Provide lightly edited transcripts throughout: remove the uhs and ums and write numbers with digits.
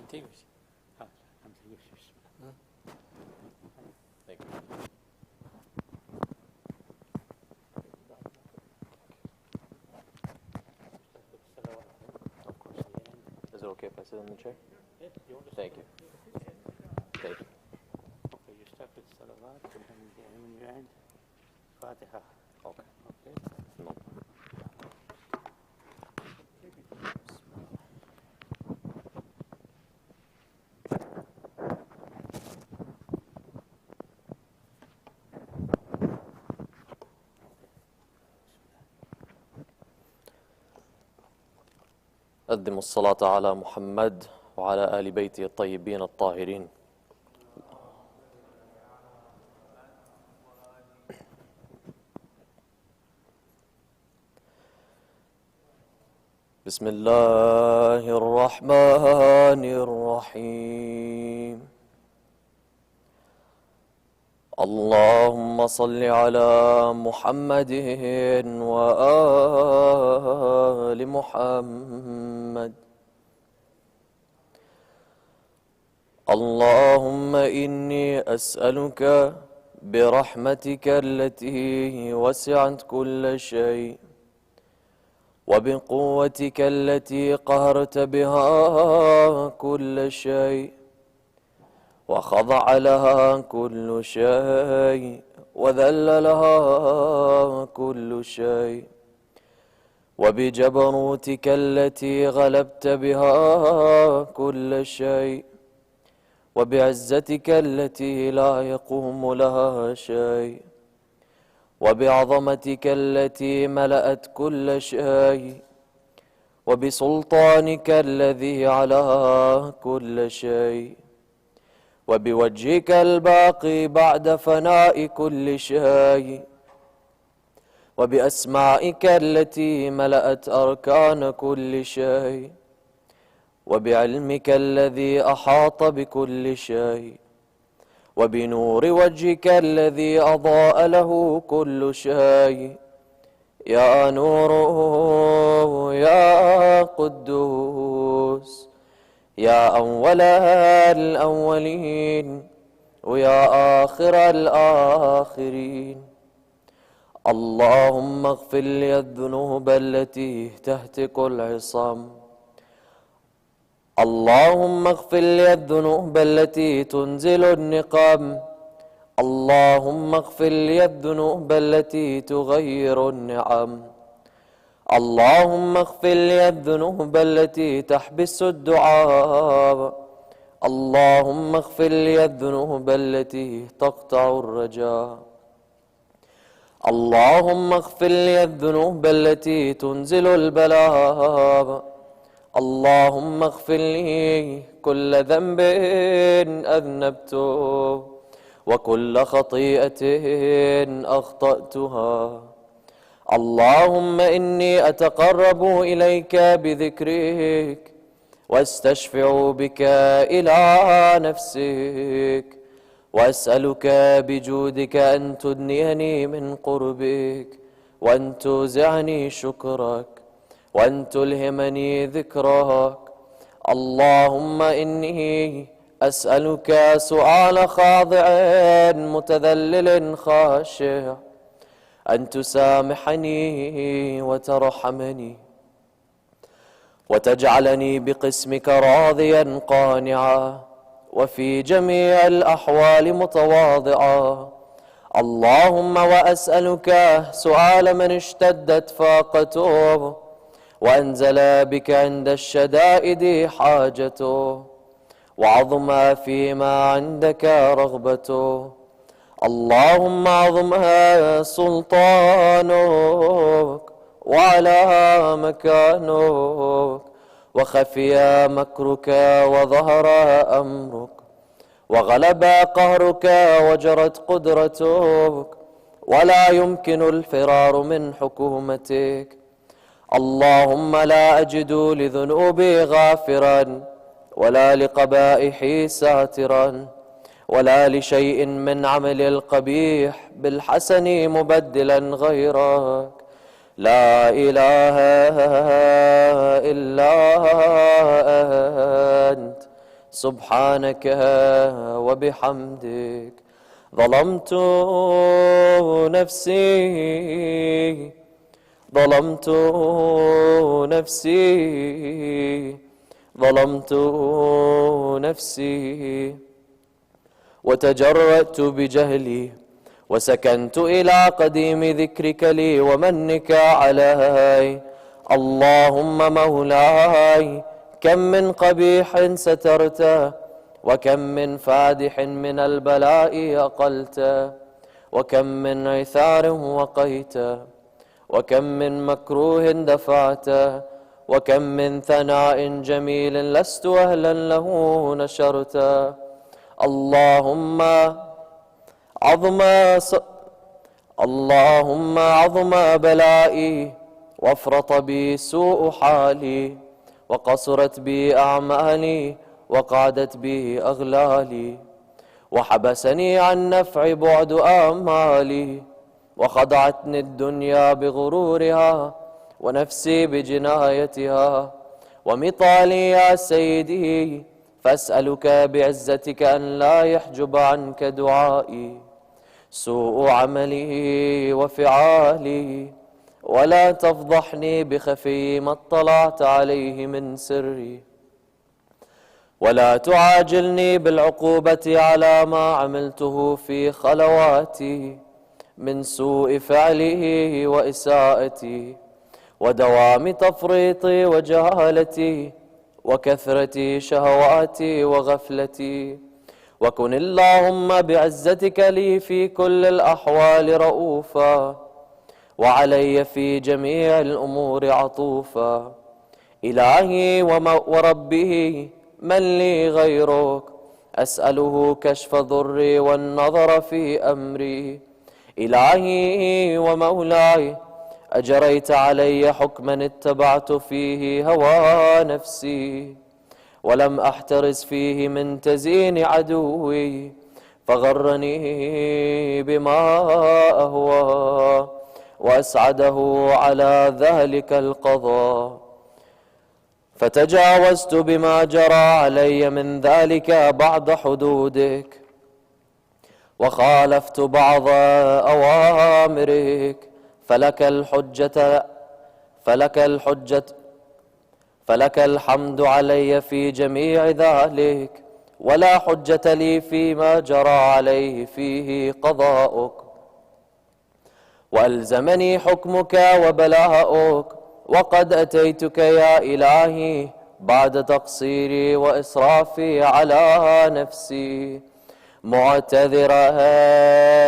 contiguous. Contiguous. Thank you. Of course. Is it okay if I sit in the chair? Thank you. Thank you. Okay, you start with Salat and then when you end, Fatiha. Okay. Okay? No. قدموا الصلاة على محمد وعلى آل بيته الطيبين الطاهرين. بسم الله الرحمن الرحيم. اللهم صل على محمد وآل محمد. اللهم إني أسألك برحمتك التي وسعت كل شيء وبقوتك التي قهرت بها كل شيء وخضع لها كل شيء وذل لها كل شيء وبجبروتك التي غلبت بها كل شيء وبعزتك التي لا يقوم لها شيء وبعظمتك التي ملأت كل شيء وبسلطانك الذي على كل شيء وبوجهك الباقي بعد فناء كل شيء وبأسمائك التي ملأت أركان كل شيء وبعلمك الذي أحاط بكل شيء وبنور وجهك الذي أضاء له كل شيء يا نور يا قدوس يا أول الأولين ويا آخر الآخرين. اللهم اغفر لي الذنوب التي تهتك العصام. اللهم اغفر لي الذنوب التي تنزل النقام. اللهم اغفر لي الذنوب التي تغير النعم. اللهم اغفر لي الذنوب التي تحبس الدعاء. اللهم اغفر لي الذنوب التي تقطع الرجاء. اللهم اغفر لي الذنوب التي تنزل البلاء. اللهم اغفر لي كل ذنب أذنبته وكل خطيئة أخطأتها. اللهم إني أتقرب إليك بذكرك واستشفع بك إلى نفسك وأسألك بجودك أن تدنيني من قربك وأن توزعني شكرك وأن تلهمني ذكرك. اللهم إني أسألك سؤال خاضع متذلل خاشع أن تسامحني وترحمني وتجعلني بقسمك راضيا قانعا وفي جميع الأحوال متواضعا. اللهم وأسألك سؤال من اشتدت فاقته وأنزل بك عند الشدائد حاجته وعظم فيما عندك رغبته. اللهم عظم سلطانك وعلى مكانك وخفي مكرك وظهر أمرك وغلب قهرك وجرت قدرتك ولا يمكن الفرار من حكومتك. اللهم لا أجد لذنوبي غافرا ولا لقبائحي ساترا ولا لشيء من عمل القبيح بالحسن مبدلا غيرك. لا إله إلا أنت سبحانك وبحمدك ظلمت نفسي ظلمت نفسي ظلمت نفسي وتجرأت بجهلي وسكنت إلى قديم ذكرك لي ومنك علي. اللهم مولاي كم من قبيح سترته وكم من فادح من البلاء أقلته وكم من عثار وقيته وكم من مكروه دفعته وكم من ثناء جميل لست أهلا له نشرته. اللهم عظم بلائي وافرط بي سوء حالي وقصرت بي أعمالي وقعدت بي أغلالي وحبسني عن نفع بعد آمالي وخدعتني الدنيا بغرورها ونفسي بجنايتها ومطالي يا سيدي فأسألك بعزتك أن لا يحجب عنك دعائي سوء عملي وفعالي ولا تفضحني بخفي ما اطلعت عليه من سري ولا تعاجلني بالعقوبة على ما عملته في خلواتي من سوء فعله وإساءتي ودوام تفريطي وجهالتي وكثرة شهواتي وغفلتي. وكن اللهم بعزتك لي في كل الأحوال رؤوفا وعلي في جميع الأمور عطوفا. إلهي وربه من لي غيرك أسأله كشف ضري والنظر في أمري. إلهي ومولاي أجريت علي حكما اتبعت فيه هوى نفسي ولم أحترس فيه من تزيين عدوي فغرني بما أهوى وأسعده على ذلك القضاء فتجاوزت بما جرى علي من ذلك بعد حدودك وخالفت بعض أوامرك فلك الحمد علي في جميع ذلك ولا حجة لي فيما جرى عليه فيه قضاؤك. وألزمني حكمك وبلاؤك وقد أتيتك يا إلهي بعد تقصيري وإسرافي على نفسي معتذرا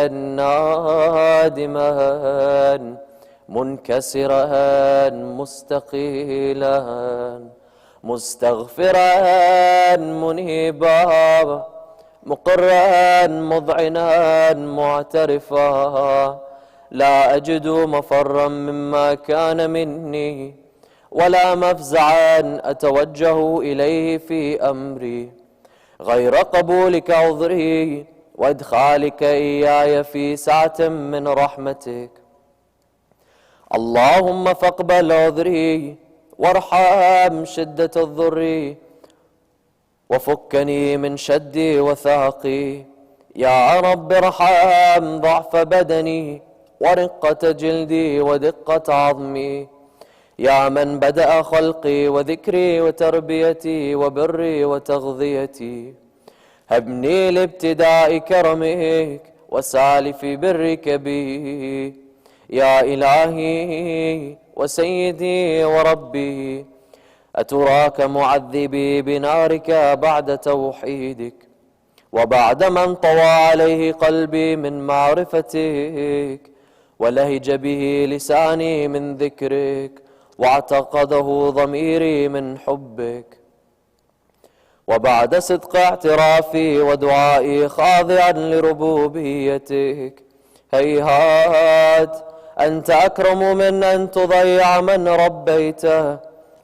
نادما منكسرا مستقيلا مستغفرا منيبا مقرا مذعنا معترفا لا أجد مفرا مما كان مني ولا مفزعا أتوجه إليه في أمري غير قبولك عذري وإدخالك إياي في سعة من رحمتك. اللهم فاقبل عذري وارحم شدة الضر وفكني من شدي وثاقي. يا رب ارحم ضعف بدني ورقة جلدي ودقة عظمي. يا من بدأ خلقي وذكري وتربيتي وبري وتغذيتي هبني لابتداء كرمك وسالف برك بي. يا إلهي وسيدي وربي أتراك معذبي بنارك بعد توحيدك وبعد من طوى عليه قلبي من معرفتك ولهج به لساني من ذكرك واعتقده ضميري من حبك وبعد صدق اعترافي ودعائي خاضعا لربوبيتك هيهات أنت أكرم من أن تضيع من ربيته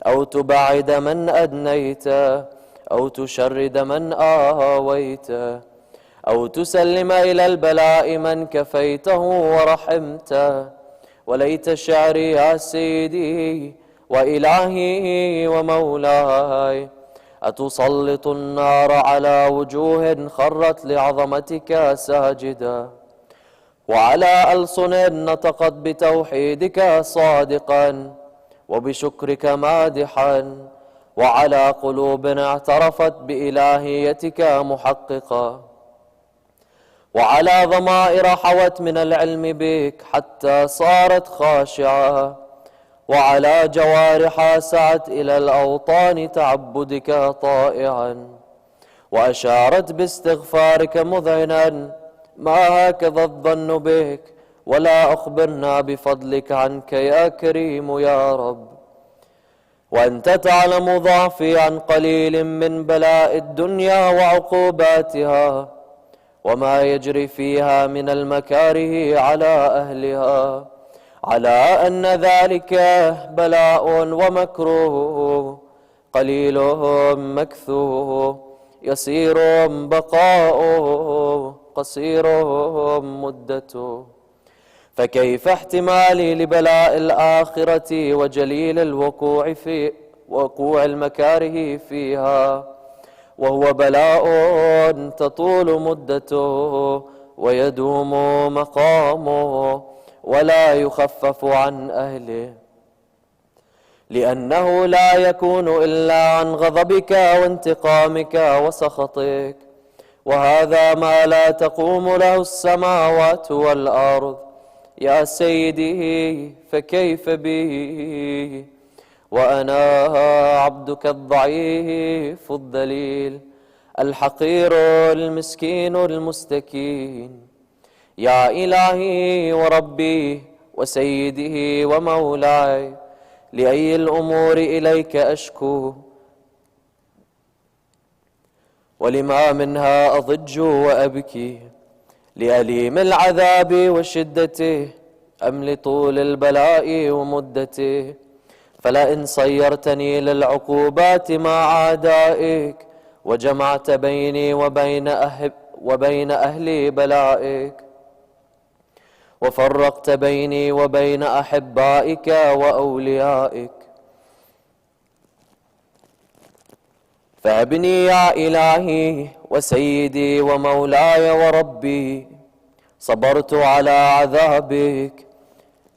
أو تبعد من أدنيته أو تشرد من آويته أو تسلم إلى البلاء من كفيته ورحمته. وليت شعري يا سيدي وإلهي ومولاي أتسلط النار على وجوه خرت لعظمتك ساجدا، وعلى ألسن نطقت بتوحيدك صادقا وبشكرك مادحا، وعلى قلوب اعترفت بإلهيتك محققا، وعلى ضمائر حوت من العلم بك حتى صارت خاشعة، وعلى جوارح سعت إلى الأوطان تعبدك طائعا، وأشارت باستغفارك مذعنا ما هكذا الظن بك، ولا أخبرنا بفضلك عنك يا كريم يا رب. وأنت تعلم ضعفي عن قليل من بلاء الدنيا وعقوباتها، وما يجري فيها من المكاره على أهلها، على أن ذلك بلاء ومكروه، قليل مكثوه، يسير بقاؤه، قصير مدته. فكيف احتمالي لبلاء الآخرة وجليل الوقوع في وقوع المكاره فيها، وهو بلاء تطول مدته ويدوم مقامه ولا يخفف عن أهله، لأنه لا يكون إلا عن غضبك وانتقامك وسخطك، وهذا ما لا تقوم له السماوات والأرض. يا سيدي فكيف بي وأنا عبدك الضعيف الذليل الحقير المسكين المستكين. يا إلهي وربي وسيدي ومولاي، لأي الأمور إليك أشكو، ولما منها أضج وأبكي، لأليم العذاب وشدته أم لطول البلاء ومدته؟ فلئن صيرتني للعقوبات مع أعدائك، وجمعت بيني وبين أهل بلائك، وفرقت بيني وبين أحبائك وأوليائك، فابني يا إلهي وسيدي ومولاي وربي، صبرت على عذابك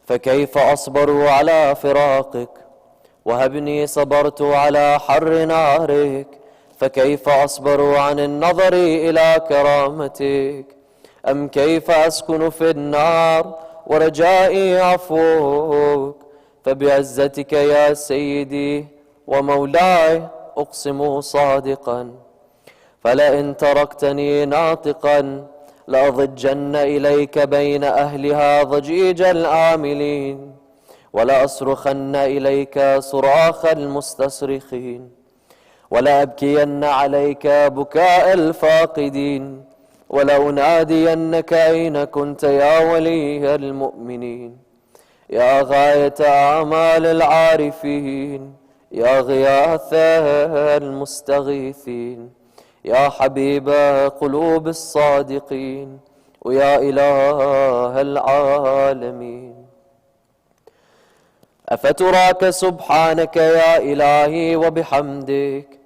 فكيف أصبر على فراقك؟ وهبني صبرت على حر نارك فكيف أصبر عن النظر إلى كرامتك؟ أم كيف أسكن في النار ورجائي عفوك؟ فبعزتك يا سيدي ومولاي أقسم صادقا، فلئن تركتني ناطقا لأضجن إليك بين أهلها ضجيج الآملين، ولأصرخن إليك صراخ المستصرخين، ولأبكين عليك بكاء الفاقدين، ولأنادينك أين كنت يا ولي المؤمنين؟ يا غاية أعمال العارفين، يا غياث المستغيثين، يا حبيب قلوب الصادقين، ويا إله العالمين. أفتراك سبحانك يا إلهي وبحمدك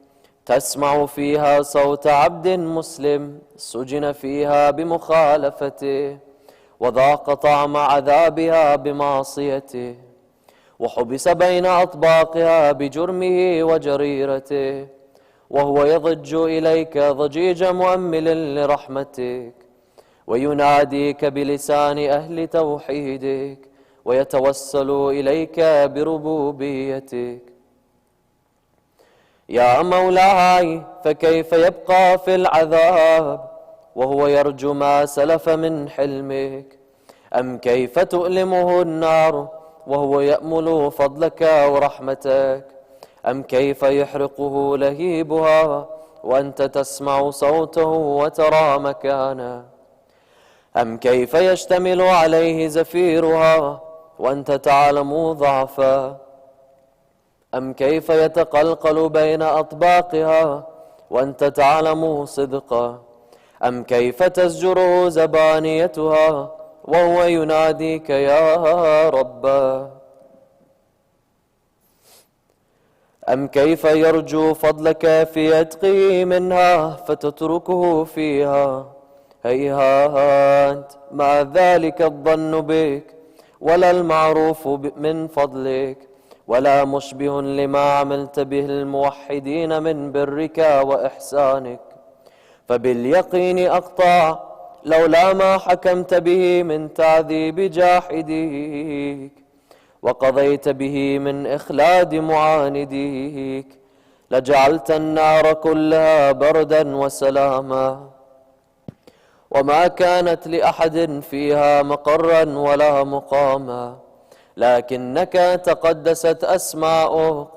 تسمع فيها صوت عبد مسلم سجن فيها بمخالفته، وذاق طعم عذابها بمعصيته، وحبس بين أطباقها بجرمه وجريرته، وهو يضج إليك ضجيج مؤمل لرحمتك، ويناديك بلسان أهل توحيدك، ويتوسل إليك بربوبيتك. يا مولاي فكيف يبقى في العذاب وهو يرجو ما سلف من حلمك؟ أم كيف تؤلمه النار وهو يأمل فضلك ورحمتك؟ أم كيف يحرقه لهيبها وأنت تسمع صوته وترى مكانه؟ أم كيف يشتمل عليه زفيرها وأنت تعلم ضعفه؟ أم كيف يتقلقل بين أطباقها وأنت تعلم صدقه؟ أم كيف تزجره زبانيتها وهو يناديك يا رب؟ أم كيف يرجو فضلك في عتقه منها فتتركه فيها؟ هيهات مع ذلك الظن بك، ولا المعروف من فضلك، ولا مشبه لما عملت به الموحدين من برك وإحسانك. فباليقين أقطع لولا ما حكمت به من تعذيب جاحديك، وقضيت به من إخلاد معانديك، لجعلت النار كلها بردا وسلاما، وما كانت لأحد فيها مقرا ولا مقاما. لكنك تقدست أسماؤك،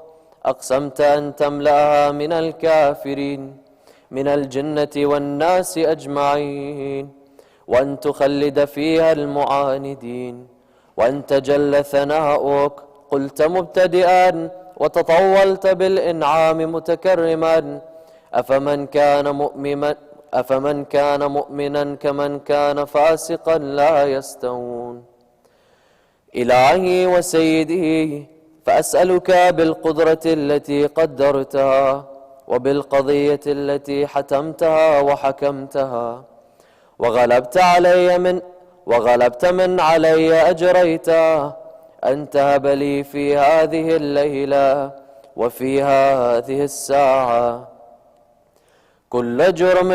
أقسمت أن تملأها من الكافرين من الجنة والناس أجمعين، وأن تخلد فيها المعاندين، وأن تجل ثناؤك. قلت مبتدئا وتطولت بالإنعام متكرما، أفمن كان مؤمنا كمن كان فاسقا لا يستوون. إلهي وسيدي، فأسألك بالقدرة التي قدرتها، وبالقضية التي حتمتها وحكمتها، وغلبت من علي أجريتها، أن تهب لي في هذه الليلة وفي هذه الساعة كل جرم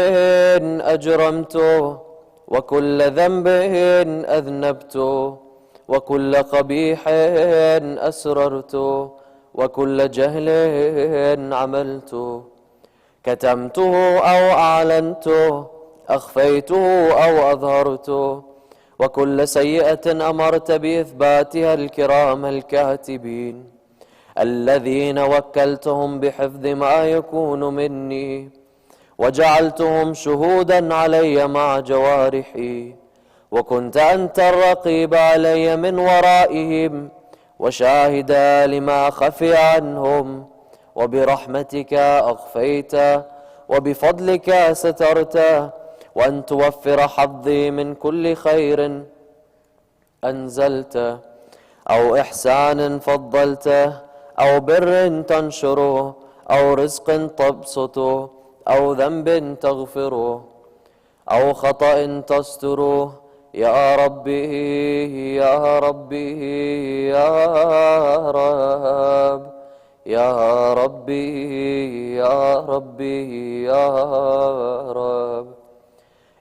أجرمته، وكل ذنب أذنبته، وكل قبيح أسررته، وكل جهل عملته، كتمته أو أعلنته، أخفيته أو أظهرته، وكل سيئة أمرت بإثباتها الكرام الكاتبين الذين وكلتهم بحفظ ما يكون مني، وجعلتهم شهودا علي مع جوارحي، وكنت أنت الرقيب علي من ورائهم، وشاهدا لما خفي عنهم، وبرحمتك أخفيت، وبفضلك سترت، وأن توفر حظي من كل خير أنزلت، أو إحسان فضلته، أو بر تنشره، أو رزق تبسطه، أو ذنب تغفره، أو خطأ تستره، يا ربي يا ربي يا رب، يا ربي يا ربي يا رب.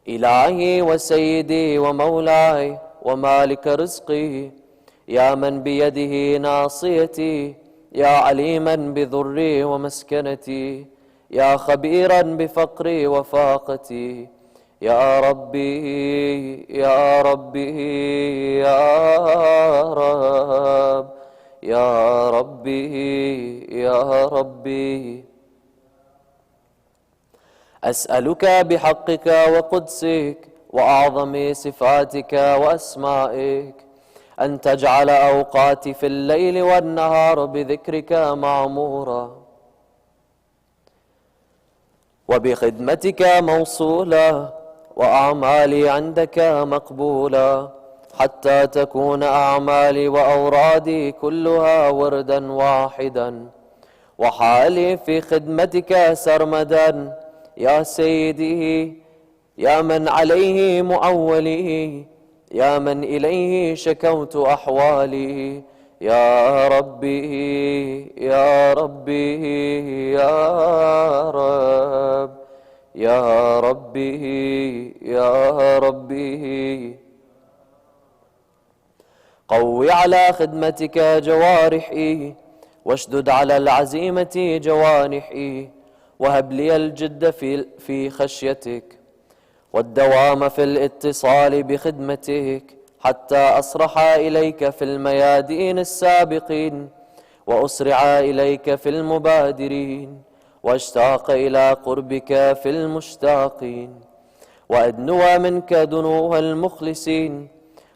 إلهي وسيدي ومولاي ومالك رزقي، يا من بيده ناصيتي، يا عليما بضري ومسكنتي، يا خبيرا بفقري وفاقتي، يا ربي يا ربي يا رب، يا ربي يا ربي. أسألك بحقك وقدسك وأعظم صفاتك وأسمائك أن تجعل أوقاتي في الليل والنهار بذكرك معمورة، وبخدمتك موصولة، وأعمالي عندك مقبولة، حتى تكون أعمالي وأورادي كلها وردا واحدا، وحالي في خدمتك سرمدا. يا سيدي، يا من عليه مؤولي، يا من إليه شكوت أحوالي، يا ربي يا ربي يا رب، يا ربي يا ربي. قوي على خدمتك جوارحي، واشدد على العزيمة جوانحي، وهب لي الجد في خشيتك، والدوام في الاتصال بخدمتك، حتى أصرح إليك في الميادين السابقين، وأسرع إليك في المبادرين، واشتاق إلى قربك في المشتاقين، وأدنو منك دنو المخلصين،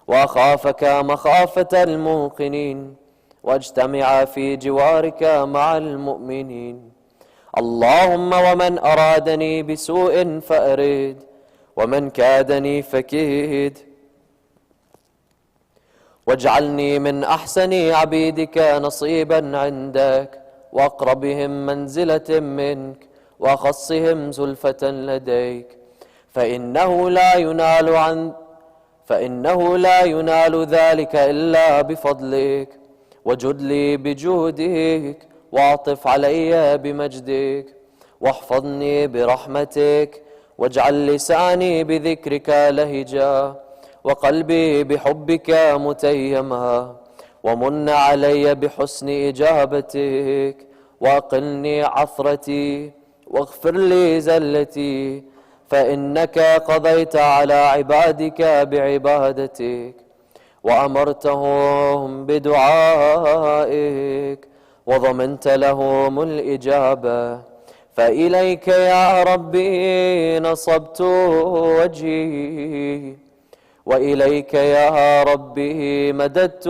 وأخافك مخافة الموقنين، واجتمع في جوارك مع المؤمنين. اللهم ومن أرادني بسوء فأرد، ومن كادني فكيد، واجعلني من أحسن عبيدك نصيبا عندك، وأقربهم منزلة منك وأخصهم زلفة لديك، فإنه لا ينال ذلك إلا بفضلك. وجد لي بجودك وأعطف علي بمجدك، واحفظني برحمتك، واجعل لساني بذكرك لهجا، وقلبي بحبك متيما، ومن علي بحسن إجابتك، وأقلني عثرتي، واغفر لي زلتي، فإنك قضيت على عبادك بعبادتك، وأمرتهم بدعائك، وضمنت لهم الإجابة. فإليك يا ربي نصبت وجهي، وإليك يا ربي مددت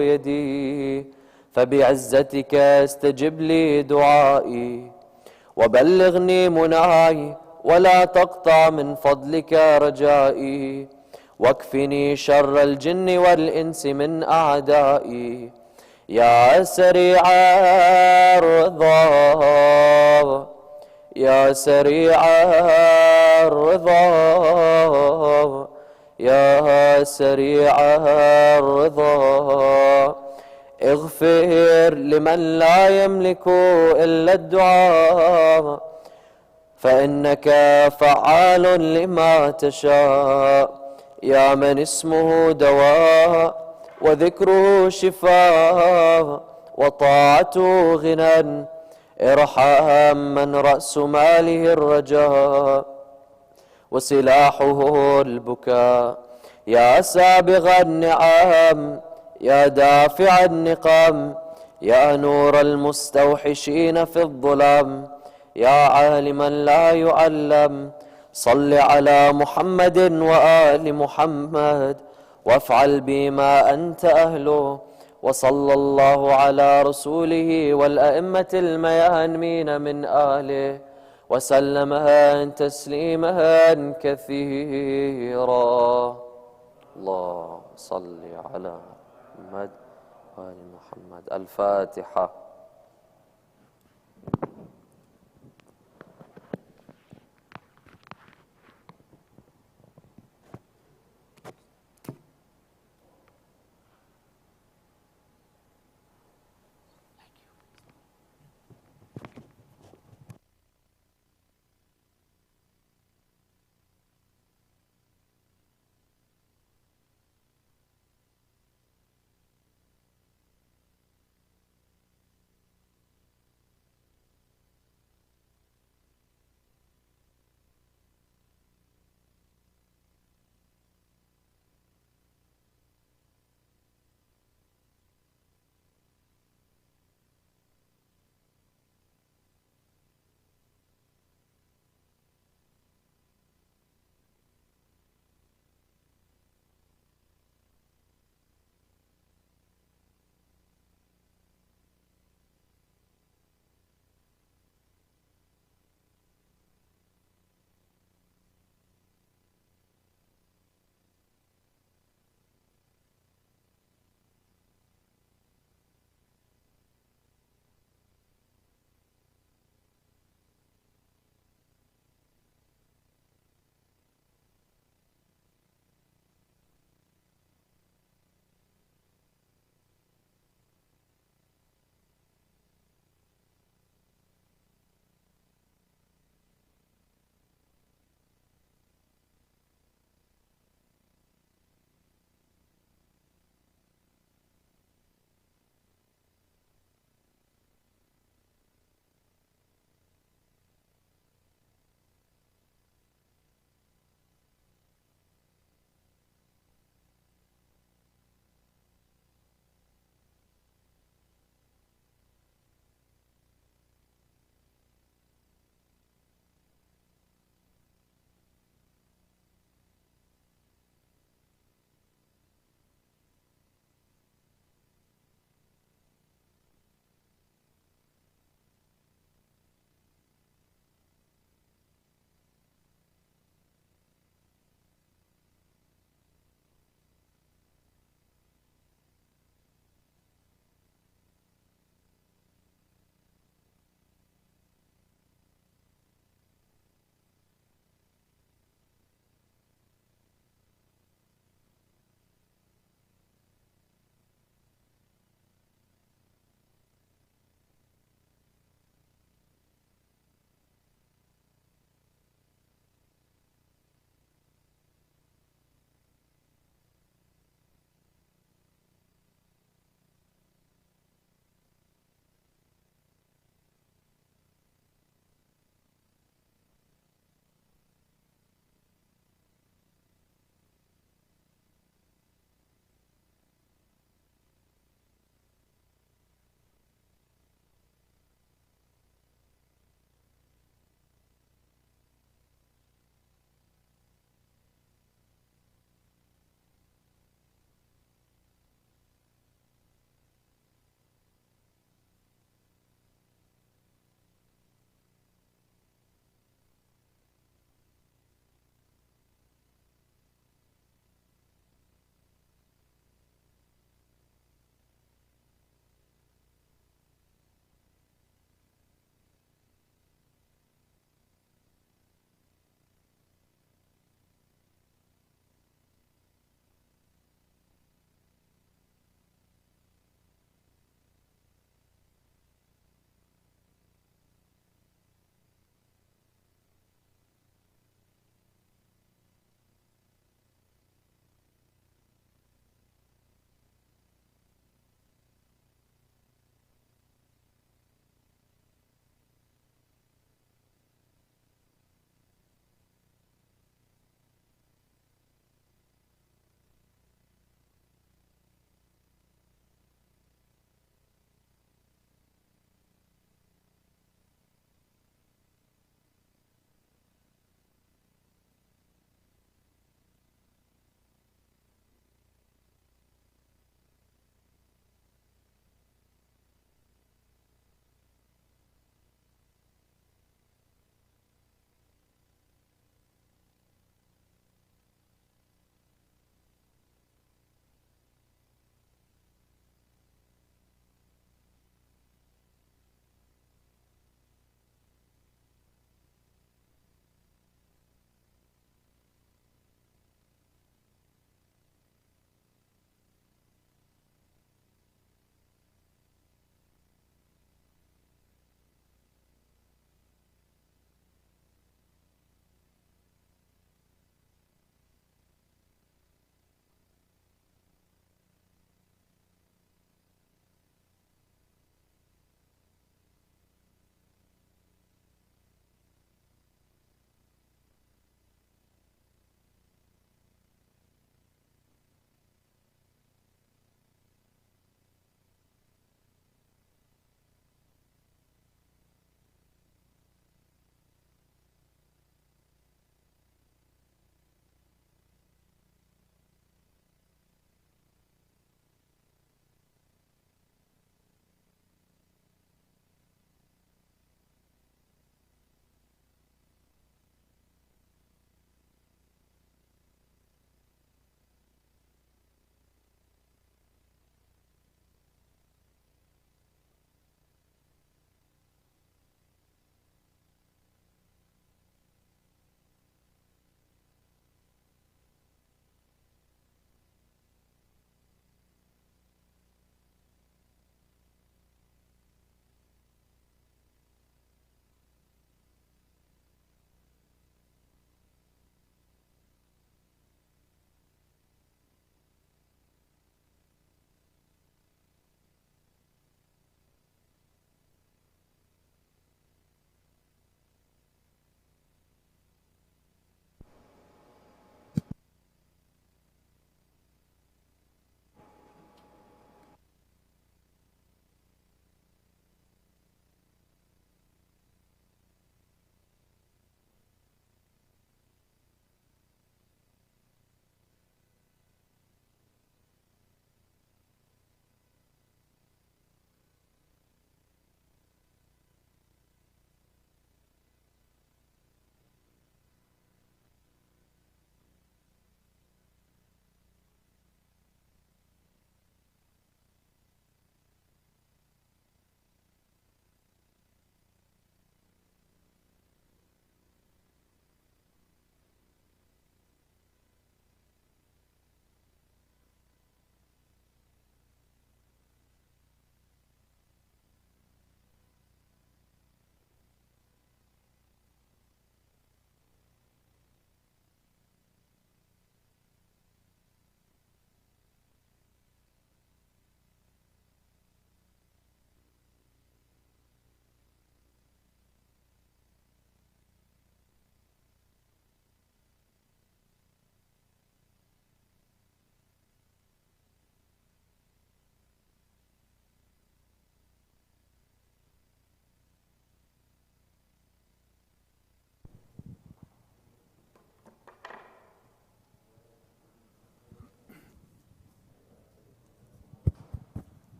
يدي، فبعزتك استجب لي دعائي، وبلغني مناي، ولا تقطع من فضلك رجائي، واكفني شر الجن والإنس من أعدائي. يا سريع الرضا، يا سريع الرضا، يا سريع الرضا، اغفر لمن لا يملك إلا الدعاء، فإنك فعال لما تشاء. يا من اسمه دواء، وذكره شفاء، وطاعته غنى، ارحم من رأس ماله الرجاء، وسلاحه البكاء. يا سابغ النعم، يا دافع النقم، يا نور المستوحشين في الظلام، يا عالما لا يعلم، صل على محمد وآل محمد، وافعل بما أنت أهله. وصلى الله على رسوله والأئمة الميامين من آله، وسلم تسليما كثيرا. اللهم صل على محمد وآل محمد. الفاتحة.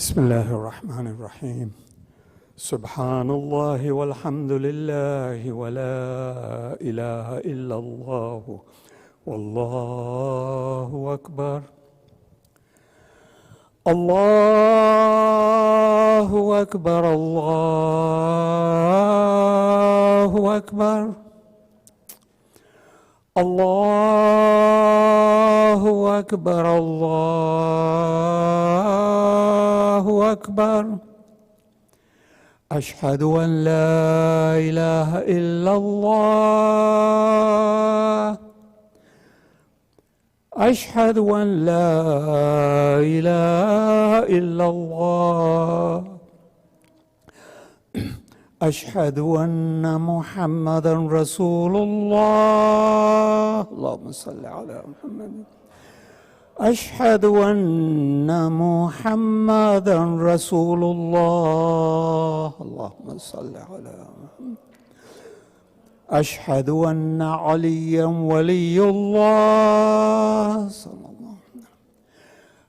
بسم الله الرحمن الرحيم. سبحان الله والحمد لله ولا إله إلا الله والله أكبر. الله أكبر الله أكبر الله أكبر الله أكبر. أشهد أن لا إله إلا الله. أشهد أن لا إله إلا الله. أشهد أن محمدا رسول الله. اللهم صل على محمد. أشهد أن محمدا رسول الله. اللهم صل على محمد. أشهد أن عليا ولي الله صلى الله عليه وسلم.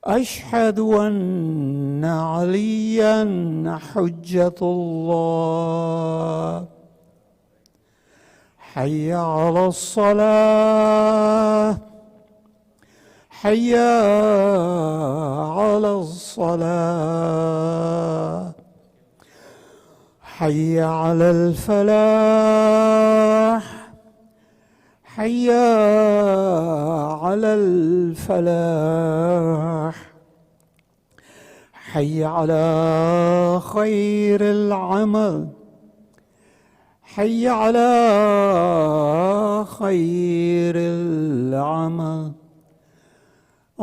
أشهد أن عليا حجة الله. حي على الصلاة. حي على الصلاة. حي على الفلاح. حي على الفلاح. حي على خير العمل. حي على خير العمل.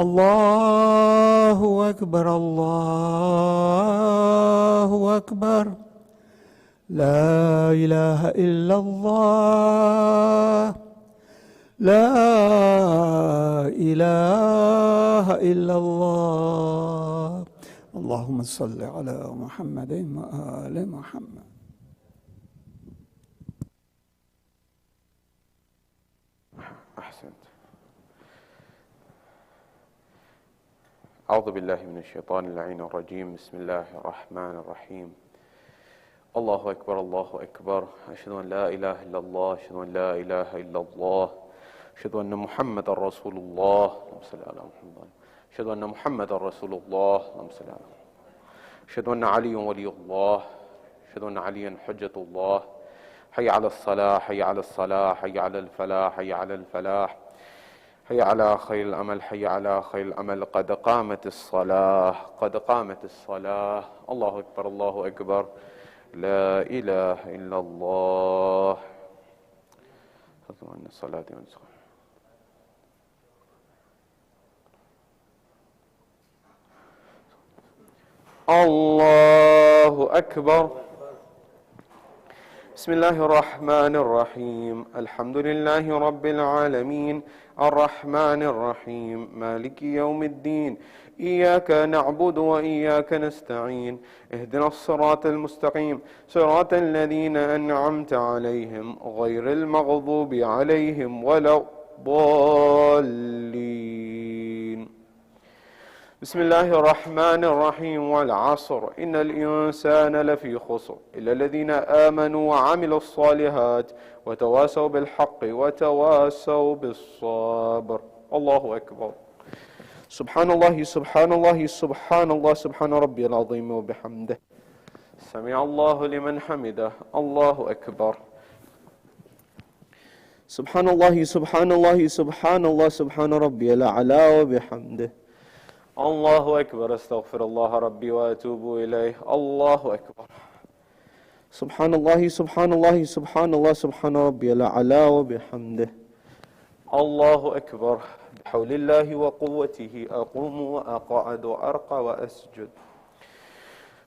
الله أكبر الله أكبر. لا إله إلا الله. لا إله إلا الله. اللهم صل على محمد وآل محمد. أحسنت. أعوذ بالله من الشيطان اللعين الرجيم. بسم الله الرحمن الرحيم. الله أكبر الله أكبر. أشهد أن لا إله إلا الله. أشهد أن لا إله إلا الله. أشهد أن محمد رسول الله. اللهم صل على محمد. أشهد أن محمد رسول الله. اللهم صل على محمد. أشهد أن علي ولي الله. أشهد أن عليا حجة الله. حي على الصلاة. حي على الصلاة. حي على الفلاح. حي على الفلاح. حي على خير الأمل. حي على خير الأمل. قد قامت الصلاة. قد قامت الصلاة. الله أكبر الله أكبر. لا إله إلا الله. الصلاة والسلام. الله أكبر. بسم الله الرحمن الرحيم. الحمد لله رب العالمين الرحمن الرحيم مالك يوم الدين. إياك نعبد وإياك نستعين. اهدنا الصراط المستقيم صراط الذين أنعمت عليهم غير المغضوب عليهم ولا الضالين. بسم الله الرحمن الرحيم. والعصر إن الإنسان لفي خسر إلا الذين آمنوا وعملوا الصالحات وتواصوا بالحق وتواصوا بالصبر. الله أكبر. سبحان الله سبحان الله سبحان الله سبحان ربي العظيم وبحمده. سمع الله لمن حمده. الله أكبر. سبحان الله سبحان الله سبحان الله سبحان ربي الأعلى وبحمده. الله أكبر. استغفر الله ربي وأتوب إليه. الله أكبر. سبحان الله سبحان الله سبحان الله سبحان ربي الأعلى وبحمده. الله أكبر. بحول الله وقوته أقوم وأقعد وأرقى وأسجد.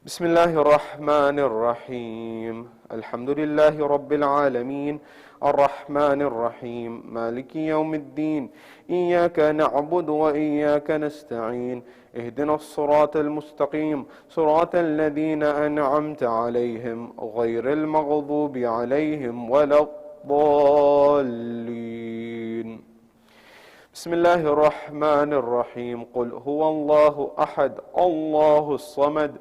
بسم الله الرحمن الرحيم. الحمد لله رب العالمين الرحمن الرحيم مالك يوم الدين. إياك نعبد وإياك نستعين. اهدنا الصراط المستقيم صراط الذين أنعمت عليهم غير المغضوب عليهم ولا الضالين. بسم الله الرحمن الرحيم قل هو الله أحد الله الصمد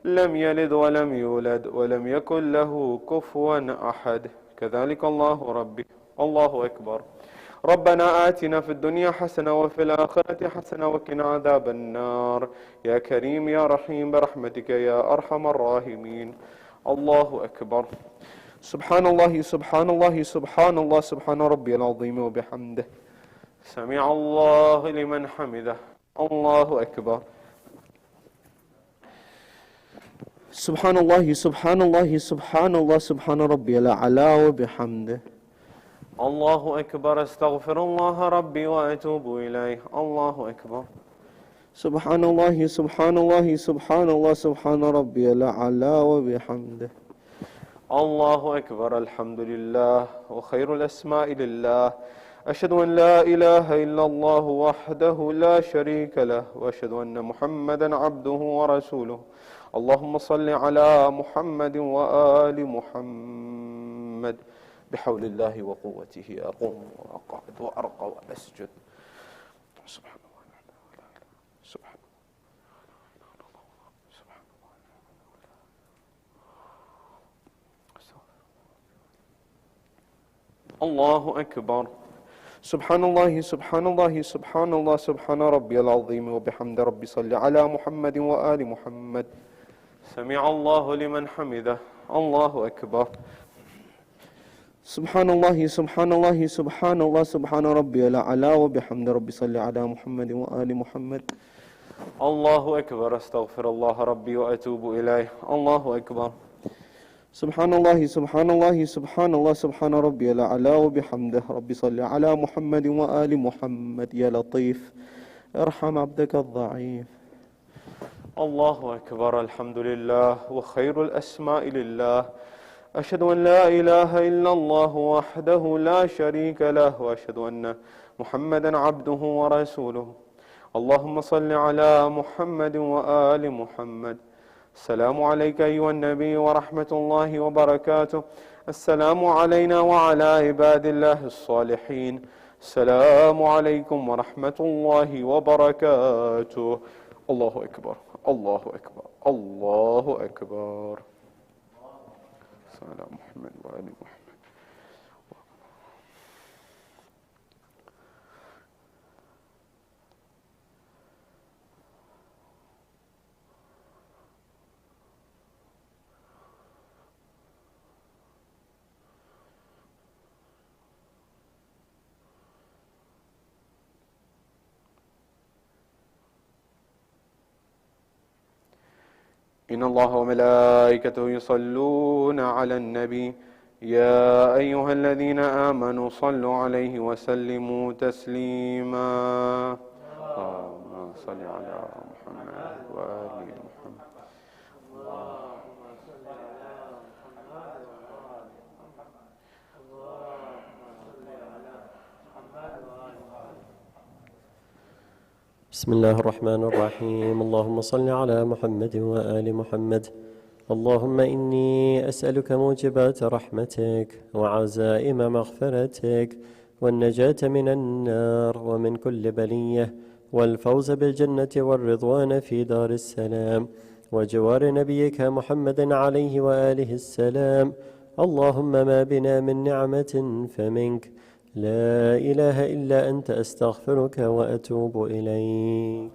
لم يلد ولم يولد ولم يكن له كفوا أحد كذلك الله ربي الله أكبر ربنا آتنا في الدنيا حسنة وفي الآخرة حسنة وقنا عذاب النار يا كريم يا رحيم برحمتك يا أرحم الراحمين الله أكبر سبحان الله سبحان الله سبحان الله سبحان ربي العظيم وبحمده سمع الله لمن حمده الله أكبر سبحان الله سبحان الله سبحان الله سبحان ربي الأعلى وبحمده الله أكبر استغفر الله ربي وأتوب إليه الله أكبر سبحان الله سبحان الله سبحان الله سبحان ربي الأعلى وبحمده الله أكبر الحمد لله وخير الأسماء لله أشهد أن لا إله إلا الله وحده لا شريك له وأشهد أن محمدا عبده ورسوله اللهم صل على محمد وآل محمد بحول الله وقوته أقوم وأقعد وأرقى وأسجد سبحان الله سبحان الله أكبر سبحان الله سبحان الله سبحان الله سبحان ربي العظيم وبحمد ربي صل على محمد وآل محمد سمع الله لمن حمده الله أكبر سبحان الله سبحان الله سبحان الله سبحان ربي الأعلى وبحمد ربي صل على محمد وآل محمد الله أكبر استغفر الله ربي وأتوب إليه الله أكبر سبحان الله سبحان الله سبحان الله سبحان ربي الأعلى وبحمده ربي صل على محمد وآل محمد يا لطيف ارحم عبدك الضعيف الله أكبر الحمد لله وخير الأسماء لله أشهد أن لا إله إلا الله وحده لا شريك له وأشهد أن محمدا عبده ورسوله اللهم صل على محمد وآل محمد السلام عليك أيها النبي ورحمة الله وبركاته السلام علينا وعلى عباد الله الصالحين السلام عليكم ورحمة الله وبركاته الله أكبر الله أكبر الله أكبر على محمد وآل محمد إن الله وملائكته يصلون على النبي يا أيها الذين آمنوا صلوا عليه وسلموا تسليما اللهم صل على محمد وآل محمد بسم الله الرحمن الرحيم اللهم صل على محمد وآل محمد اللهم إني أسألك موجبات رحمتك وعزائم مغفرتك والنجاة من النار ومن كل بلية والفوز بالجنة والرضوان في دار السلام وجوار نبيك محمد عليه وآله السلام اللهم ما بنا من نعمة فمنك لا إله إلا أنت أستغفرك وأتوب إليك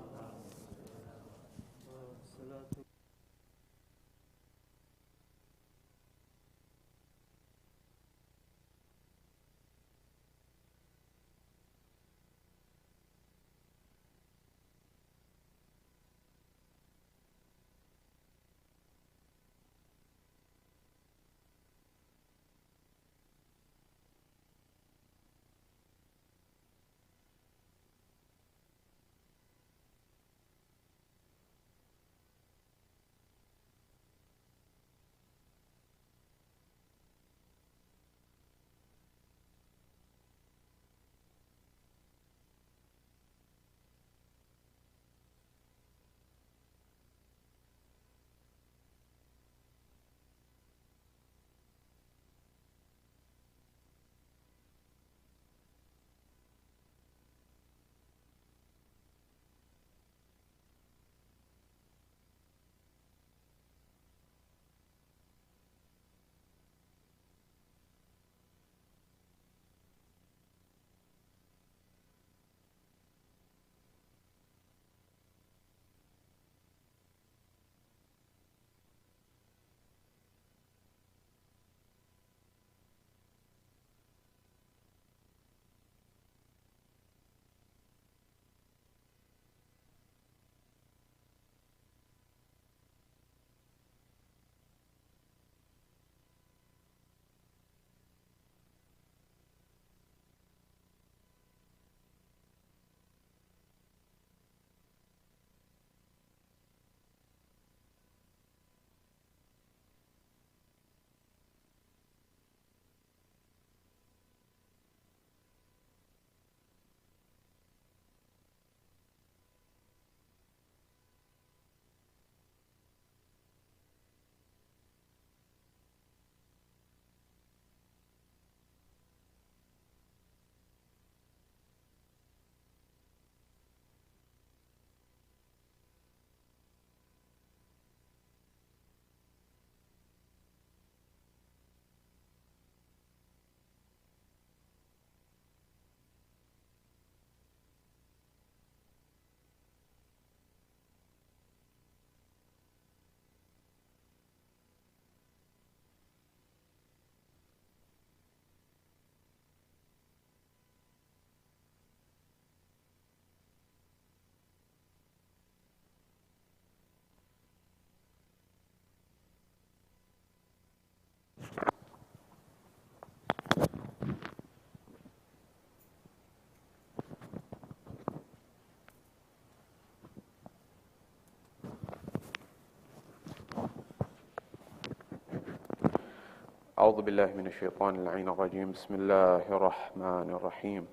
أعوذ بالله من الشيطان اللعين الرجيم. بسم الله الرحمن الرحيم.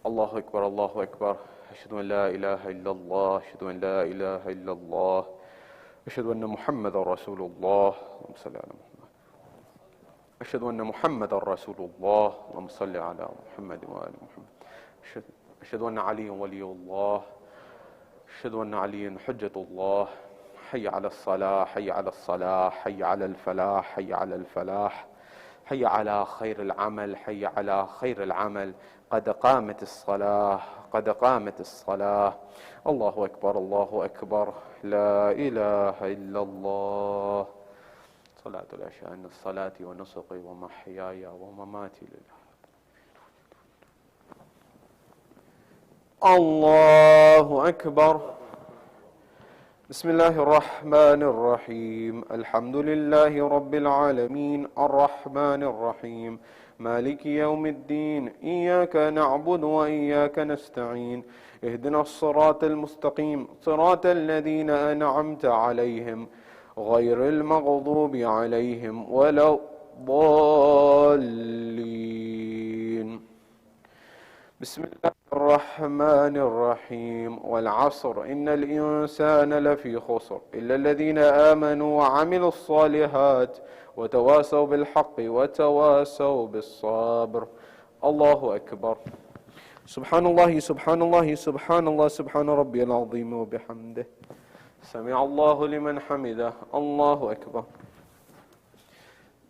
الله أكبر الله أكبر. أشهد أن لا إله إلا الله. أشهد أن لا إله إلا الله. أشهد أن محمد رسول الله. اللهم صل على محمد. أشهد أن محمد رسول الله. اللهم صل على محمد وآل محمد. أشهد أن علي ولي الله. أشهد أن علي حجة الله. حي على الصلاة حي على الصلاة حي على الفلاح حي على الفلاح حي على خير العمل حي على خير العمل. قد قامت الصلاة قد قامت الصلاة. الله أكبر الله أكبر. لا إله إلا الله. صلاة العشاء إن الصلاة ونسقي ومحياي ومماتي لله. الله أكبر. بسم الله الرحمن الرحيم. الحمد لله رب العالمين الرحمن الرحيم مالك يوم الدين. إياك نعبد وإياك نستعين. اهدنا الصراط المستقيم صراط الذين أنعمت عليهم غير المغضوب عليهم ولا الضالين. بسم الله الرحمن الرحيم. والعصر إن الإنسان لفي خسر إلا الذين آمنوا وعملوا الصالحات وتواصوا بالحق وتواصوا بالصبر. الله أكبر. سبحان الله سبحان الله سبحان الله سبحان ربي العظيم وبحمده. سمع الله لمن حمده. الله أكبر.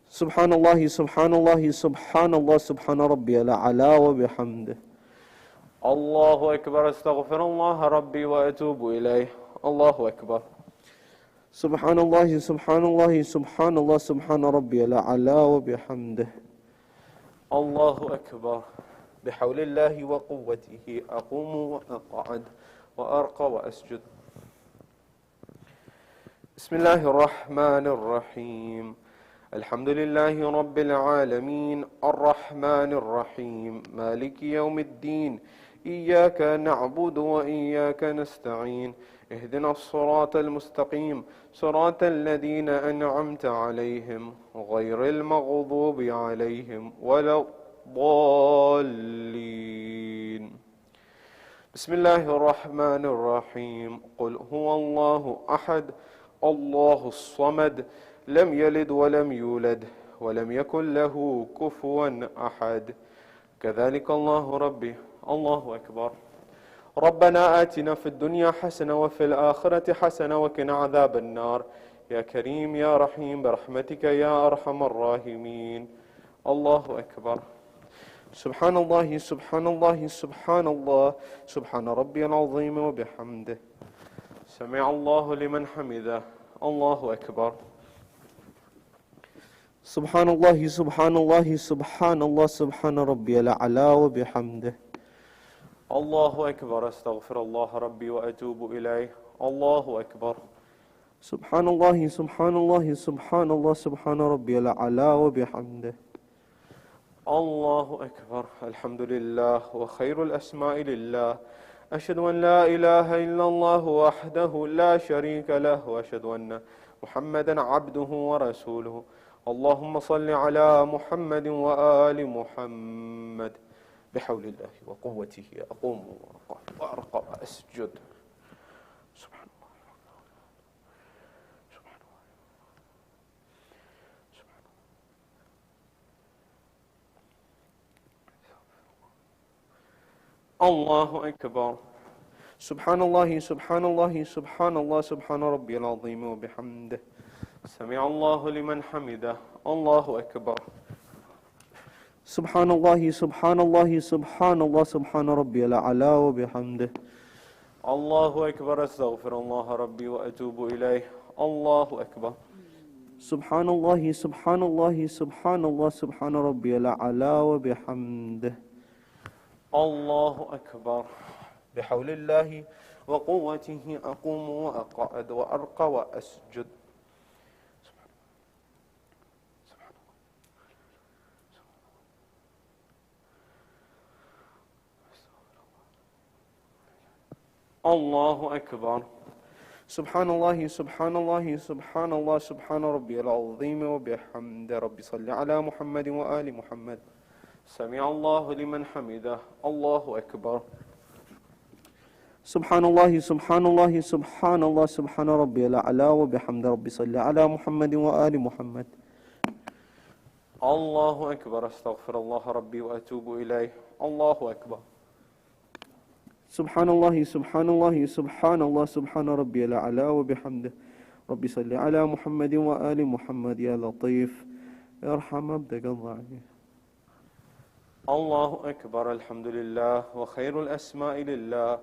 سبحان الله سبحان الله سبحان الله سبحان ربي الأعلى وبحمده. الله أكبر. استغفر الله ربي وأتوب إليه. الله أكبر. سبحان الله سبحان الله سبحان الله سبحان ربي الأعلى وبحمده. الله أكبر. بحول الله وقوته أقوم وأقعد وأرقى وأسجد. بسم الله الرحمن الرحيم. الحمد لله رب العالمين الرحمن الرحيم مالك يوم الدين. إياك نعبد وإياك نستعين. اهدنا الصراط المستقيم صراط الذين أنعمت عليهم غير المغضوب عليهم ولا الضالين. بسم الله الرحمن الرحيم. قل هو الله أحد الله الصمد لم يلد ولم يولد ولم يكن له كفوا أحد. كذلك الله ربي. الله أكبر. ربنا آتنا في الدنيا حسنة وفي الآخرة حسنة وقنا عذاب النار. يا كريم يا رحيم برحمتك يا أرحم الراحمين. الله أكبر. سبحان الله سبحان الله سبحان الله سبحان ربي العظيم وبحمده. سمع الله لمن حمده. الله أكبر. سبحان الله سبحان الله سبحان الله سبحان ربي الأعلى وبحمده. الله أكبر. استغفر الله ربي وأتوب إليه. الله أكبر. سبحان الله سبحان الله سبحان الله سبحان ربي الأعلى وبحمده. الله أكبر. الحمد لله وخير الأسماء لله. أشهد أن لا إله إلا الله وحده لا شريك له وأشهد أن محمدا عبده ورسوله. اللهم صل على محمد وآل محمد. بحول الله وقوته أقوم وأرقى وأسجد. سبحان الله سبحان الله سبحان الله. الله أكبر. سبحان الله سبحان الله سبحان الله سبحان ربي العظيم وبحمده. سمع الله لمن حمده. الله أكبر. سبحان الله سبحان الله سبحان الله سبحان ربي الأعلى وبحمده. الله أكبر. استغفر الله ربي وأتوب إليه. الله أكبر. سبحان الله سبحان الله سبحان الله سبحان ربي الأعلى وبحمده. الله أكبر. بحول الله وقوته أقوم وأقعد وأرقى وأسجد. الله أكبر. سبحان الله سبحان الله سبحان الله سبحان ربي العظيم وبحمد ربي صل على محمد وآل محمد. سمع الله لمن حمده. الله أكبر. سبحان الله سبحان الله سبحان الله سبحان ربي الأعلى وبحمد ربي صل على محمد وآل محمد. الله أكبر. أستغفر الله ربي وأتوب إليه. الله أكبر. سبحان الله سبحان الله سبحان الله سبحان ربي الأعلى وبحمده ربي صل على محمد وآل محمد. يا لطيف ارحم عبدك الضعيف. الله أكبر. الحمد لله وخير الأسماء لله.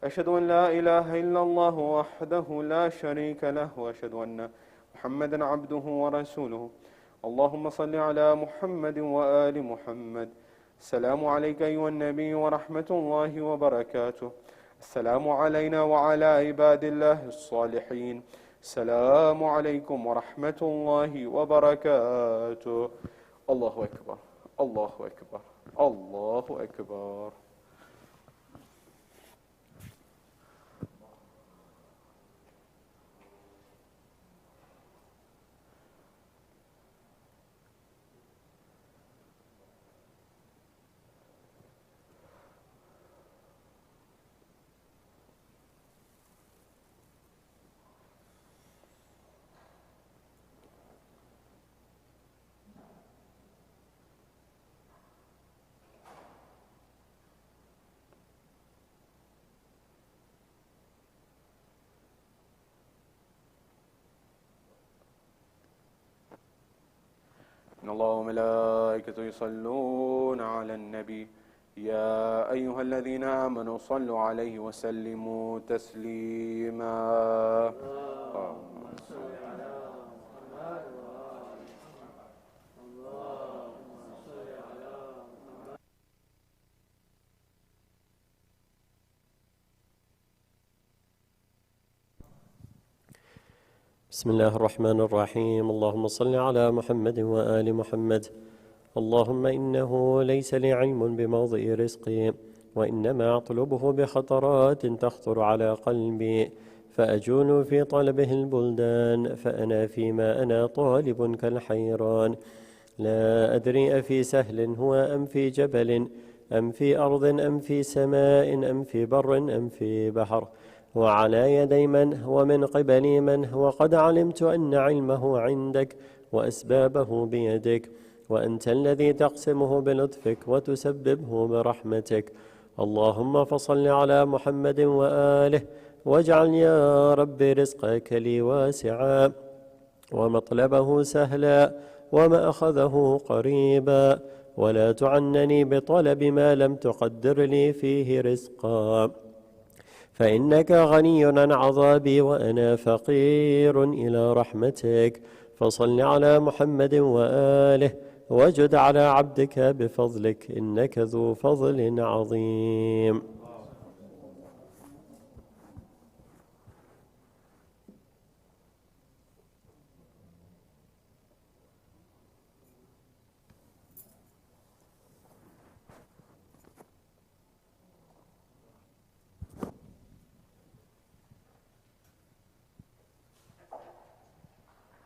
أشهد أن لا إله إلا الله وحده لا شريك له وأشهد أن محمدا عبده ورسوله. اللهم صل على محمد وآل محمد. السلام عليك أيها النبي ورحمة الله وبركاته. السلام علينا وعلى عباد الله الصالحين. السلام عليكم ورحمة الله وبركاته. الله أكبر. الله أكبر. الله أكبر. إن الله وملائكته يصلون على النبي يا أيها الذين آمنوا صلوا عليه وسلموا تسليما. بسم الله الرحمن الرحيم. اللهم صل على محمد وآل محمد. اللهم إنه ليس لي علم بموضع رزقي وإنما أطلبه بخطرات تخطر على قلبي فأجول في طلبه البلدان فأنا فيما أنا طالب كالحيران لا أدري أفي سهل هو أم في جبل أم في أرض أم في سماء أم في بر أم في بحر وعلى يدي من ومن قبل من وقد علمت أن علمه عندك وأسبابه بيدك وأنت الذي تقسمه بلطفك وتسببه برحمتك. اللهم فصل على محمد وآله واجعل يا رب رزقك لي واسعا ومطلبه سهلا ومأخذه قريبا ولا تعنني بطلب ما لم تقدر لي فيه رزقا فإنك غني عن عذابي وأنا فقير إلى رحمتك. فصل على محمد وآله وجد على عبدك بفضلك إنك ذو فضل عظيم.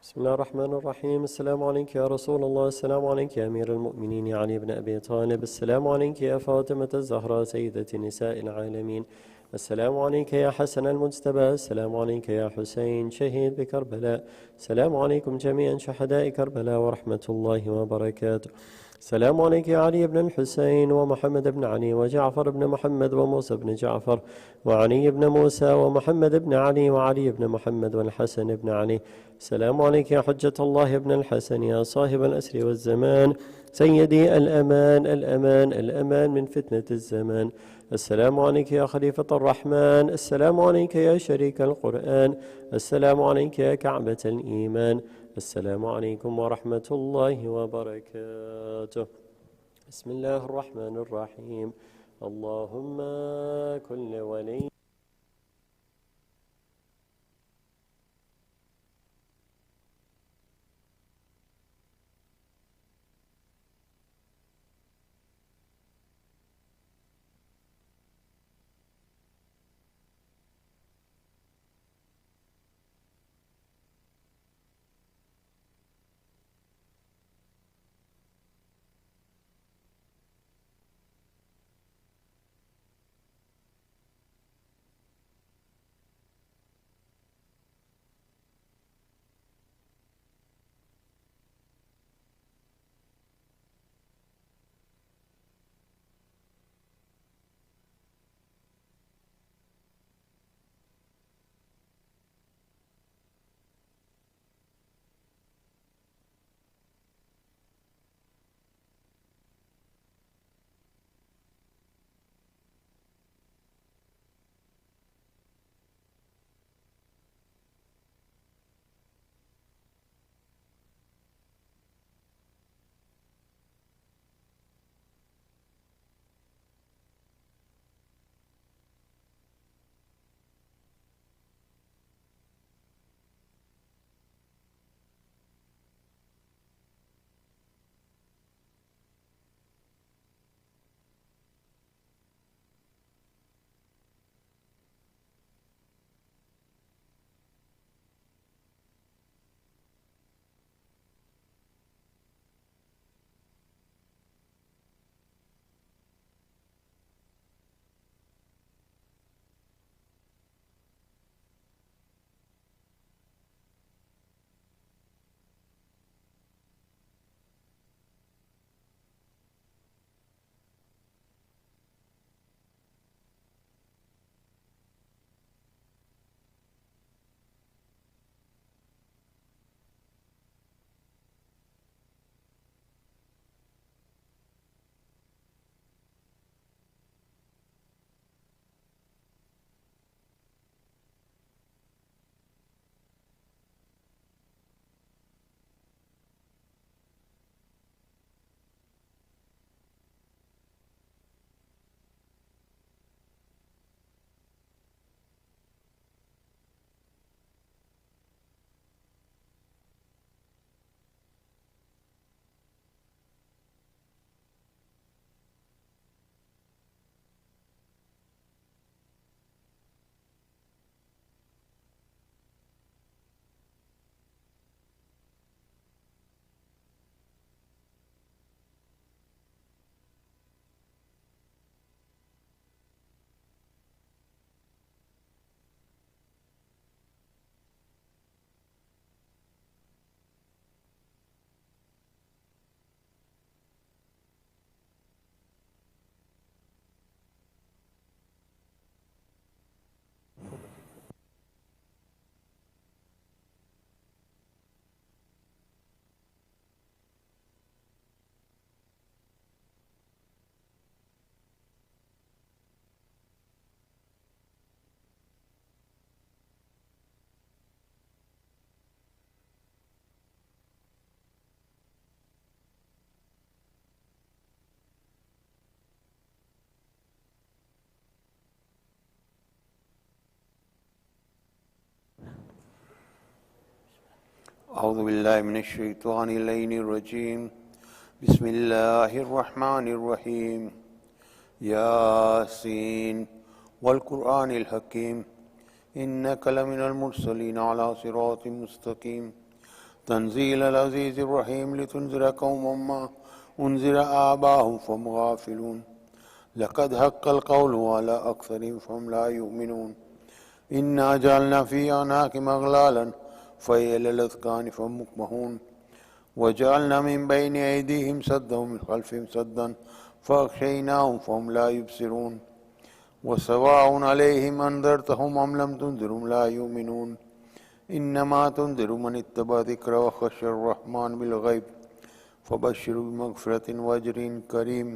بسم الله الرحمن الرحيم. السلام عليك يا رسول الله. السلام عليك يا أمير المؤمنين علي بن أبي طالب. السلام عليك يا فاطمة الزهراء سيدة نساء العالمين. السلام عليك يا حسن المجتبى. السلام عليك يا حسين شهيد بكربلاء. السلام عليكم جميعا شهداء كربلاء ورحمة الله وبركاته. السلام عليك يا علي بن الحسين ومحمد بن علي وجعفر بن محمد وموسى بن جعفر وعلي بن موسى ومحمد بن علي وعلي بن محمد والحسن بن علي. السلام عليك يا حجة الله بن الحسن يا صاحب الأسر والزمان سيدي الأمان الأمان الأمان من فتنة الزمان. السلام عليك يا خليفة الرحمن. السلام عليك يا شريك القرآن. السلام عليك يا كعبة الإيمان. السلام عليكم ورحمة الله وبركاته. بسم الله الرحمن الرحيم. اللهم كل ولي أعوذ بالله من الشيطان اللعين الرجيم بسم الله الرحمن الرحيم ياسين والقرآن الحكيم إنك لمن المرسلين على صراط مستقيم تنزيل العزيز الرحيم لتنذر قوما ما أنذر آباهم فهم غافلون لقد حق القول على أكثرهم فهم لا يؤمنون إنا جعلنا في أعناقهم أغلالا فهي إلى الأذقان فهم مقمحون وجعلنا من بين أيديهم سدا ومن خلفهم سدا فأغشيناهم فهم لا يبصرون وسواء عليهم أنذرتهم أم لم تنذرهم لا يؤمنون إنما تنذر من اتبع ذكر وخشى الرحمن بالغيب فبشر بمغفرة وأجر كريم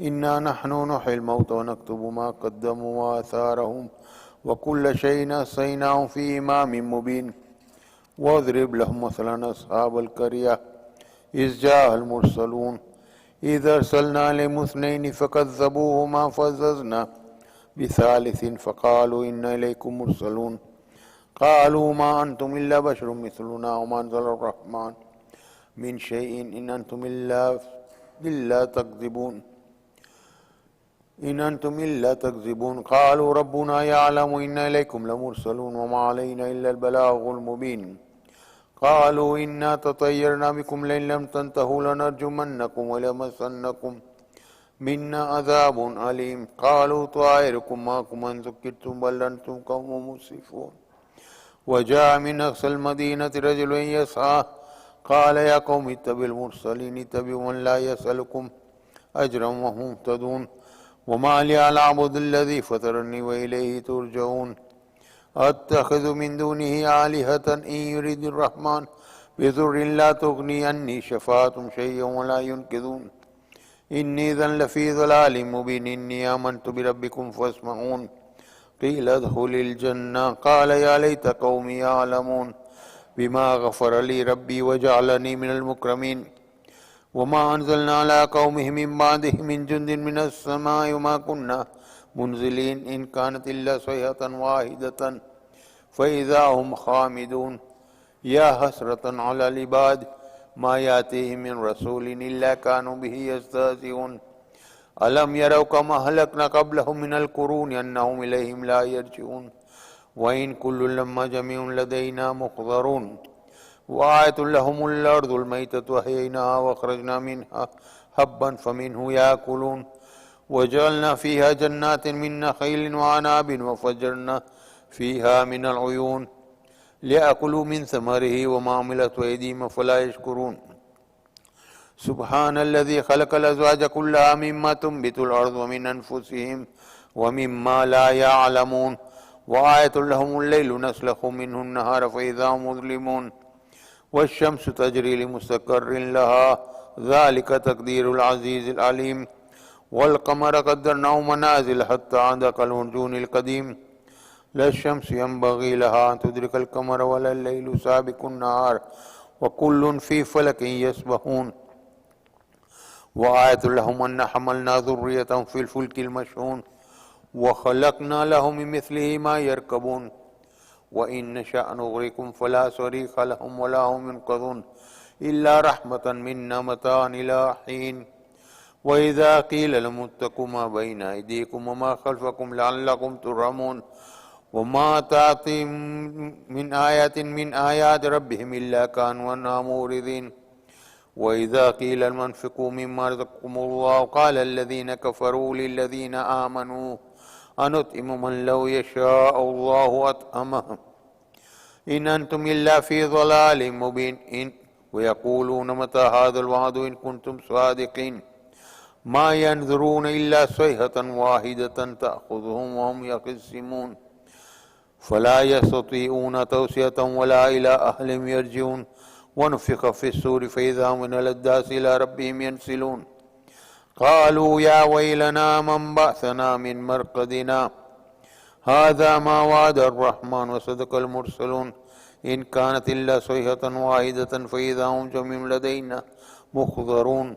إنا نحن نحيي الموتى ونكتب ما قدموا وآثارهم وكل شيء أحصيناه في إمام مبين واضرب لهم مثلا أصحاب القرية إذ جاء المرسلون إذ أرسلنا لمثنين فكذبوهما فعززنا بثالث فقالوا إنا إليكم مرسلون قالوا ما أنتم إلا بشر مثلنا وما أنزل الرحمن من شيء إن أنتم إلا تكذبون إن أنتم إلا تكذبون قالوا ربنا يعلم إنا إليكم لمرسلون وما علينا إلا البلاغ المبين قالوا إنا تطيرنا بكم لئن لم تنتهوا لنرجمنكم وليمسنكم منا عذاب أليم قالوا طائركم معكم أن ذكرتم بل أنتم قوم مسرفون وجاء من أقصى المدينة رجل يسعى قال يا قوم اتبعوا المرسلين اتبعوا من لا يسألكم أجرا وهم مهتدون وما لي أن أعبد الذي فطرني وإليه ترجعون أتخذ من دونه آلهة إن يريد الرحمن بضر لا تغني عني شفاعتهم شيئا ولا ينقذون إني إذا لفي ضلال مبين إني آمنت بربكم فاسمعون قيل ادخل الجنة قال يا ليت قومي يعلمون بما غفر لي ربي وجعلني من المكرمين وما أنزلنا على قومه من بعده من جند من السماء وما كنا منزلين إن كانت إلا صيحة واحدة فإذا هم خامدون يا حسرة على العباد ما يأتيهم من رسول إلا كانوا به يستهزئون ألم يروا كما أهلكنا قبلهم من القرون أنهم إليهم لا يرجعون وإن كل لما جميع لدينا محضرون وآية لهم الأرض الميتة أحييناها وأخرجنا منها حبا فمنه يأكلون وجعلنا فيها جنات من نخيل وعناب وفجرنا فيها من العيون ليأكلوا من ثمره وما عملت أيديهم فلا يشكرون سبحان الذي خلق الأزواج كلها مما تنبت الأرض ومن أنفسهم ومما لا يعلمون وآية لهم الليل نسلخ منه النهار فإذا هم مظلمون والشمس تجري لمستقر لها ذلك تقدير العزيز العليم والقمر قدرناه منازل حتى عاد كالعرجون القديم لا الشمس ينبغي لها أن تدرك القمر ولا الليل سابق النهار وكل في فلك يسبحون وآية لهم أن حملنا ذرية في الفلك المشحون وخلقنا لهم من مثله ما يركبون وإن نشأ نغرقكم فلا صريخ لهم ولا هم ينقذون إلا رحمة منا متاعا إلى حين وإذا قيل لهم اتقوا ما بين أيديكم وما خلفكم لعلكم ترحمون وما تأتيهم من آية من آيات ربهم إلا كانوا عنها معرضين وإذا قيل لهم انفقوا مما رزقكم الله قال الذين كفروا للذين آمنوا أنطعم من لو يشاء الله أطعمه إن أنتم إلا في ضلال مبين ويقولون متى هذا الوعد إن كنتم صادقين ما ينظرون إلا صيحة واحدة تأخذهم وهم يخصمون فلا يستطيعون توصية ولا إلى أهلهم يرجعون ونفخ في السور فإذا هم من الأجداث إلى ربهم ينسلون قالوا يا ويلنا من بعثنا من مرقدنا هذا ما وعد الرحمن وصدق المرسلون إن كانت إلا صيحة واحدة فإذا هم جميع لدينا محضرون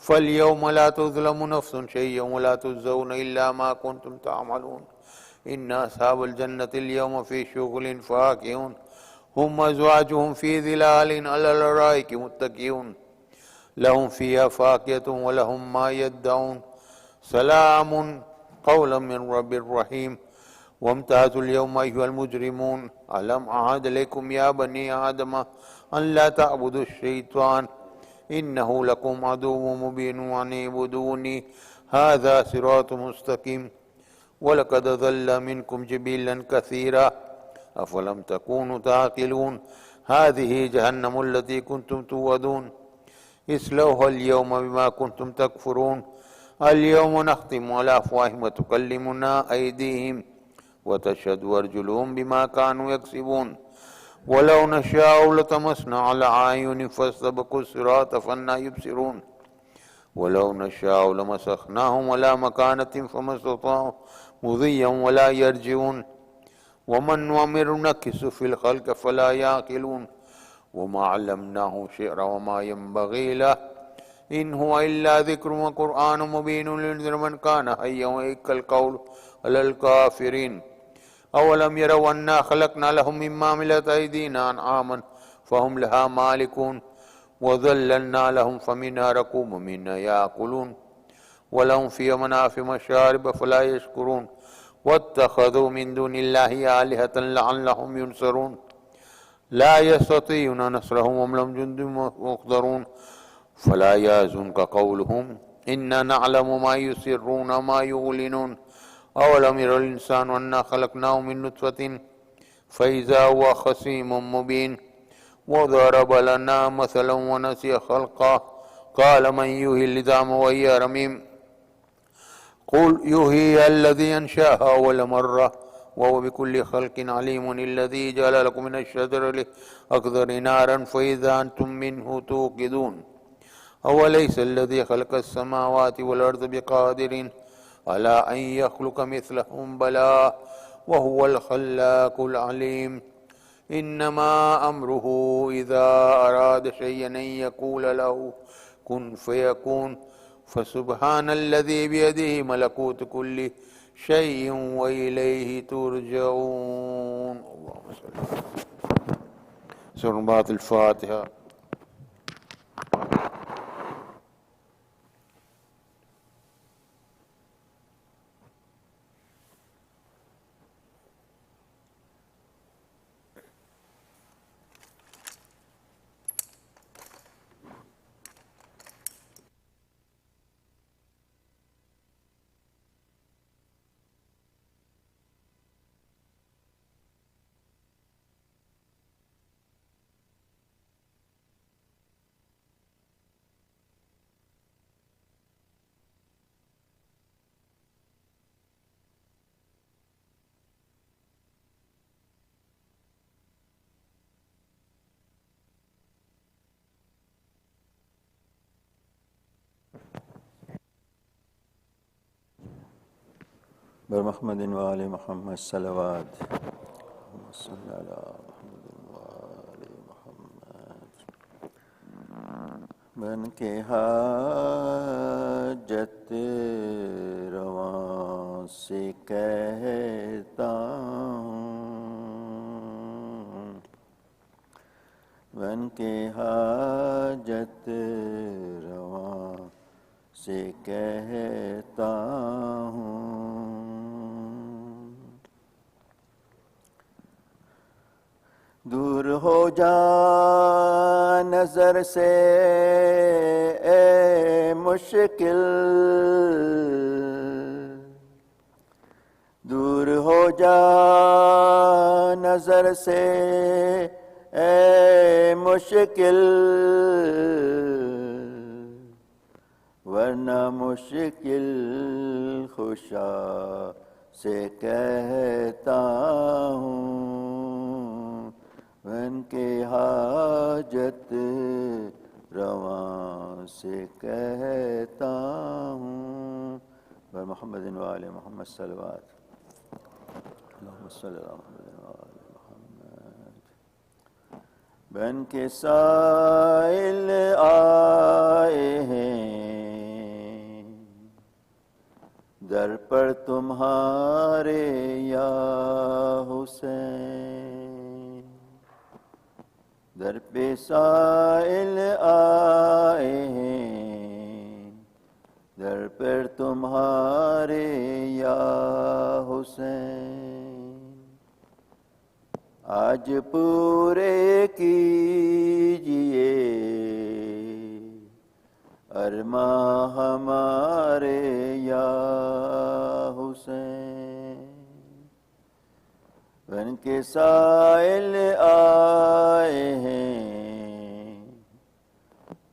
فاليوم لا تظلم نفس شيئا ولا تجزون إلا ما كنتم تعملون إن أصحاب الجنة اليوم في شغل فاكهون هم أزواجهم في ظلال على الأرائك متكئون لهم فيها فاكهة ولهم ما يدعون سلام قولا من رب رحيم وامتازوا اليوم أيها المجرمون ألم أعهد إليكم يا بني آدم أن لا تعبدوا الشيطان إنه لكم عدو مبين وأن اعبدوني هذا صراط مستقيم وَلَقَدْ ضَلَّ مِنْكُمْ جِبِلًّا كَثِيرًا أَفَلَمْ تَكُونُوا تَعْقِلُونَ هَذِهِ جَهَنَّمُ الَّتِي كُنْتُمْ تُوعَدُونَ اصْلَوْهَا الْيَوْمَ بِمَا كُنْتُمْ تَكْفُرُونَ الْيَوْمَ نَخْتِمُ عَلَى أَفْوَاهِهِمْ وَتُكَلِّمُنَا أَيْدِيهِمْ وَتَشْهَدُ أَرْجُلُهُم بِمَا كَانُوا يَكْسِبُونَ وَلَوْ نَشَاءُ لَطَمَسْنَا عَلَى أَعْيُنِهِمْ فَاسْتَبَقُوا الصِّرَاطَ فَأَنَّىٰ يُبْصِرُونَ وَلَوْ نَشَاءُ لَمَسَخْنَاهُمْ عَلَىٰ مَكَانَتِهِمْ فَمَا اسْتَطَاعُوا مُضِيًّا وَلَا يَرْجِعُونَ وَمَنْ نُعَمِّرْهُ نُنَكِّسْهُ فِي الْخَلْقِ فَلَا يَعْقِلُونَ وَمَا عَلَّمْنَاهُ الشِّعْرَ وَمَا يَنبَغِي لَهُ إِنْ هُوَ إِلَّا ذِكْرٌ وَقُرْآنٌ مُبِينٌ لِيُنذِرَ مَنْ كَانَ حَيًّا وَيَحِقَّ الْقَوْلُ عَلَى الْكَافِرِينَ أَوَلَمْ يَرَوْا أَنَّا خَلَقْنَا لَهُم مِّمَّا عَمِلَتْ أَيْدِينَا أَنْعَامًا فَهُمْ لَهَا مَالِكُونَ وَذَلَّلْنَا لَهُمْ فَمِنْهَا رَكُوبُهُمْ وَمِنْهَا يَأْكُلُونَ وَلَهُمْ فِيهَا مَنَافِعُ وَمَشَارِبُ فَلَا يَشْكُرُونَ وَاتَّخَذُوا مِن دُونِ اللَّهِ آلِهَةً لَعَلَّهُمْ يُنصَرُونَ لا يستطيعون نصرهم وهم لهم جند محضرون فلا يحزنك قولهم إنا نعلم ما يسرون وما يعلنون أولم ير الإنسان أنا خلقناه من نطفة فإذا هو خصيم مبين وضرب لنا مثلا ونسي خلقه قال من يحيي العظام وهي رميم قل يحييها الذي أنشأها أول مرة وهو بكل خلق عليم الذي جعل لكم من الشجر الأخضر نارا فإذا أنتم منه توقدون أوليس الذي خلق السماوات والأرض بقادر على أن يخلق مثلهم بلى وهو الخلاق العليم إنما أمره إذا أراد شيئا أن يقول له كن فيكون فسبحان الذي بيده ملكوت كل شيء وإليه ترجعون اللهم صل سورة الفاتحة. محمد وآل محمد صلوات صلی علی محمد وآل محمد. بن کے حاجت رواں سے کہتا ہوں بن کے حاجت رواں سے کہتا ہوں دور ہو جا نظر سے اے مشکل دور ہو جا نظر سے اے مشکل ورنہ مشکل خوشا سے کہتا ہوں ان کے حاجت رواں سے کہتا ہوں محمد وآل محمد صلوات اللہم صلی علی محمد وآل محمد. بن کے سائل آئے ہیں در پر تمہارے یا حسین در پہ سائل آئے ہیں، در پر تمہارے یا حسین، آج پورے کیجئے ارماں ہمارے یا حسین، بن کے سائل آئے ہیں،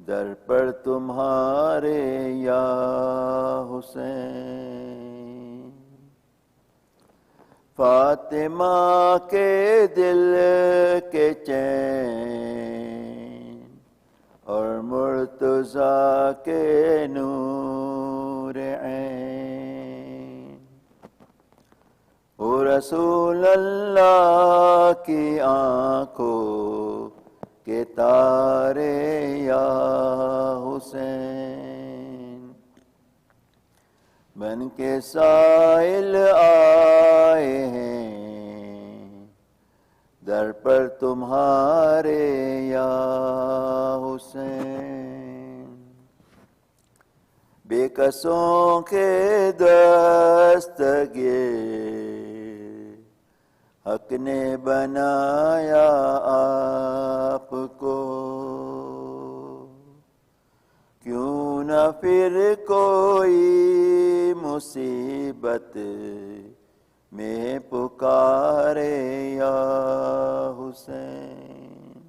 در پر تمہارے یا حسین، فاطمہ کے دل کے چین اور مرتضیٰ کے نور عین، او رسول اللہ کی آنکھوں کے تارے یا حسین، بن کے سائل آئے ہیں، در پر تمہارے یا حسین، بے کسوں کے دستگیر حق نے بنایا آپ کو، کیوں نہ پھر کوئی مصیبت میں پکارے یا حسین،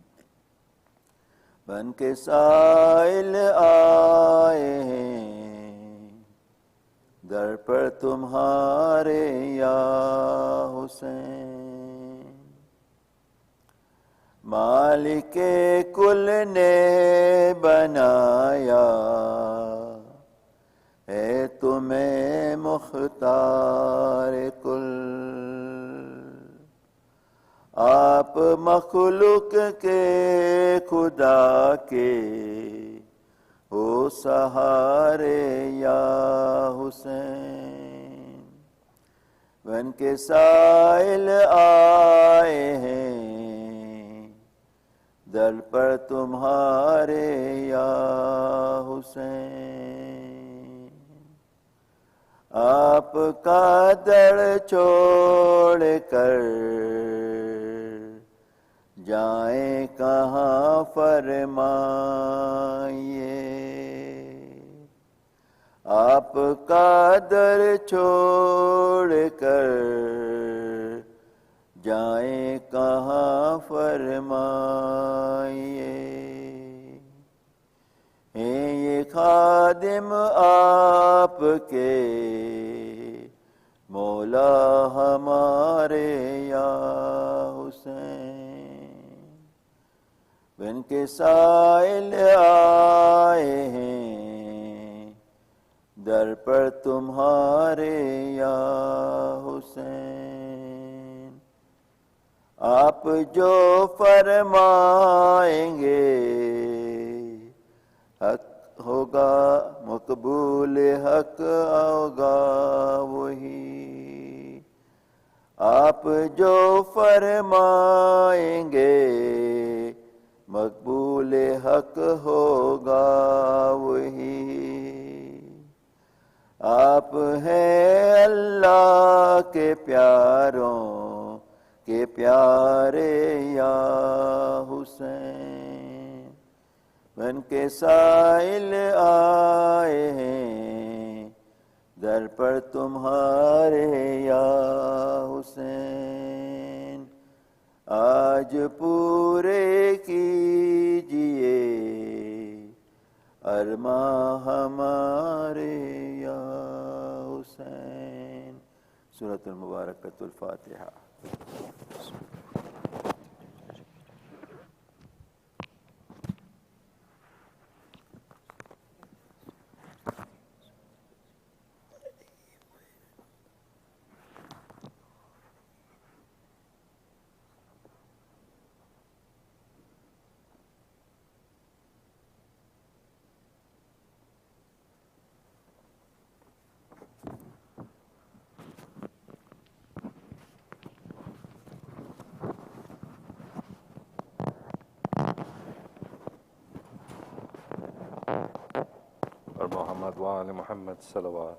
بن کے سائل آئے ہیں، در پر تمہارے یا حسین، مالک کل نے بنایا ہے تمہیں مختار کل، آپ مخلوق کے خدا کے ہو سہارے یا حسین، بن کے سائل آئے ہیں، در پر تمہارے یا حسین، آپ کا در چھوڑ کر جائیں کہاں فرمائیے، آپ کا در چھوڑ کر جائیں کہاں فرمائیے، ہیں یہ خادم آپ کے مولا ہمارے یا حسین، بن کے سائل آئے ہیں، در پر تمہارے یا حسین، آپ جو فرمائیں گے حق ہوگا، مقبول حق ہوگا وہی، آپ جو فرمائیں گے مقبول حق ہوگا وہی، آپ ہیں اللہ کے پیاروں کے پیارے یا حسین، بن کے سائل آئے ہیں، در پر تمہارے یا حسین، آج پورے کیجئے ارماں ہمارے یا حسین۔ سورۃ المبارکۃ الفاتحہ۔ محمد وآل محمد صلوات.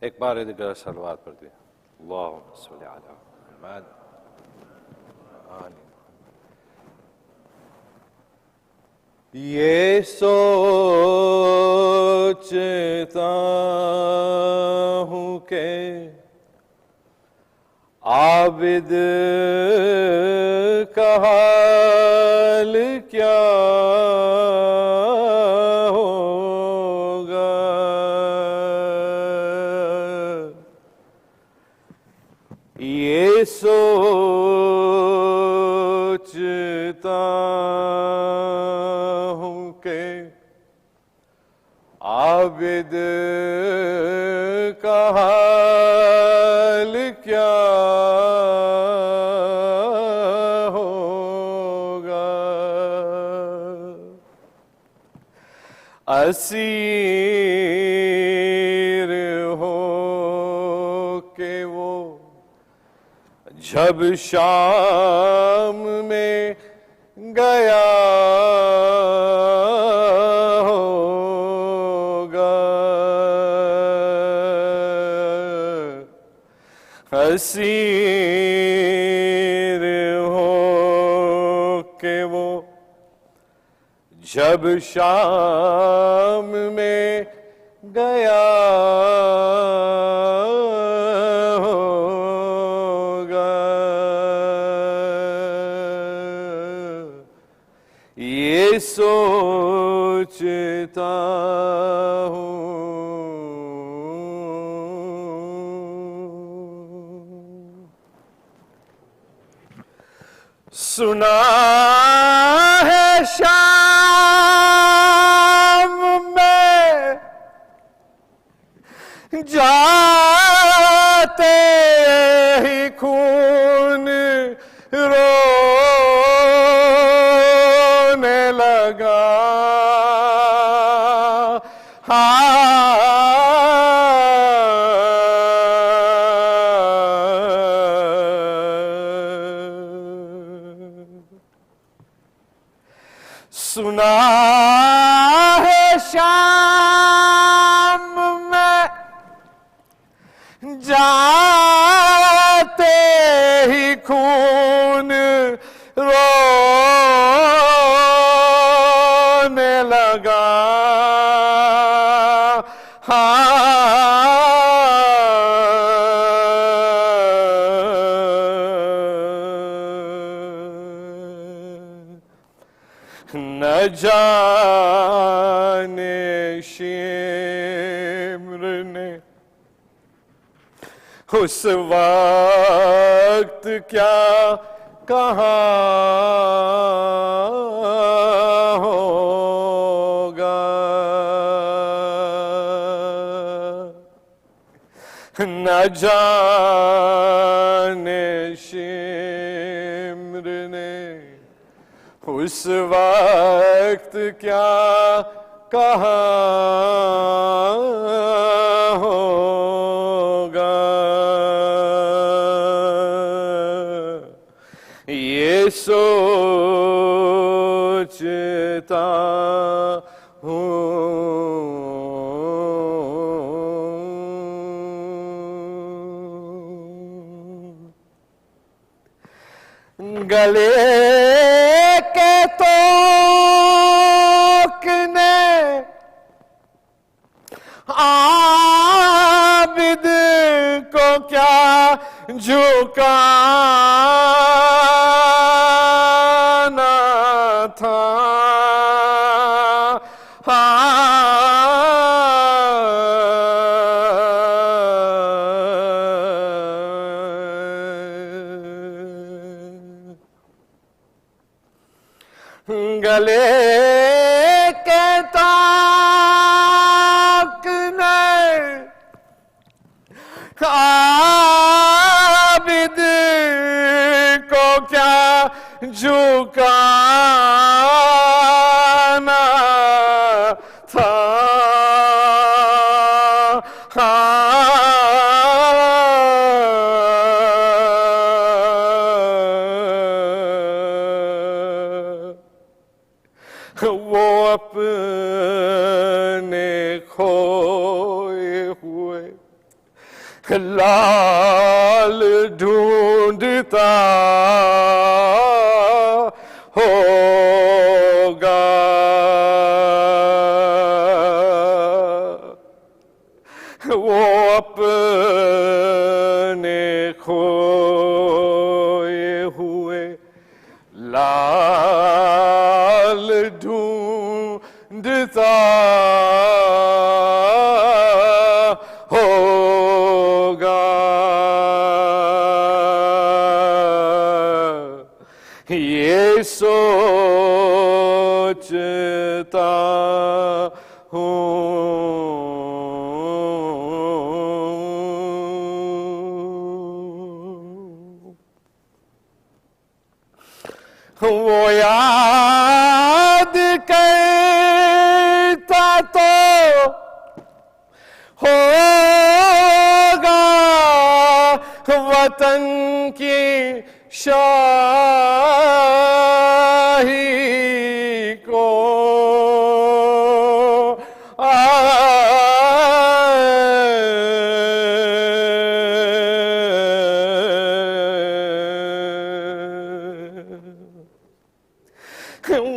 ایک بار دیگر صلوات پڑھ دیں. اللہم صلی علی محمد آل محمد. یہ سوچتا ہوں کہ عابد کا حال کیا ہوگا. یہ سوچتا ہوں کہ عابد کا حال کیا ہوگا. اسیر ہو کہ وہ جب شام میں گیا ہوگا. اسیر ہو کہ وہ جب شام میں گیا ہوگا. یہ سوچتا ہوں. سنا ہے شام میں جاتے ہی خون رونے لگا. سنا ہے شام میں جاتے ہی خون رونے لگا. نہ جانے شمر نے اس وقت کیا کہا ہوگا. نہ جانے شمر نے اس وقت کیا کہا ہوگا. یہ سوچتا ہوں. گلے کے توک نے عابد کو کیا جھکانا تھا. گلے کے طاق نے عابد کو کیا جھکانا تھا. وہ اپنے کھوئے ہوئے لال ڈھونڈتا ہوگا، وہ اپنے کھوئے ہوئے لال ڈھونڈتا ہوگا۔ یہ سوچتا ہوں وہ یاد کرتا تو ہوگا وطن کی شاہی کو،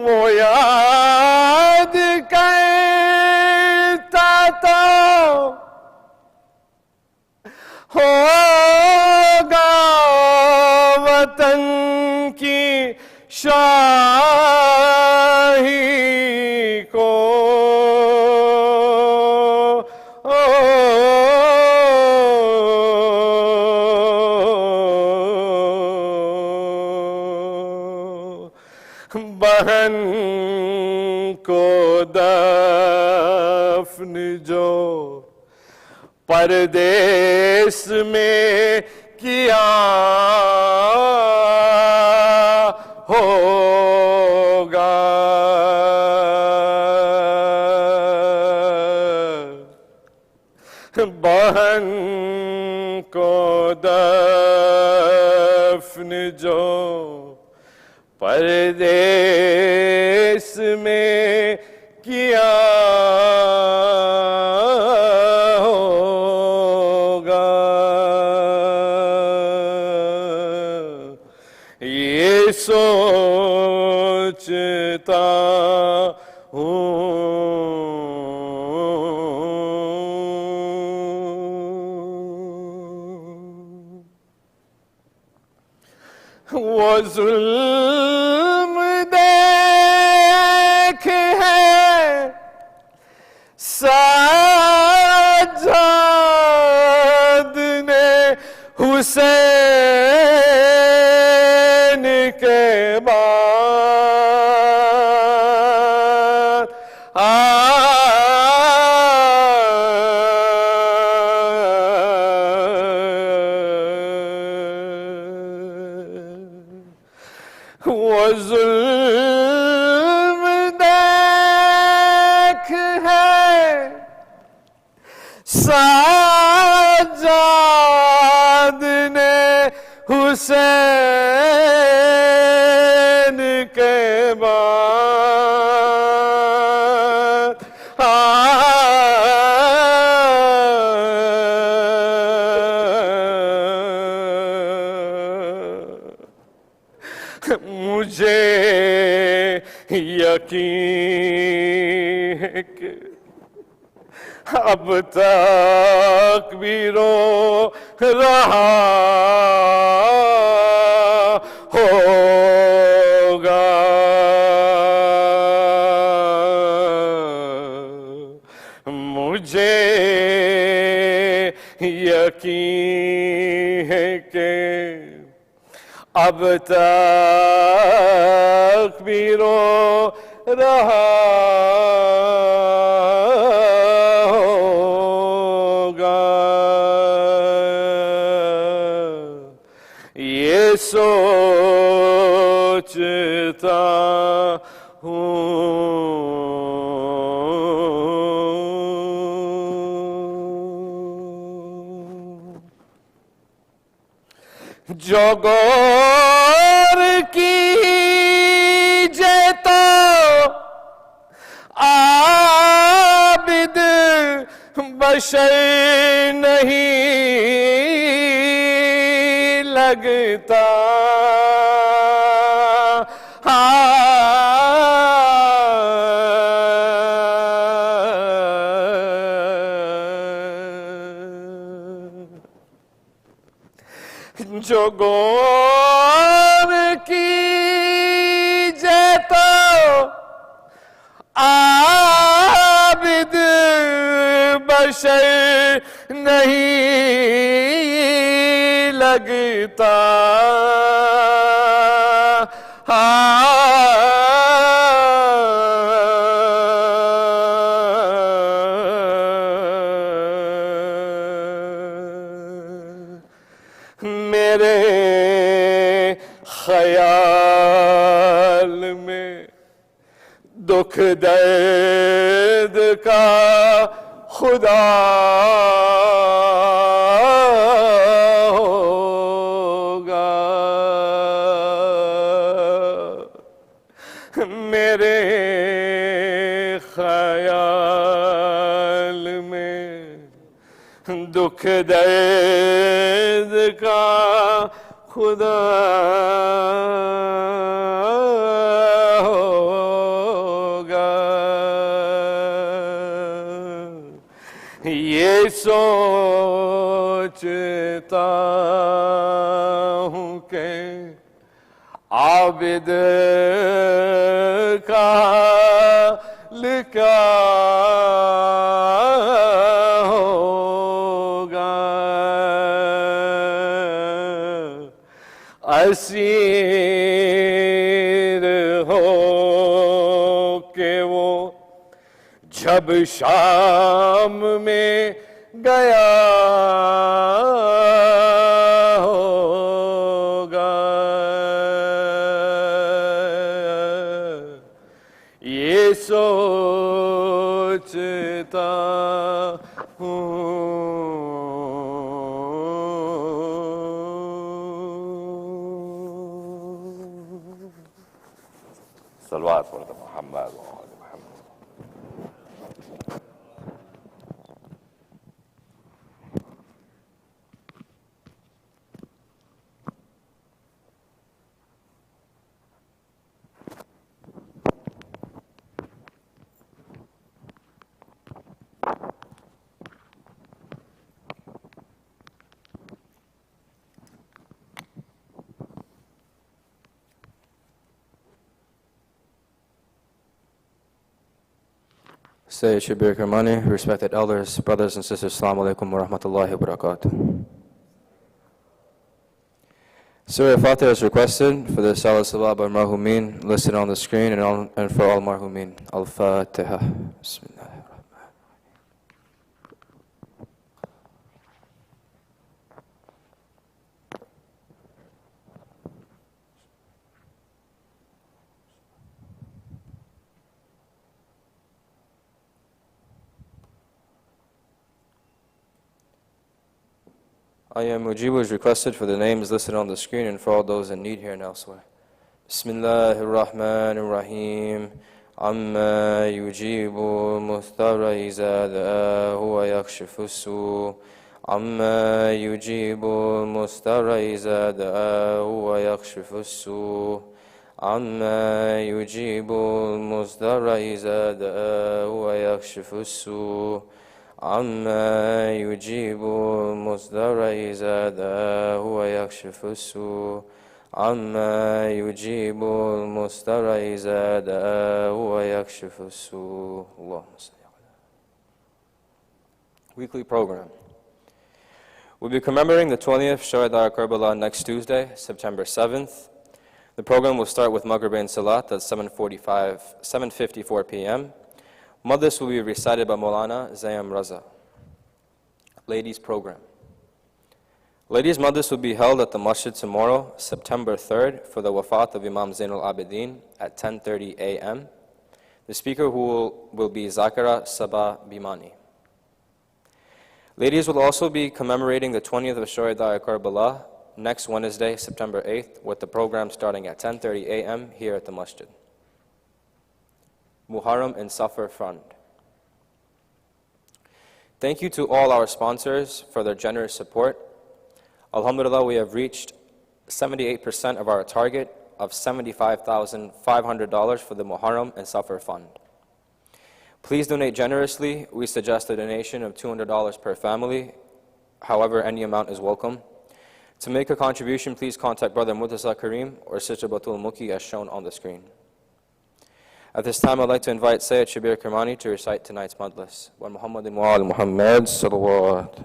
وہ یاد کرتا تو ہوگا وطن کی شاہی کو، بہن کو دفن جو پردیس میں کیا ہوگا، بہن کو دفن جو پردیس میں کیا ہوگا، یہ سوچتا ہوں۔ وہ ظلم دیکھ ہے سجاد نے حسین کے بعد، وہ ظلم دیکھ ہے سجاد نے حسین کے بعد، مجھے یقین ہے کہ اب تک بھی رو رہا ہوگا، مجھے یقین ہے کہ اب تک بھی رو رہا ہوگا، یہ سوچتا ہوں۔ جو غور کیجئے تو بشر نہیں لگتا جو غور کیجے تو عابد بشر نہیں لگتا میرے خیال میں دکھ درد کا خدا ہوگا میرے خیال میں دکھ درد کا خدا ہوگا یہ سوچتا ہوں کہ عابد کا لکھا اسیر ہو کہ وہ جب شام میں گیا ہوگا یہ سوچتا ہوں صلوات پڑھ دو محمد محمد. Say Shabbir Kirmani, respected elders, brothers and sisters, Assalamu alaikum wa rahmatullahi wa barakatuh. Surah Al-Fajr is requested for the Salat Salat by Marhumeen listed on the screen and for all Marhumeen. Al-Fatiha. Bismillah. Ayam Mujibu is requested for the names listed on the screen and for all those in need here and elsewhere. Bismillahir Rahmanir Rahim. Amma yujibu mustara iza da'ahu wa yakshifu su. Amma yujibu mustara iza da'ahu wa yakshifu su. Amma yujibu mustara iza da'ahu wa yakshifu su. عما يجيب المضطر إذا دعاه ويكشف السوء عما يجيب المضطر إذا دعاه ويكشف السوء اللهم صل على. Weekly program. We'll be commemorating the 20th Shahadat Karbala next Tuesday, September 7th. The program will start with Maghrib and Salat at 7:54 p.m. Madhus will be recited by Maulana Zayn Raza. Ladies program. Ladies Madhus will be held at the Masjid tomorrow, September 3rd, for the wafat of Imam Zayn Al-Abidin at 10:30 a.m. The speaker will be Zakira Sabah Bimani. Ladies will also be commemorating the 20th of Shahadat Karbala next Wednesday, September 8th, with the program starting at 10:30 a.m. here at the Masjid. Muharam and Safar Fund. Thank you to all our sponsors for their generous support. Alhamdulillah, we have reached 78% of our target of $75,500 for the Muharam and Safar Fund. Please donate generously. We suggest a donation of $200 per family. However, any amount is welcome. To make a contribution, please contact Brother Muttasa Kareem or Sister Batul Muki as shown on the screen. At this time, I'd like to invite Sayyid Shabbir Kirmani to recite tonight's Majlis. Wa Muhammadin wa al Muhammad salawat.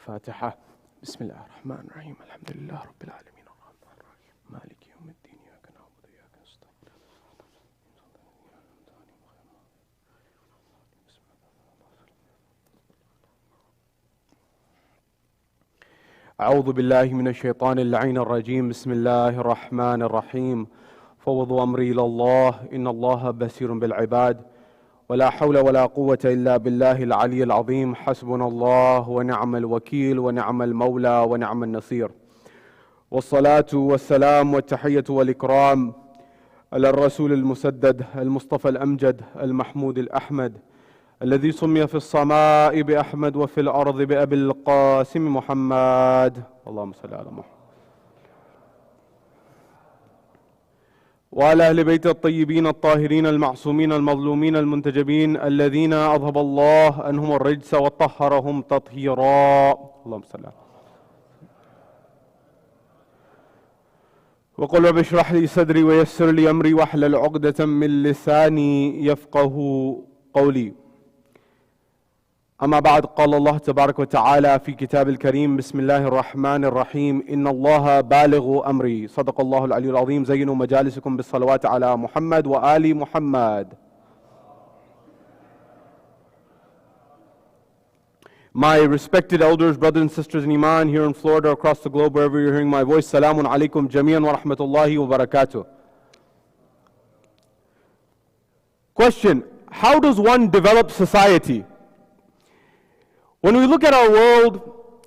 فاتحة. بسم الله الرحمن الرحيم. الحمد لله رب العالمين الرحمن الرحيم مالك يوم الدين إياك نعبد وإياك نستعين. أعوذ بالله من الشيطان اللعين الرجيم. بسم الله الرحمن الرحيم. فوضوا أمري إلى الله إن الله بصير بالعباد ولا حول ولا قوة إلا بالله العلي العظيم. حسبنا الله ونعم الوكيل ونعم المولى ونعم النصير. والصلاة والسلام والتحية والإكرام على الرسول المسدد المصطفى الأمجد المحمود الأحمد الذي سمي في السماء بأحمد وفي الأرض بأبي القاسم محمد. اللهم صل على محمد وعلى أهل بيت الطيبين الطاهرين المعصومين المظلومين المنتجبين الذين أذهب الله عنهم الرجس وطهرهم تطهيرا. اللهم صل على وقل رب اشرح لي صدري ويسر لي أمري واحلل عقدة من لساني يفقه قولي. أما بعد، قال الله تبارك وتعالى في كتاب الكريم: بسم الله الرحمن الرحيم إن الله بالغ أمري. صدق الله العلي العظيم. زينوا مجالسكم بالصلوات على محمد وآل محمد. My respected elders, brothers and sisters in Iman here in Florida, across the globe, wherever you're hearing my voice, Salamun alaikum jami'an wa rahmatullahi wa barakatuh. Question: how does one develop society? When we look at our world,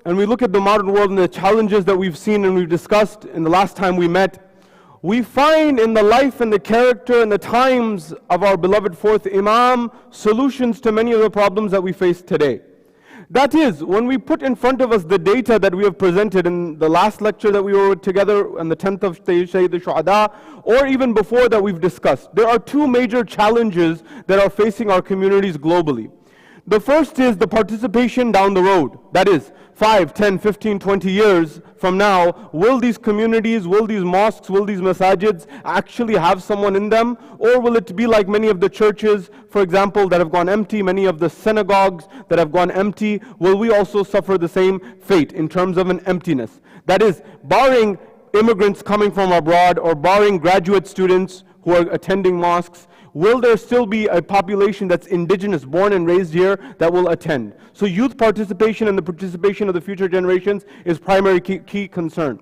and we look at the modern world and the challenges that we've seen and we've discussed in the last time we met, we find in the life and the character and the times of our beloved fourth Imam solutions to many of the problems that we face today. That is, when we put in front of us the data that we have presented in the last lecture that we were together on the 10th of Shahadat, or even before that we've discussed, there are two major challenges that are facing our communities globally. The first is the participation down the road. That is, 5, 10, 15, 20 years from now, will these communities, will these mosques, will these masajids actually have someone in them? Or will it be like many of the churches, for example, that have gone empty, many of the synagogues that have gone empty? Will we also suffer the same fate in terms of an emptiness? That is, barring immigrants coming from abroad or barring graduate students who are attending mosques, will there still be a population that's indigenous, born and raised here, that will attend? So youth participation and the participation of the future generations is primary key concern.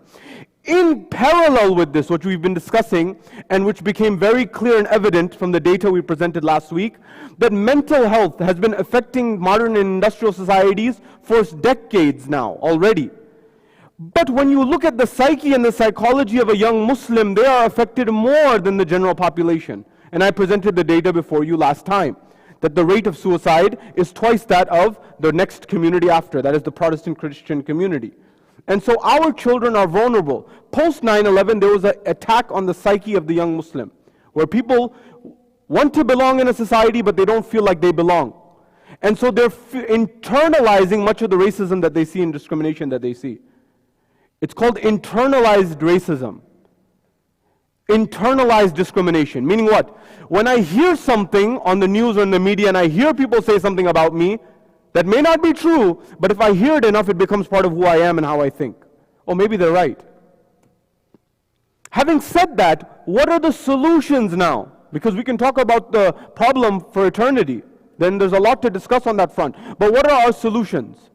In parallel with this, which we've been discussing, and which became very clear and evident from the data we presented last week, that mental health has been affecting modern and industrial societies for decades now already. But when you look at the psyche and the psychology of a young Muslim, they are affected more than the general population. And I presented the data before you last time, that the rate of suicide is twice that of the next community after, that is the Protestant Christian community. And so our children are vulnerable. Post 9/11, there was an attack on the psyche of the young Muslim, where people want to belong in a society, but they don't feel like they belong. And so they're internalizing much of the racism that they see and discrimination that they see. It's called internalized racism. Internalized discrimination, meaning what? When I hear something on the news or in the media and I hear people say something about me that may not be true, but if I hear it enough, it becomes part of who I am and how I think. Oh, maybe they're right. Having said that, what are the solutions now? Because we can talk about the problem for eternity. Then there's a lot to discuss on that front. But what are our solutions?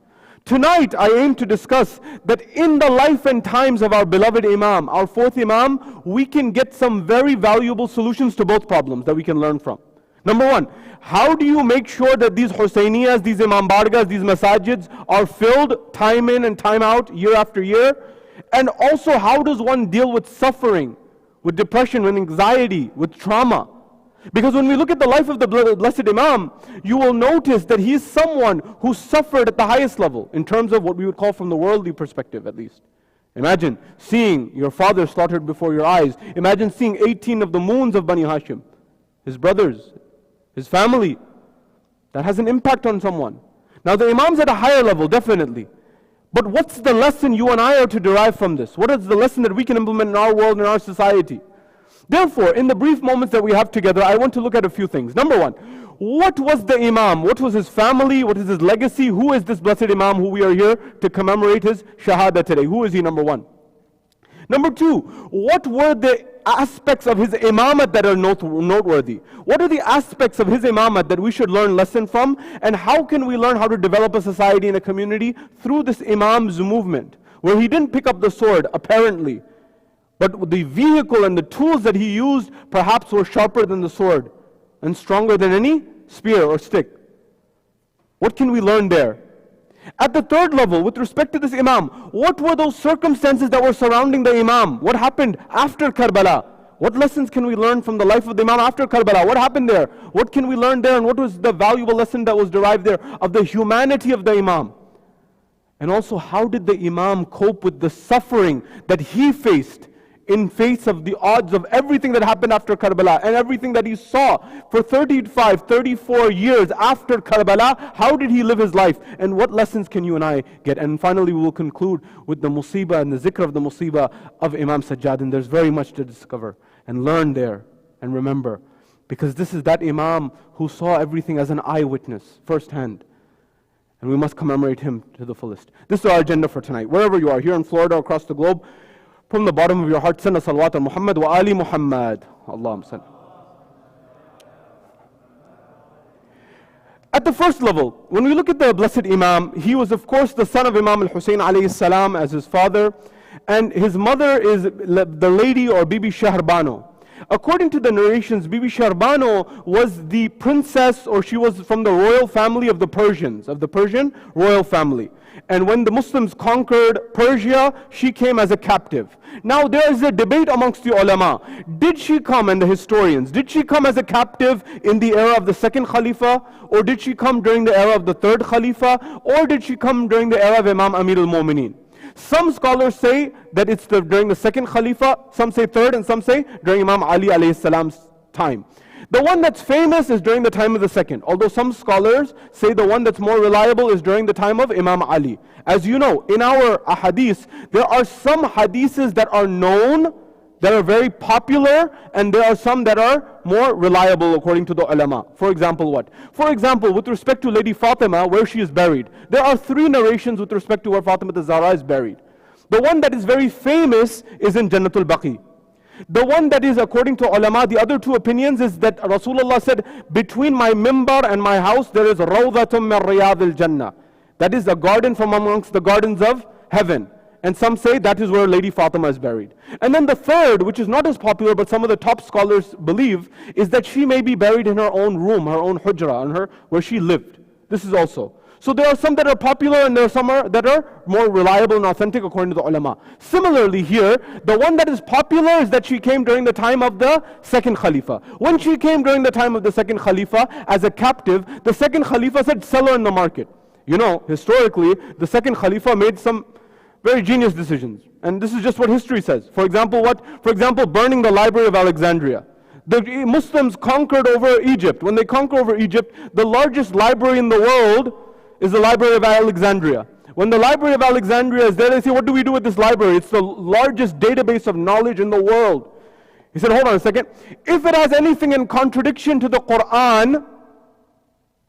Tonight, I aim to discuss that in the life and times of our beloved Imam, our fourth Imam, we can get some very valuable solutions to both problems that we can learn from. Number one, how do you make sure that these Husainiyas, these Imam Bargas, these Masajids are filled time in and time out, year after year? And also, how does one deal with suffering, with depression, with anxiety, with trauma? Because when we look at the life of the blessed Imam, you will notice that he is someone who suffered at the highest level, in terms of what we would call from the worldly perspective at least. Imagine seeing your father slaughtered before your eyes. Imagine seeing 18 of the moons of Bani Hashim, his brothers, his family. That has an impact on someone. Now the Imam's at a higher level, definitely. But what's the lesson you and I are to derive from this? What is the lesson that we can implement in our world, in our society? Therefore, in the brief moments that we have together, I want to look at a few things. Number one, what was the Imam? What was his family? What is his legacy? Who is this blessed Imam who we are here to commemorate his Shahadat today? Who is he, number one? Number two, what were the aspects of his Imamat that are noteworthy? What are the aspects of his Imamat that we should learn lesson from? And how can we learn how to develop a society and a community through this Imam's movement? Where he didn't pick up the sword, apparently, but the vehicle and the tools that he used perhaps were sharper than the sword and stronger than any spear or stick. What can we learn there? At the third level, with respect to this Imam, what were those circumstances that were surrounding the Imam? What happened after Karbala? What lessons can we learn from the life of the Imam after Karbala? What happened there? What can we learn there? And what was the valuable lesson that was derived there of the humanity of the Imam? And also, how did the Imam cope with the suffering that he faced in face of the odds of everything that happened after Karbala and everything that he saw for 35, 34 years after Karbala? How did he live his life? And what lessons can you and I get? And finally, we will conclude with the musibah and the zikr of the musibah of Imam Sajad. And there's very much to discover and learn there and remember. Because this is that Imam who saw everything as an eyewitness, firsthand. And we must commemorate him to the fullest. This is our agenda for tonight. Wherever you are, here in Florida or across the globe, from the bottom of your heart, send a salawat on Muhammad wa ali Muhammad. Allahumma salli. At the first level, when we look at the blessed Imam, he was of course the son of Imam Al-Husayn alayhi salam as his father, and his mother is the lady or Bibi Shahrbano. According to the narrations, Bibi Shahrbano was the princess, or she was from the royal family of the Persians, of the Persian royal family. And when the Muslims conquered Persia, she came as a captive. Now there is a debate amongst the ulama. Did she come, and the historians, did she come as a captive in the era of the second Khalifa? Or did she come during the era of the third Khalifa? Or did she come during the era of Imam Amir al-Mu'mineen? Some scholars say that it's during the second Khalifa, some say third, and some say during Imam Ali alayhi salam's time. The one that's famous is during the time of the second, although some scholars say the one that's more reliable is during the time of Imam Ali. As you know, in our ahadith, there are some hadiths that are known, that are very popular, and there are some that are more reliable according to the ulama. For example, what? For example, with respect to Lady Fatima, where she is buried, there are 3 narrations with respect to where Fatima the-Zahra is buried. The one that is very famous is in Jannatul Baqi. The one that is according to ulama, the other 2 opinions is that Rasulullah said, between my mimbar and my house there is Rawdatun min Riyadil Jannah. That is a garden from amongst the gardens of heaven. And some say that is where Lady Fatima is buried. And then the third, which is not as popular, but some of the top scholars believe, is that she may be buried in her own room, her own hujra, where she lived. This is also. So there are some that are popular and there are some that are more reliable and authentic according to the ulama. Similarly here, the one that is popular is that she came during the time of the second Khalifa. When she came during the time of the second Khalifa as a captive, the second Khalifa said, sell her in the market. You know, historically, the second Khalifa made some very genius decisions. And this is just what history says. For example, what? For example, burning the Library of Alexandria. The Muslims conquered over Egypt. When they conquer over Egypt, the largest library in the world is the Library of Alexandria. When the Library of Alexandria is there, they say, what do we do with this library? It's the largest database of knowledge in the world. He said, hold on a second. If it has anything in contradiction to the Quran,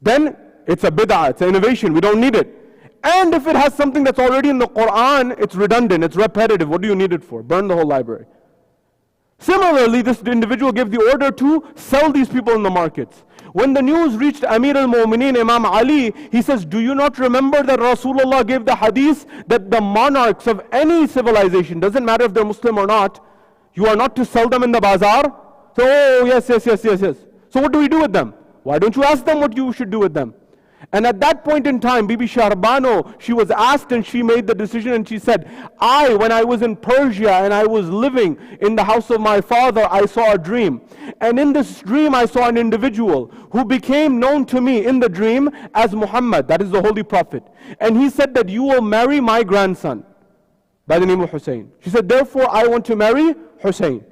then it's a bid'ah, it's an innovation, we don't need it. And if it has something that's already in the Quran, it's redundant, it's repetitive, what do you need it for? Burn the whole library. Similarly, this individual gave the order to sell these people in the markets. When the news reached Amir al-Mu'mineen, Imam Ali, he says, do you not remember that Rasulullah gave the hadith that the monarchs of any civilization, doesn't matter if they're Muslim or not, you are not to sell them in the bazaar? So, oh, yes. So what do we do with them? Why don't you ask them what you should do with them? And at that point in time, Bibi Shahrbano, she was asked and she made the decision and she said, when I was in Persia and I was living in the house of my father, I saw a dream. And in this dream, I saw an individual who became known to me in the dream as Muhammad, that is the Holy Prophet. And he said that you will marry my grandson by the name of Hussein. She said, therefore, I want to marry Hussein.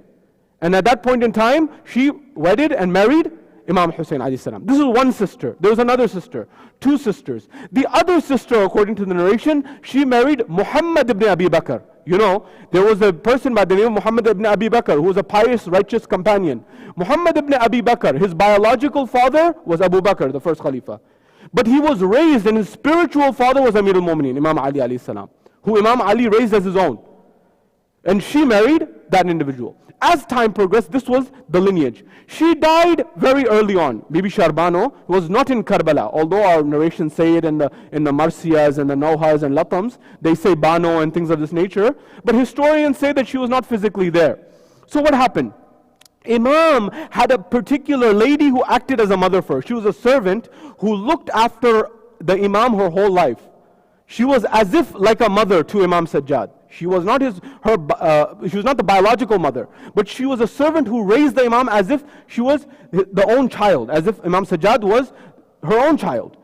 And at that point in time, she wedded and married Imam Hussein alayhi salam. This is one sister. There was another sister, two sisters. The other sister, according to the narration, she married Muhammad ibn Abi Bakr. You know, there was a person by the name of Muhammad ibn Abi Bakr who was a pious, righteous companion. Muhammad ibn Abi Bakr, his biological father was Abu Bakr, the first Khalifa. But he was raised, and his spiritual father was Amir al-Mu'mineen, Imam Ali alayhi salam, who Imam Ali raised as his own. And she married that individual. As time progressed, this was the lineage. She died very early on. Bibi Shahrbano was not in Karbala, although our narrations say it in the Marsiyas and the Nauhas and Latams. They say Bano and things of this nature. But historians say that she was not physically there. So what happened? Imam had a particular lady who acted as a mother for her. She was a servant who looked after the Imam her whole life. She was as if like a mother to Imam Sajad. She was not she was not the biological mother, but she was a servant who raised the Imam as if she was the own child, as if Imam Sajad was her own child.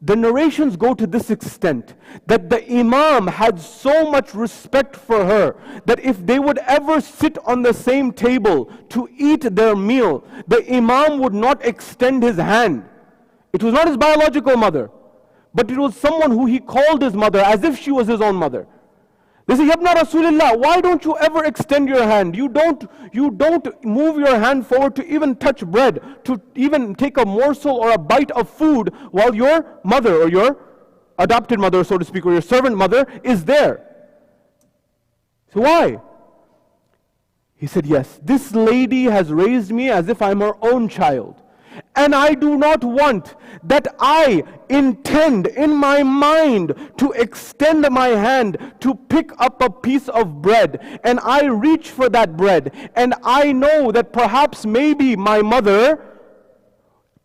The narrations go to this extent that the Imam had so much respect for her that if they would ever sit on the same table to eat their meal, the Imam would not extend his hand. It was not his biological mother, but it was someone who he called his mother as if she was his own mother. They say, Yabna Rasulullah, why don't you ever extend your hand? You don't move your hand forward to even touch bread, to even take a morsel or a bite of food while your mother or your adopted mother, so to speak, or your servant mother is there. So why? He said, yes, this lady has raised me as if I'm her own child. And I do not want that I intend in my mind to extend my hand to pick up a piece of bread. And I reach for that bread. And I know that perhaps maybe my mother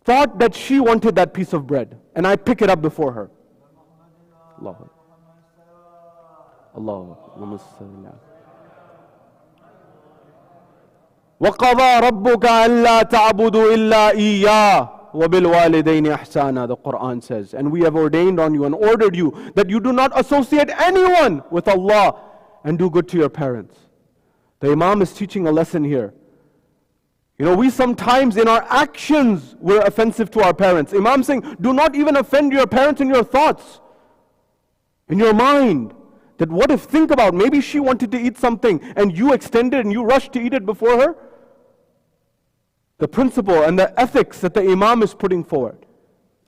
thought that she wanted that piece of bread. And I pick it up before her. Allah. وَقَضَى رَبُّكَ أَلَّا تَعْبُدُوا إِلَّا إِيَّاهُ وَبِالْوَالِدَيْنِ إِحْسَانًا, the Quran says. And we have ordained on you and ordered you that you do not associate anyone with Allah and do good to your parents. The Imam is teaching a lesson here. You know, we sometimes in our actions we're offensive to our parents. Imam saying, do not even offend your parents in your thoughts, in your mind. That what if, think about, maybe she wanted to eat something and you extended and you rushed to eat it before her? The principle and the ethics that the Imam is putting forward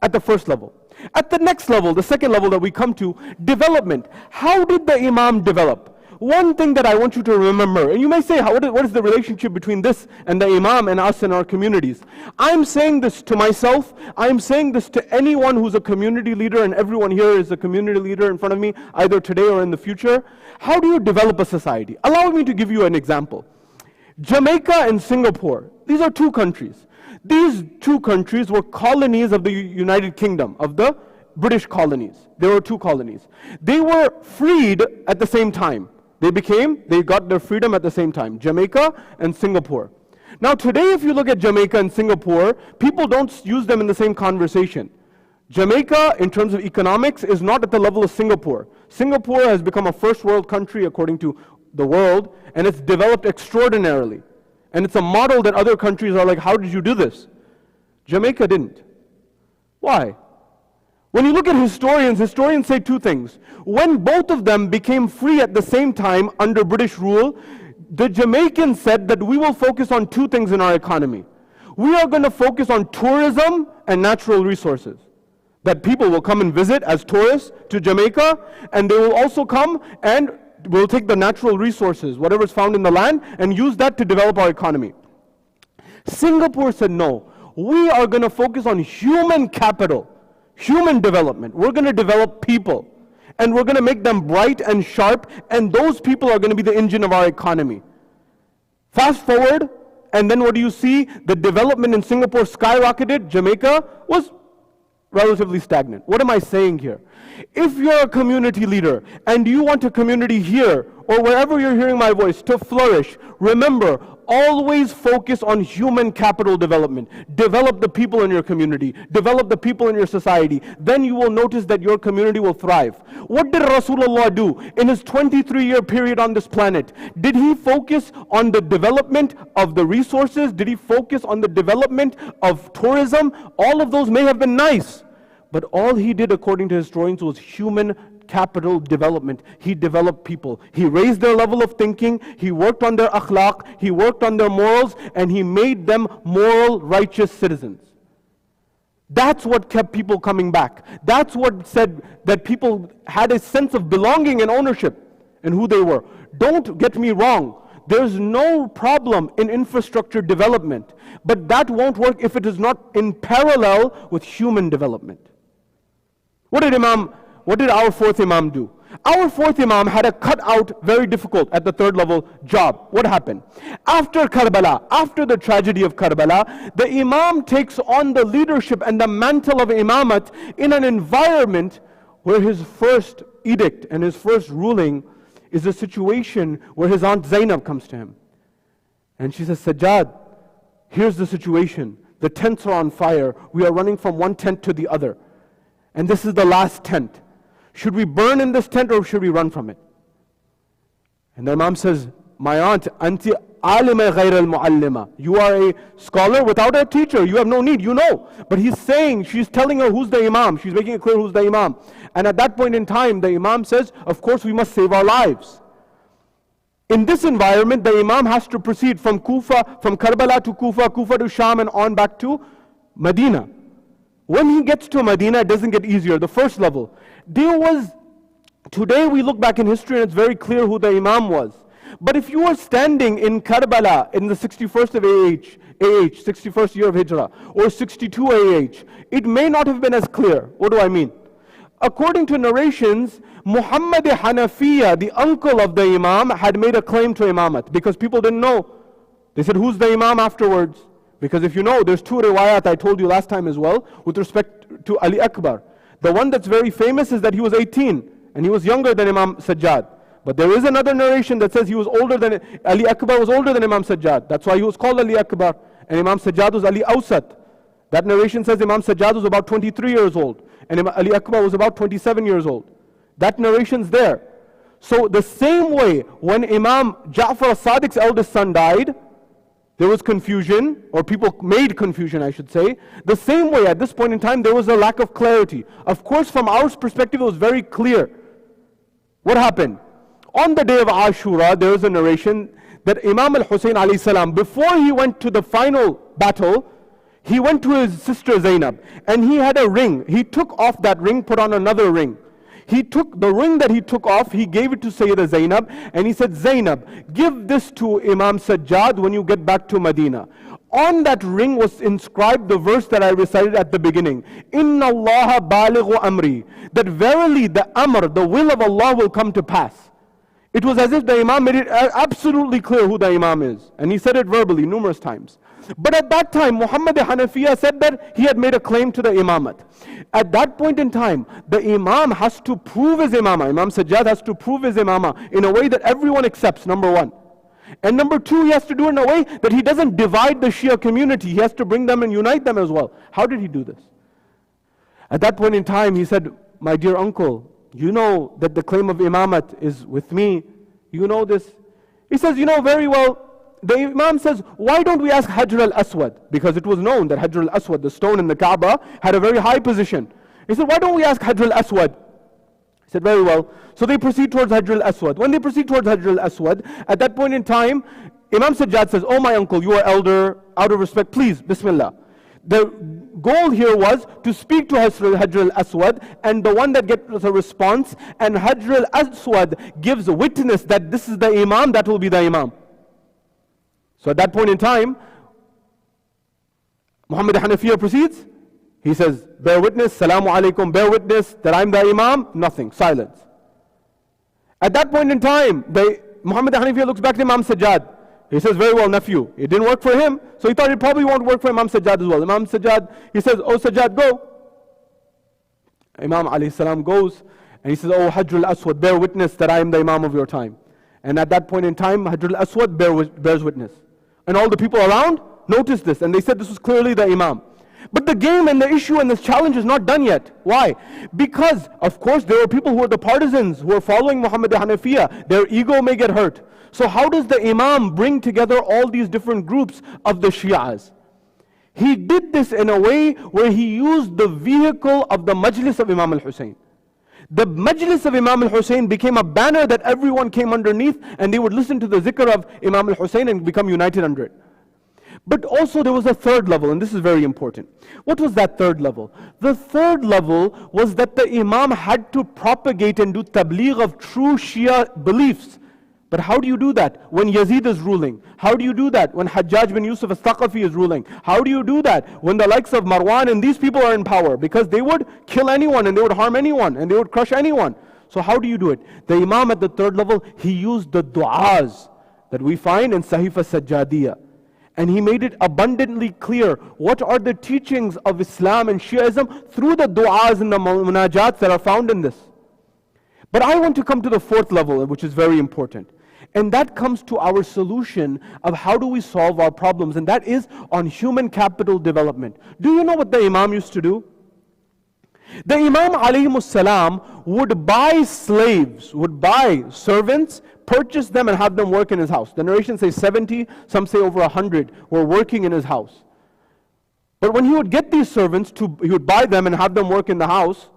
at the first level. At the next level, the second level that we come to, development. How did the Imam develop? One thing that I want you to remember, and you may say, what is the relationship between this and the Imam and us and our communities? I'm saying this to myself, I'm saying this to anyone who's a community leader, and everyone here is a community leader in front of me, either today or in the future. How do you develop a society? Allow me to give you an example. Jamaica and Singapore, these are two countries. These two countries were colonies of the United Kingdom, of the British colonies. There were two colonies. They were freed at the same time. They got their freedom at the same time, Jamaica and Singapore. Now today, if you look at Jamaica and Singapore, people don't use them in the same conversation. Jamaica, in terms of economics, is not at the level of Singapore. Singapore has become a first world country according to the world, and it's developed extraordinarily. And it's a model that other countries are like, how did you do this? Jamaica didn't. Why? When you look at historians say two things. When both of them became free at the same time under British rule, the Jamaicans said that we will focus on two things in our economy. We are going to focus on tourism and natural resources. That people will come and visit as tourists to Jamaica, and they will also come and will take the natural resources, whatever is found in the land, and use that to develop our economy. Singapore said no. We are going to focus on human capital, human development. We're going to develop people. And we're going to make them bright and sharp, and those people are going to be the engine of our economy. Fast forward, and then what do you see? The development in Singapore skyrocketed. Jamaica was relatively stagnant. What am I saying here? If you're a community leader and you want a community here or wherever you're hearing my voice to flourish, remember, always focus on human capital development. Develop the people in your community. Develop the people in your society. Then you will notice that your community will thrive. What did Rasulullah do in his 23-year period on this planet? Did he focus on the development of the resources? Did he focus on the development of tourism? All of those may have been nice, but all he did, according to historians, was human capital development. He developed people. He raised their level of thinking. He worked on their akhlaq. He worked on their morals, and he made them moral, righteous citizens. That's what kept people coming back. That's what said that people had a sense of belonging and ownership in who they were. Don't get me wrong. There's no problem in infrastructure development, but that won't work if it is not in parallel with human development. What did our fourth Imam do? Our fourth Imam had a cut-out, very difficult at the third level job. What happened? After Karbala, after the tragedy of Karbala, the Imam takes on the leadership and the mantle of Imamat in an environment where his first edict and his first ruling is a situation where his aunt Zaynab comes to him. And she says, Sajad, here's the situation. The tents are on fire. We are running from one tent to the other. And this is the last tent. Should we burn in this tent or should we run from it? And the Imam says, my aunt, Anti alima ghayr al-muallima. You are a scholar without a teacher. You have no need, you know. But he's saying, she's telling her who's the Imam. She's making it clear who's the Imam. And at that point in time, the Imam says, of course we must save our lives. In this environment, the Imam has to proceed from Karbala to Kufa to Sham, and on back to Medina. When he gets to Medina, it doesn't get easier. The first level. Today we look back in history and it's very clear who the Imam was. But if you were standing in Karbala in the 61st of AH, 61st year of Hijrah, or 62 AH, it may not have been as clear. What do I mean? According to narrations, Muhammad Hanafiya, the uncle of the Imam, had made a claim to Imamat because people didn't know. They said, who's the Imam afterwards? Because if you know, there's two riwayat I told you last time as well, with respect to Ali Akbar. The one that's very famous is that he was 18, and he was younger than Imam Sajad. But there is another narration that says he was older than, Ali Akbar was older than Imam Sajad. That's why he was called Ali Akbar, and Imam Sajad was Ali Awsat. That narration says Imam Sajad was about 23 years old, and Ali Akbar was about 27 years old. That narration's there. So the same way, when Imam Ja'far as-Sadiq's eldest son died, there was confusion, or people made confusion, I should say. The same way, at this point in time, there was a lack of clarity. Of course, from our perspective, it was very clear. What happened? On the day of Ashura, there is a narration that Imam al-Hussein alayhi salam, before he went to the final battle, he went to his sister Zaynab, and he had a ring. He took off that ring, put on another ring. He took the ring that he took off, he gave it to Sayyida Zaynab, and he said, Zaynab, give this to Imam Sajjad when you get back to Medina. On that ring was inscribed the verse that I recited at the beginning. Inna Allah balighu amri. That verily the amr, the will of Allah will come to pass. It was as if the Imam made it absolutely clear who the Imam is. And he said it verbally numerous times. But at that time, Muhammad Hanafiya said that he had made a claim to the Imamat. At that point in time, the Imam has to prove his Imamah. Imam Sajjad has to prove his Imamah in a way that everyone accepts, number one. And number two, he has to do it in a way that he doesn't divide the Shia community. He has to bring them and unite them as well. How did he do this? At that point in time, he said, my dear uncle, you know that the claim of Imamat is with me. You know this. He says, you know very well. The Imam says, why don't we ask Hajr al-Aswad? Because it was known that Hajr al-Aswad, the stone in the Kaaba, had a very high position. He said, why don't we ask Hajr al-Aswad? He said, very well. So they proceed towards Hajr al-Aswad. When they proceed towards Hajr al-Aswad, at that point in time, Imam Sajjad says, oh my uncle, you are elder, out of respect, please, Bismillah. The goal here was to speak to Hajr al-Aswad, and the one that gets a response, and Hajr al-Aswad gives a witness that this is the Imam, that will be the Imam. So at that point in time, Muhammad Hanafiya proceeds. He says, bear witness, salamu alaikum, bear witness that I'm the Imam. Nothing, silence. At that point in time, Muhammad Hanafiya looks back to Imam Sajad. He says, very well, nephew. It didn't work for him, so he thought it probably won't work for Imam Sajad as well. Imam Sajad, he says, oh Sajad, go. Imam alayhi salam goes, and he says, oh Hajrul Aswad, bear witness that I am the Imam of your time. And at that point in time, Hajrul Aswad bears witness. And all the people around noticed this, and they said this was clearly the Imam. But the game and the issue and the challenge is not done yet. Why? Because, of course, there are people who are the partisans, who are following Muhammad Hanafiya. Their ego may get hurt. So how does the Imam bring together all these different groups of the Shi'as? He did this in a way where he used the vehicle of the Majlis of Imam al-Hussein. The Majlis of Imam al-Hussein became a banner that everyone came underneath, and they would listen to the zikr of Imam al-Hussein and become united under it. But also there was a third level, and this is very important. What was that third level? The third level was that the Imam had to propagate and do tabligh of true Shia beliefs. But how do you do that when Yazid is ruling? How do you do that when Hajjaj bin Yusuf al-Thaqafi is ruling? How do you do that when the likes of Marwan and these people are in power? Because they would kill anyone and they would harm anyone and they would crush anyone. So how do you do it? The Imam at the third level, he used the du'as that we find in Sahifa Sajjadiyah. And he made it abundantly clear what are the teachings of Islam and Shi'ism through the du'as and the munajats that are found in this. But I want to come to the fourth level, which is very important. And that comes to our solution of how do we solve our problems, and that is on human capital development. Do you know what the Imam used to do? The Imam alayhi salam would buy slaves, would buy servants, purchase them and have them work in his house. The narration says 70, some say over 100 were working in his house. But when he would get these servants, he would buy them and have them work in the house.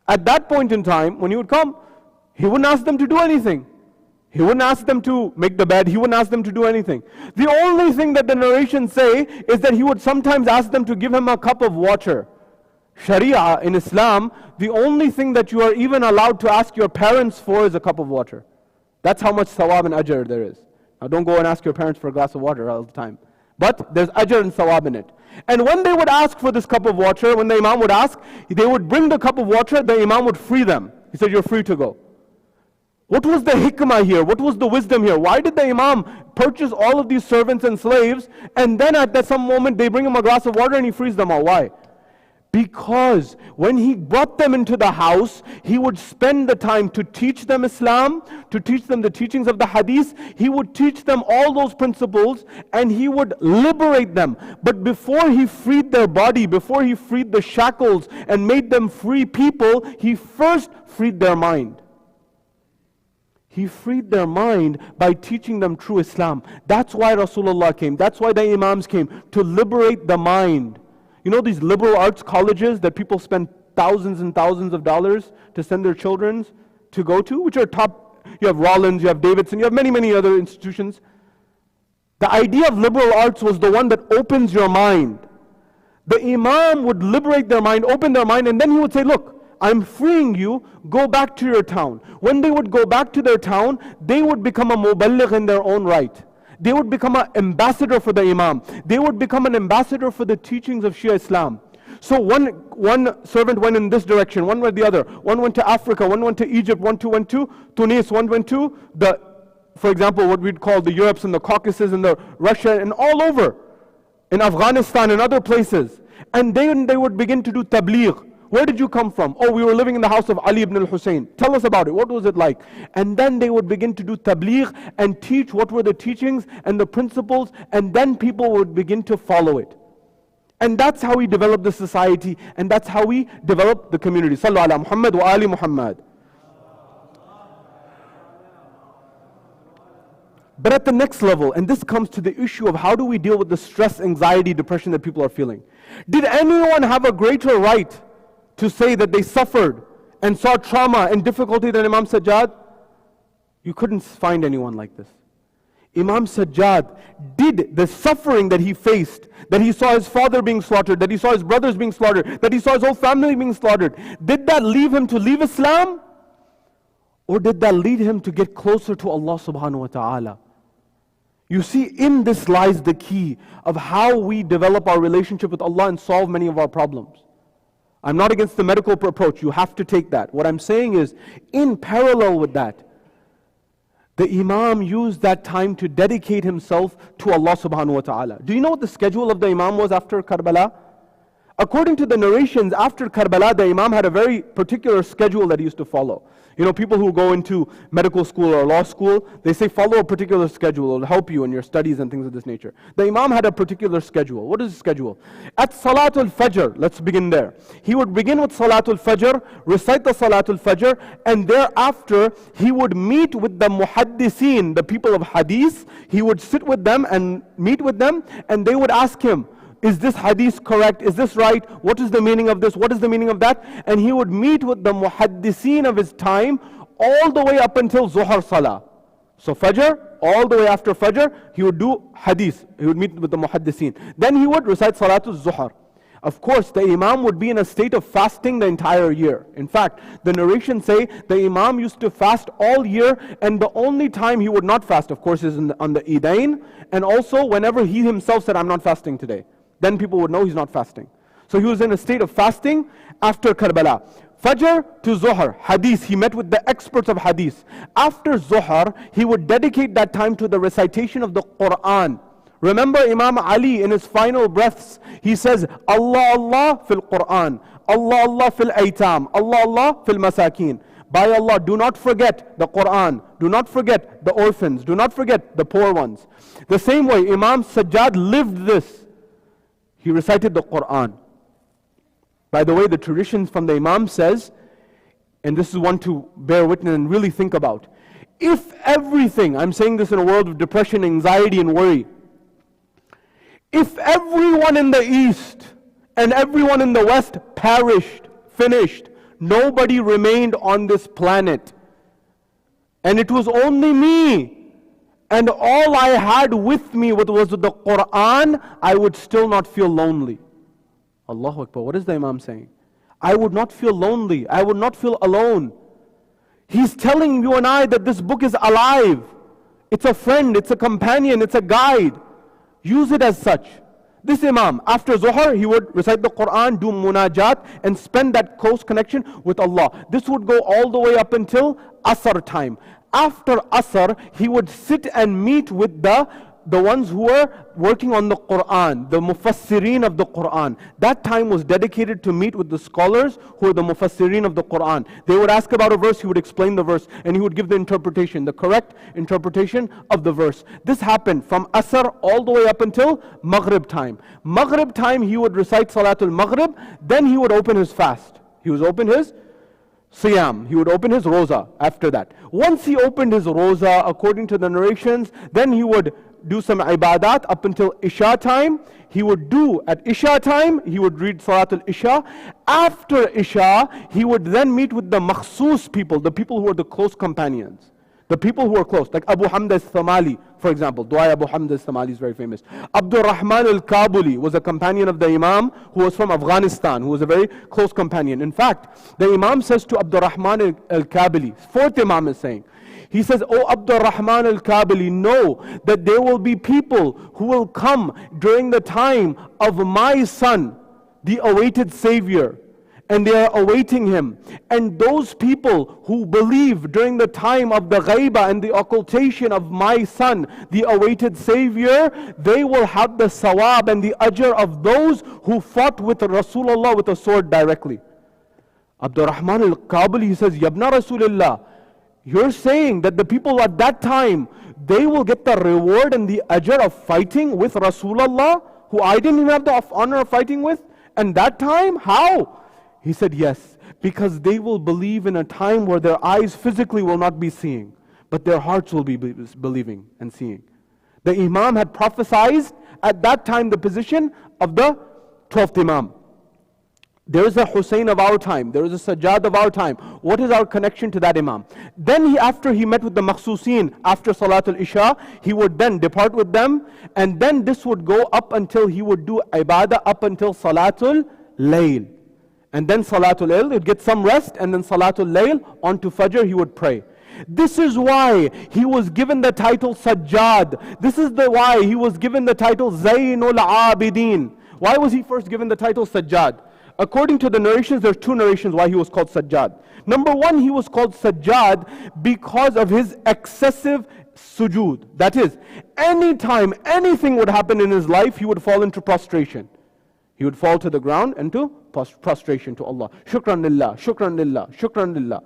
At that point in time, when he would come, he wouldn't ask them to do anything. He wouldn't ask them to make the bed. He wouldn't ask them to do anything. The only thing that the narrations say is that he would sometimes ask them to give him a cup of water. Sharia in Islam, the only thing that you are even allowed to ask your parents for is a cup of water. That's how much sawab and ajr there is. Now don't go and ask your parents for a glass of water all the time. But there's ajr and sawab in it. And when they would ask for this cup of water, when the Imam would ask, they would bring the cup of water, the Imam would free them. He said, you're free to go. What was the hikmah here? What was the wisdom here? Why did the Imam purchase all of these servants and slaves, and then at some moment they bring him a glass of water and he frees them all? Why? Because when he brought them into the house, he would spend the time to teach them Islam, to teach them the teachings of the hadith. He would teach them all those principles and he would liberate them. But before he freed their body, before he freed the shackles and made them free people, he first freed their mind. He freed their mind by teaching them true Islam. That's why Rasulullah came. That's why the Imams came, to liberate the mind. You know these liberal arts colleges that people spend thousands and thousands of dollars to send their children to go to, which are top, you have Rollins, you have Davidson, you have many, many other institutions. The idea of liberal arts was the one that opens your mind. The Imam would liberate their mind, open their mind, and then he would say, look, I'm freeing you, go back to your town. When they would go back to their town, they would become a muballigh in their own right. They would become an ambassador for the Imam. They would become an ambassador for the teachings of Shia Islam. So one servant went in this direction, one went the other. One went to Africa, one went to Egypt, one went to Tunis, one went to for example, what we'd call the Europes and the Caucasus and the Russia and all over. In Afghanistan and other places. And then they would begin to do tabligh. Where did you come from? Oh, we were living in the house of Ali ibn al-Hussein. Tell us about it. What was it like? And then they would begin to do tabligh and teach what were the teachings and the principles, and then people would begin to follow it. And that's how we develop the society, and that's how we develop the community. Sallu ala Muhammad wa ali Muhammad. But at the next level, and this comes to the issue of how do we deal with the stress, anxiety, depression that people are feeling. Did anyone have a greater right to say that they suffered and saw trauma and difficulty than Imam Sajjad? You couldn't find anyone like this. Imam Sajjad did the suffering that he faced, that he saw his father being slaughtered, that he saw his brothers being slaughtered, that he saw his whole family being slaughtered. Did that leave him to leave Islam? Or did that lead him to get closer to Allah subhanahu wa ta'ala? You see, in this lies the key of how we develop our relationship with Allah and solve many of our problems. I'm not against the medical approach, you have to take that. What I'm saying is, in parallel with that, the Imam used that time to dedicate himself to Allah subhanahu wa ta'ala. Do you know what the schedule of the Imam was after Karbala? According to the narrations, after Karbala, the Imam had a very particular schedule that he used to follow. You know, people who go into medical school or law school, they say follow a particular schedule, it will help you in your studies and things of this nature. The Imam had a particular schedule. What is the schedule? At Salatul Fajr, let's begin there. He would begin with Salatul Fajr, recite the Salatul Fajr, and thereafter he would meet with the Muhaddiseen, the people of Hadith. He would sit with them and meet with them, and they would ask him, is this hadith correct? Is this right? What is the meaning of this? What is the meaning of that? And he would meet with the muhaddiseen of his time all the way up until Zuhr Salah. So Fajr, all the way after Fajr, he would do hadith. He would meet with the muhaddiseen. Then he would recite Salatul Zuhr. Of course, the Imam would be in a state of fasting the entire year. In fact, the narrations say the Imam used to fast all year, and the only time he would not fast, of course, is on the Eidain, and also whenever he himself said, I'm not fasting today. Then people would know he's not fasting. So he was in a state of fasting after Karbala. Fajr to Zuhr, Hadith, he met with the experts of Hadith. After Zuhr, he would dedicate that time to the recitation of the Quran. Remember Imam Ali in his final breaths, he says, Allah, Allah fil Quran, Allah, Allah fil Aitam, Allah, Allah fil Masakin. By Allah, do not forget the Quran, do not forget the orphans, do not forget the poor ones. The same way, Imam Sajad lived this. He recited the Quran. By the way, the traditions from the Imam says, and this is one to bear witness and really think about, if everything, I'm saying this in a world of depression, anxiety and worry, if everyone in the East and everyone in the West perished, finished, nobody remained on this planet, and it was only me, and all I had with me was the Quran, I would still not feel lonely. Allahu Akbar, what is the Imam saying? I would not feel lonely, I would not feel alone. He's telling you and I that this book is alive. It's a friend, it's a companion, it's a guide. Use it as such. This Imam, after Zuhr, he would recite the Quran, do munajat, and spend that close connection with Allah. This would go all the way up until Asr time. After Asr, he would sit and meet with the ones who were working on the Quran, the Mufassirin of the Quran. That time was dedicated to meet with the scholars who are the Mufassirin of the Quran. They would ask about a verse, he would explain the verse, and he would give the interpretation, the correct interpretation of the verse. This happened from Asr all the way up until Maghrib time. Maghrib time, he would recite Salatul Maghrib, then he would open his fast. He would open his Siyam, he would open his Roza after that. Once he opened his Roza, according to the narrations, then he would do some ibadat up until Isha time. He would do at Isha time, he would read Salatul Isha. After Isha, he would then meet with the makhsus people, the people who are the close companions. The people who are close, like Abu Hamd al-Thamali, for example. Dua Abu Hamd al-Thamali is very famous. Abdul Rahman al-Kabuli was a companion of the Imam who was from Afghanistan, who was a very close companion. In fact, the Imam says to Abdul Rahman al-Kabuli, fourth Imam is saying, he says, "O Abdul Rahman al-Kabuli, know that there will be people who will come during the time of my son, the awaited Savior, and they are awaiting him. And those people who believe during the time of the ghaiba and the occultation of my son, the awaited Savior, they will have the sawab and the ajr of those who fought with Rasulullah with a sword directly." Abdul Rahman al-Kabuli, he says, "Yabna Rasulullah, you're saying that the people at that time, they will get the reward and the ajr of fighting with Rasulullah, who I didn't even have the honor of fighting with? And that time, how?" He said, yes, because they will believe in a time where their eyes physically will not be seeing, but their hearts will be believing and seeing. The Imam had prophesied at that time the position of the 12th Imam. There is a Hussein of our time, there is a Sajad of our time. What is our connection to that Imam? Then after he met with the Makhsusin, after Salatul Isha, he would then depart with them, and then this would go up until he would do ibadah up until Salatul Layl. And then Salatul Layl, he'd get some rest, and then Salatul Layl, on to Fajr he would pray. This is why he was given the title Sajad. This is why he was given the title Zayn Al-Abidin. Why was he first given the title Sajad? According to the narrations, there are two narrations why he was called Sajad. Number one, he was called Sajad because of his excessive sujood. That is, anytime anything would happen in his life, he would fall into prostration. He would fall to the ground into prostration to Allah. Shukran lillah, shukran lillah, shukran lillah.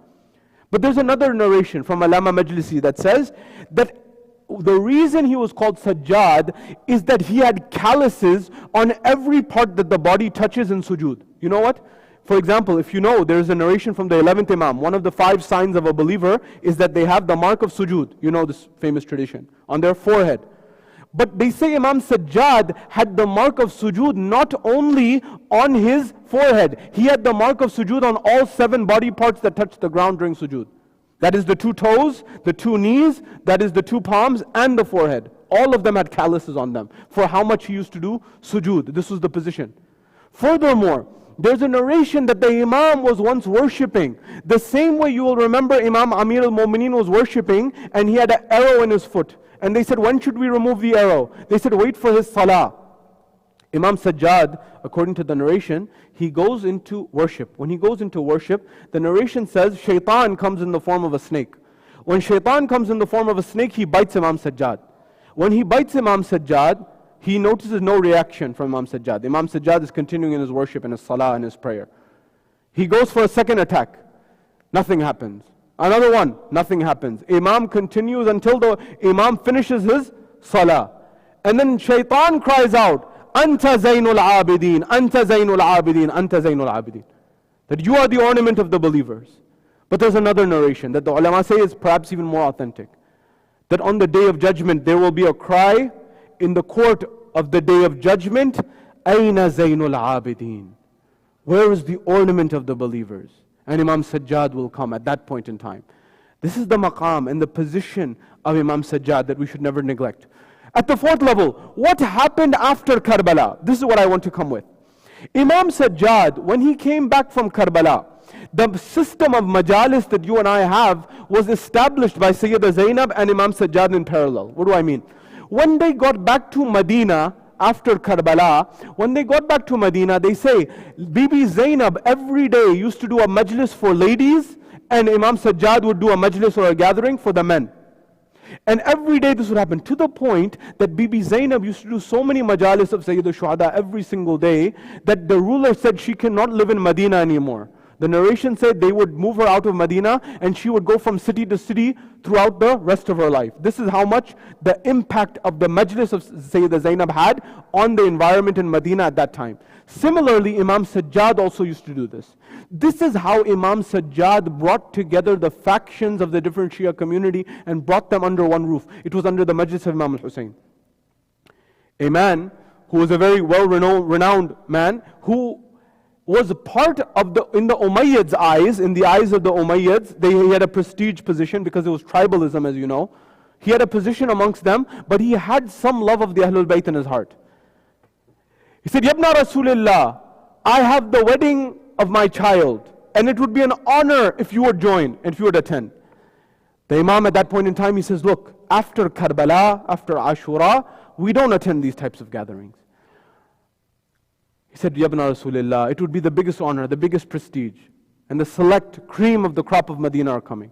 But there's another narration from Allama Majlisi that says that the reason he was called Sajad is that he had calluses on every part that the body touches in sujood. You know what? For example, if you know, there is a narration from the 11th Imam. One of the 5 signs of a believer is that they have the mark of sujood. You know this famous tradition. On their forehead. But they say Imam Sajad had the mark of sujood not only on his forehead. He had the mark of sujood on all 7 body parts that touched the ground during sujood. That is the 2 toes, the 2 knees, that is the 2 palms, and the forehead. All of them had calluses on them for how much he used to do sujood. This was the position. Furthermore, there's a narration that the Imam was once worshipping. The same way you will remember Imam Amir al-Mu'mineen was worshipping and he had an arrow in his foot. And they said, when should we remove the arrow? They said, wait for his salah. Imam Sajad, according to the narration, he goes into worship. When he goes into worship, the narration says, shaitan comes in the form of a snake. When shaitan comes in the form of a snake, he bites Imam Sajad. When he bites Imam Sajad, he notices no reaction from Imam Sajad. Imam Sajad is continuing in his worship and his salah and his prayer. He goes for a second attack. Nothing happens. Another one, nothing happens. Imam continues until the Imam finishes his salah. And then shaitan cries out, Anta Zaynul Abidin, Anta Zaynul Abidin, Anta Zaynul Abidin. That you are the ornament of the believers. But there's another narration that the ulama say is perhaps even more authentic. That on the day of judgment there will be a cry in the court of the day of judgment, Aina Zaynul Abidin. Where is the ornament of the believers? And Imam Sajad will come at that point in time. This is the maqam and the position of Imam Sajad that we should never neglect. At the 4th level, what happened after Karbala? This is what I want to come with. Imam Sajad, when he came back from Karbala, the system of majalis that you and I have was established by Sayyida Zainab and Imam Sajad in parallel. What do I mean? When they got back to Medina, after Karbala, when they got back to Medina, they say, Bibi Zainab every day used to do a majlis for ladies, and Imam Sajad would do a majlis or a gathering for the men. And every day this would happen, to the point that Bibi Zainab used to do so many majalis of Sayyid al-Shuhada every single day, that the ruler said she cannot live in Medina anymore. The narration said they would move her out of Medina and she would go from city to city throughout the rest of her life. This is how much the impact of the majlis of Sayyida Zainab had on the environment in Medina at that time. Similarly, Imam Sajad also used to do this. This is how Imam Sajad brought together the factions of the different Shia community and brought them under one roof. It was under the majlis of Imam al-Hussein. A man who was a very well-renowned man, who was part of in the Umayyads' eyes, in the eyes of the Umayyads, he had a prestige position because it was tribalism, as you know. He had a position amongst them, but he had some love of the Ahlul Bayt in his heart. He said, Yabna Rasulillah, I have the wedding of my child, and it would be an honor if you would join, and if you would attend. The Imam at that point in time, he says, look, after Karbala, after Ashura, we don't attend these types of gatherings. He said, Yabna Rasulillah, it would be the biggest honor, the biggest prestige, and the select cream of the crop of Medina are coming.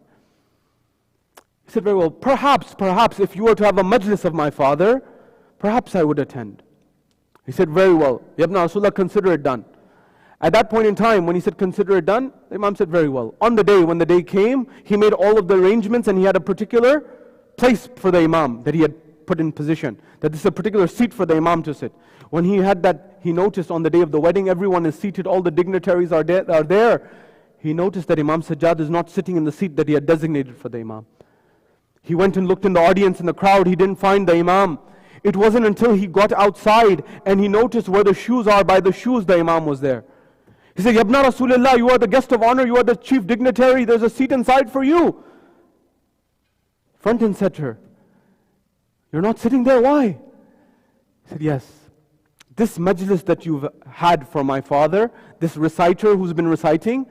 He said, very well, perhaps if you were to have a majlis of my father, perhaps I would attend. He said, very well, Yabna Rasulullah, consider it done. At that point in time, when he said, consider it done, the Imam said, very well. On the day, when the day came, he made all of the arrangements and he had a particular place for the Imam that he had put in position, that this is a particular seat for the Imam to sit. When he had that, he noticed on the day of the wedding, everyone is seated, all the dignitaries are there. He noticed that Imam Sajad is not sitting in the seat that he had designated for the Imam. He went and looked in the audience, in the crowd, he didn't find the Imam. It wasn't until he got outside and he noticed where the shoes are, by the shoes the Imam was there. He said, Yabna Rasulullah, you are the guest of honor, you are the chief dignitary, there's a seat inside for you. Front and center. You're not sitting there, why? He said, yes. This majlis that you've had for my father, this reciter who's been reciting,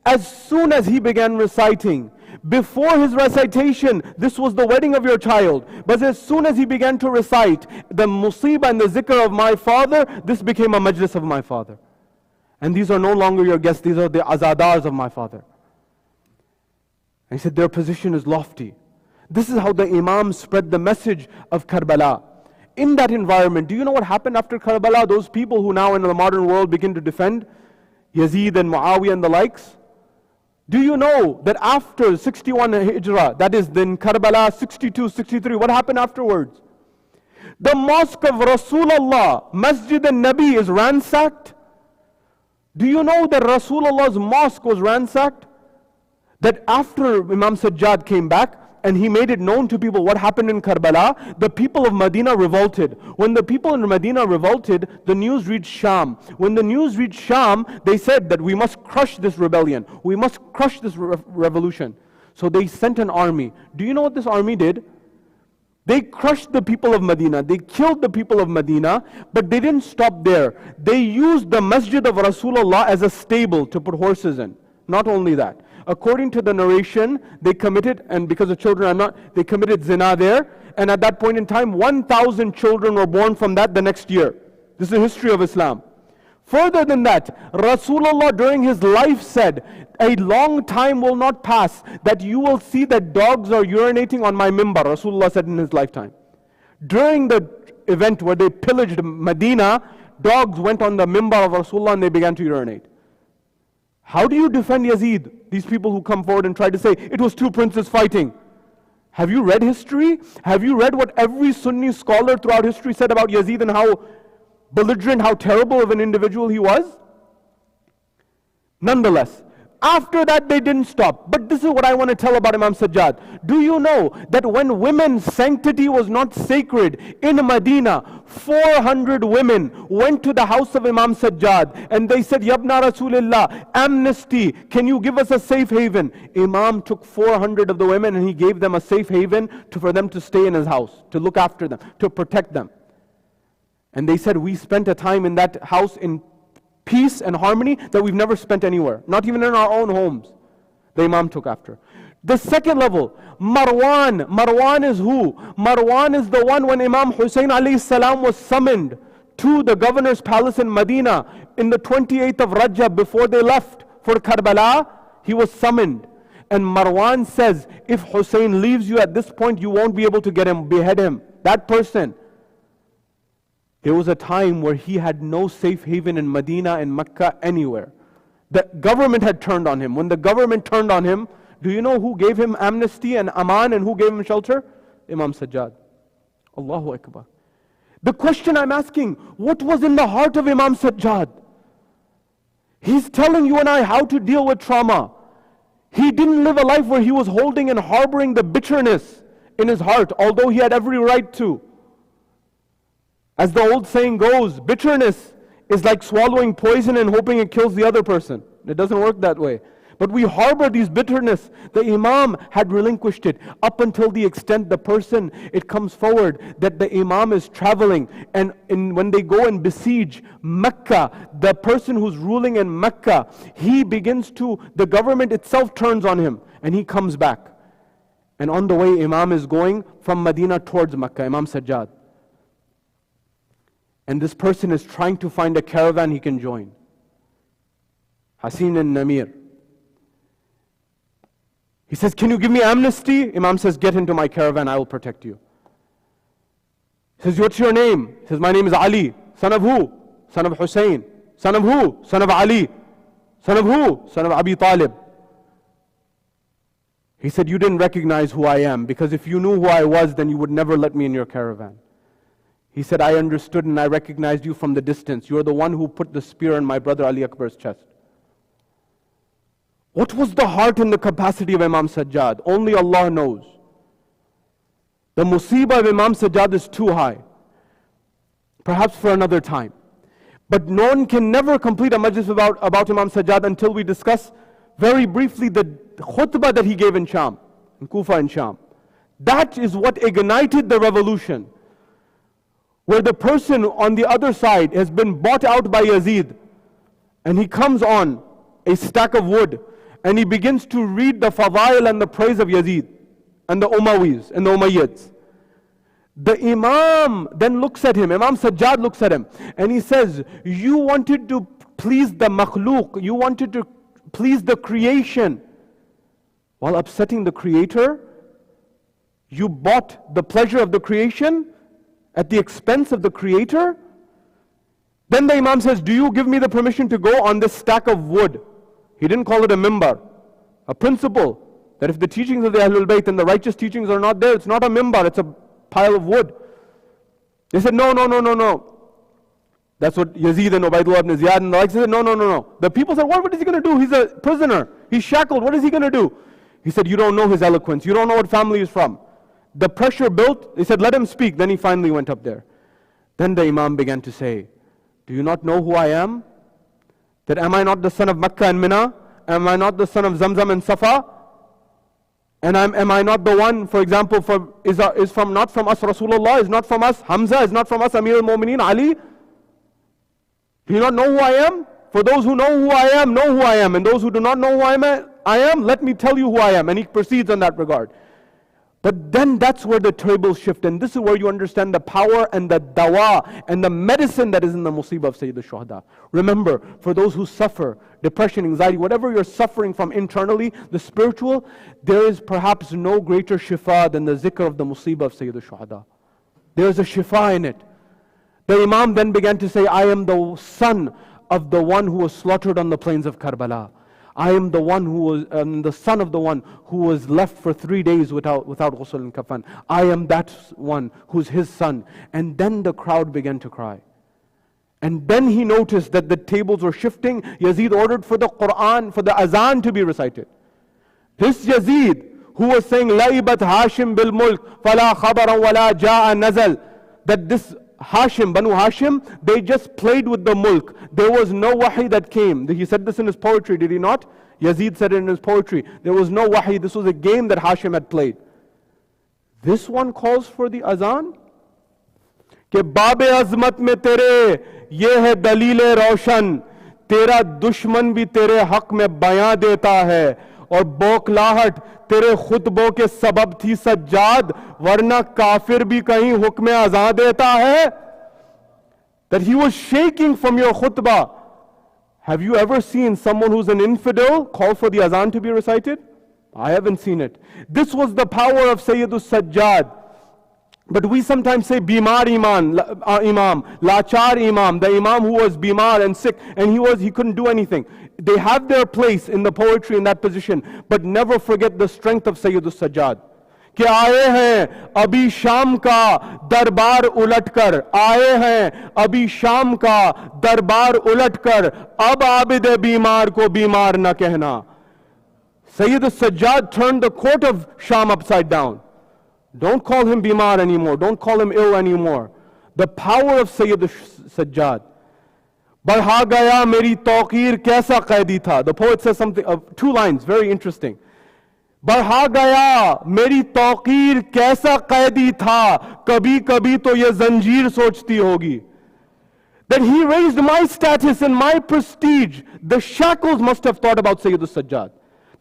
As soon as he began reciting, before his recitation, this was the wedding of your child. But as soon as he began to recite the musibah and the zikr of my father, this became a majlis of my father. And these are no longer your guests, these are the azadars of my father. And he said their position is lofty. This is how the Imam spread the message of Karbala. In that environment, do you know what happened after Karbala? Those people who now in the modern world begin to defend Yazid and Muawiyah and the likes. Do you know that after 61 Hijrah, that is then Karbala 62, 63, what happened afterwards? The mosque of Rasulullah, Masjid al-Nabi is ransacked. Do you know that Rasulullah's mosque was ransacked? That after Imam Sajad came back, and he made it known to people what happened in Karbala, the people of Medina revolted. When the people in Medina revolted, the news reached Sham. When the news reached Sham, they said that we must crush this rebellion. We must crush this revolution. So they sent an army. Do you know what this army did? They crushed the people of Medina. They killed the people of Medina, but they didn't stop there. They used the Masjid of Rasulullah as a stable to put horses in. Not only that. According to the narration, they committed, and because the children are not, they committed zina there. And at that point in time, 1,000 children were born from that the next year. This is the history of Islam. Further than that, Rasulullah during his life said, a long time will not pass that you will see that dogs are urinating on my mimbar. Rasulullah said in his lifetime. During the event where they pillaged Medina, dogs went on the mimbar of Rasulullah and they began to urinate. How do you defend Yazid? These people who come forward and try to say, it was two princes fighting. Have you read history? Have you read what every Sunni scholar throughout history said about Yazid and how belligerent, how terrible of an individual he was? Nonetheless, after that they didn't stop. But this is what I want to tell about Imam Sajad. Do you know that when women's sanctity was not sacred in Medina, 400 women went to the house of Imam Sajad and they said, Yabna Rasulullah, amnesty, can you give us a safe haven? Imam took 400 of the women and he gave them a safe haven for them to stay in his house, to look after them, to protect them. And they said, we spent a time in that house in peace and harmony that we've never spent anywhere, not even in our own homes. The Imam took after. The second level, Marwan. Marwan is who? Marwan is the one when Imam Hussein alayhi salam was summoned to the governor's palace in Medina in the 28th of Rajab before they left for Karbala. He was summoned. And Marwan says, if Hussein leaves you at this point, you won't be able to get him, behead him. That person. There was a time where he had no safe haven in Medina, in Mecca, anywhere. The government had turned on him. When the government turned on him, do you know who gave him amnesty and aman and who gave him shelter? Imam Sajad. Allahu Akbar. The question I'm asking, what was in the heart of Imam Sajad? He's telling you and I how to deal with trauma. He didn't live a life where he was holding and harboring the bitterness in his heart, although he had every right to. As the old saying goes, bitterness is like swallowing poison and hoping it kills the other person. It doesn't work that way. But we harbor these bitterness. The Imam had relinquished it up until the extent the person, it comes forward that the Imam is traveling and when they go and besiege Mecca, the person who's ruling in Mecca, the government itself turns on him and he comes back. And on the way Imam is going from Medina towards Mecca, Imam Sajad. And this person is trying to find a caravan he can join. Hasin and Namir. He says, can you give me amnesty? Imam says, get into my caravan, I will protect you. He says, what's your name? He says, my name is Ali. Son of who? Son of Hussein. Son of who? Son of Ali. Son of who? Son of Abi Talib. He said, you didn't recognize who I am, because if you knew who I was, then you would never let me in your caravan. He said, I understood and I recognized you from the distance. You're the one who put the spear in my brother Ali Akbar's chest. What was the heart and the capacity of Imam Sajad? Only Allah knows. The musibah of Imam Sajad is too high. Perhaps for another time. But no one can never complete a majlis about Imam Sajad until we discuss very briefly the khutbah that he gave in Sham, in Kufa and Sham. That is what ignited the revolution. Where the person on the other side has been bought out by Yazid, and he comes on a stack of wood, and he begins to read the fadail and the praise of Yazid and the Umayyads and the Umayyads. The Imam then looks at him, Imam Sajjad looks at him, and he says, you wanted to please the makhluk, you wanted to please the creation, while upsetting the Creator. You bought the pleasure of the creation at the expense of the Creator. Then the Imam says, do you give me the permission to go on this stack of wood? He didn't call it a mimbar, a principle that if the teachings of the Ahlul Bayt and the righteous teachings are not there, it's not a mimbar, it's a pile of wood. They said, no. That's what Yazid and Ubaidullah ibn Ziyad and the likes said, no. The people said, what is he going to do? He's a prisoner. He's shackled. What is he going to do? He said, you don't know his eloquence. You don't know what family he's from. The pressure built. They said, let him speak. Then he finally went up there. Then the Imam began to say, do you not know who I am? That am I not the son of Makkah and Mina? Am I not the son of Zamzam and Safa? And am I not the one, for example, is not from us Rasulullah, is not from us Hamza, is not from us Amir al-Mu'mineen Ali? Do you not know who I am? For those who know who I am, know who I am. And those who do not know who I am, let me tell you who I am. And he proceeds on that regard. But then that's where the tables shift, and this is where you understand the power and the dawa and the medicine that is in the musibah of Sayyid al-Shuhada. Remember, for those who suffer depression, anxiety, whatever you're suffering from internally, the spiritual, there is perhaps no greater shifa than the zikr of the musibah of Sayyid al-Shuhada. There is a shifa in it. The Imam then began to say, I am the son of the one who was slaughtered on the plains of Karbala. I am the one who was, the son of the one who was left for 3 days without ghusl and kafan. I am that one who's his son. And then the crowd began to cry. And then he noticed that the tables were shifting. Yazid ordered for the Quran, for the azan to be recited. This Yazid, who was saying, Laibat Hashim bil mulk, fala khabaran wala ja'a nazal, that this Hashim, Banu Hashim, they just played with the mulk. There was no wahi that came. He said this in his poetry, did he not? Yazid said it in his poetry. There was no wahi. This was a game that Hashim had played. This one calls for the azan. Ke Bab-e azmat mein tere, ye hai dalil-e roshan, tera dushman bhi tere haq mein bayan deta hai, aur bokhlahat तेरे खुतबों के सबब थी सज्जाद, वरना काफिर भी कहीं हुक्म अज़ां देता है. That he was shaking from your khutbah. Have you ever seen someone who's an infidel call for the azan to be recited? I haven't seen it. This was the power of Sayyid al-Sajjad. But we sometimes say Bimar Imam, Lachar Imam, the Imam who was Bimar and sick, and he couldn't do anything. They have their place in the poetry in that position, but never forget the strength of Sayyid al-Sajjad. कि आए हैं अभी शाम का दरबार उलटकर, आए हैं अभी शाम का दरबार उलटकर, अब आबिद बीमार को बीमार न कहना. Sayyid al-Sajjad turned the court of Sham upside down. Don't call him Bimar anymore. Don't call him ill anymore. The power of Sayyid al-Sajjad. Badha gaya meri tawqeer kaisa qaidi tha. The poet says something of 2 lines, very interesting. Badha gaya meri tawqeer kaisa qaidi tha, kabhi kabhi to ye zanjeer sochti hogi. That he raised my status and my prestige. The shackles must have thought about Sayyid al-Sajjad.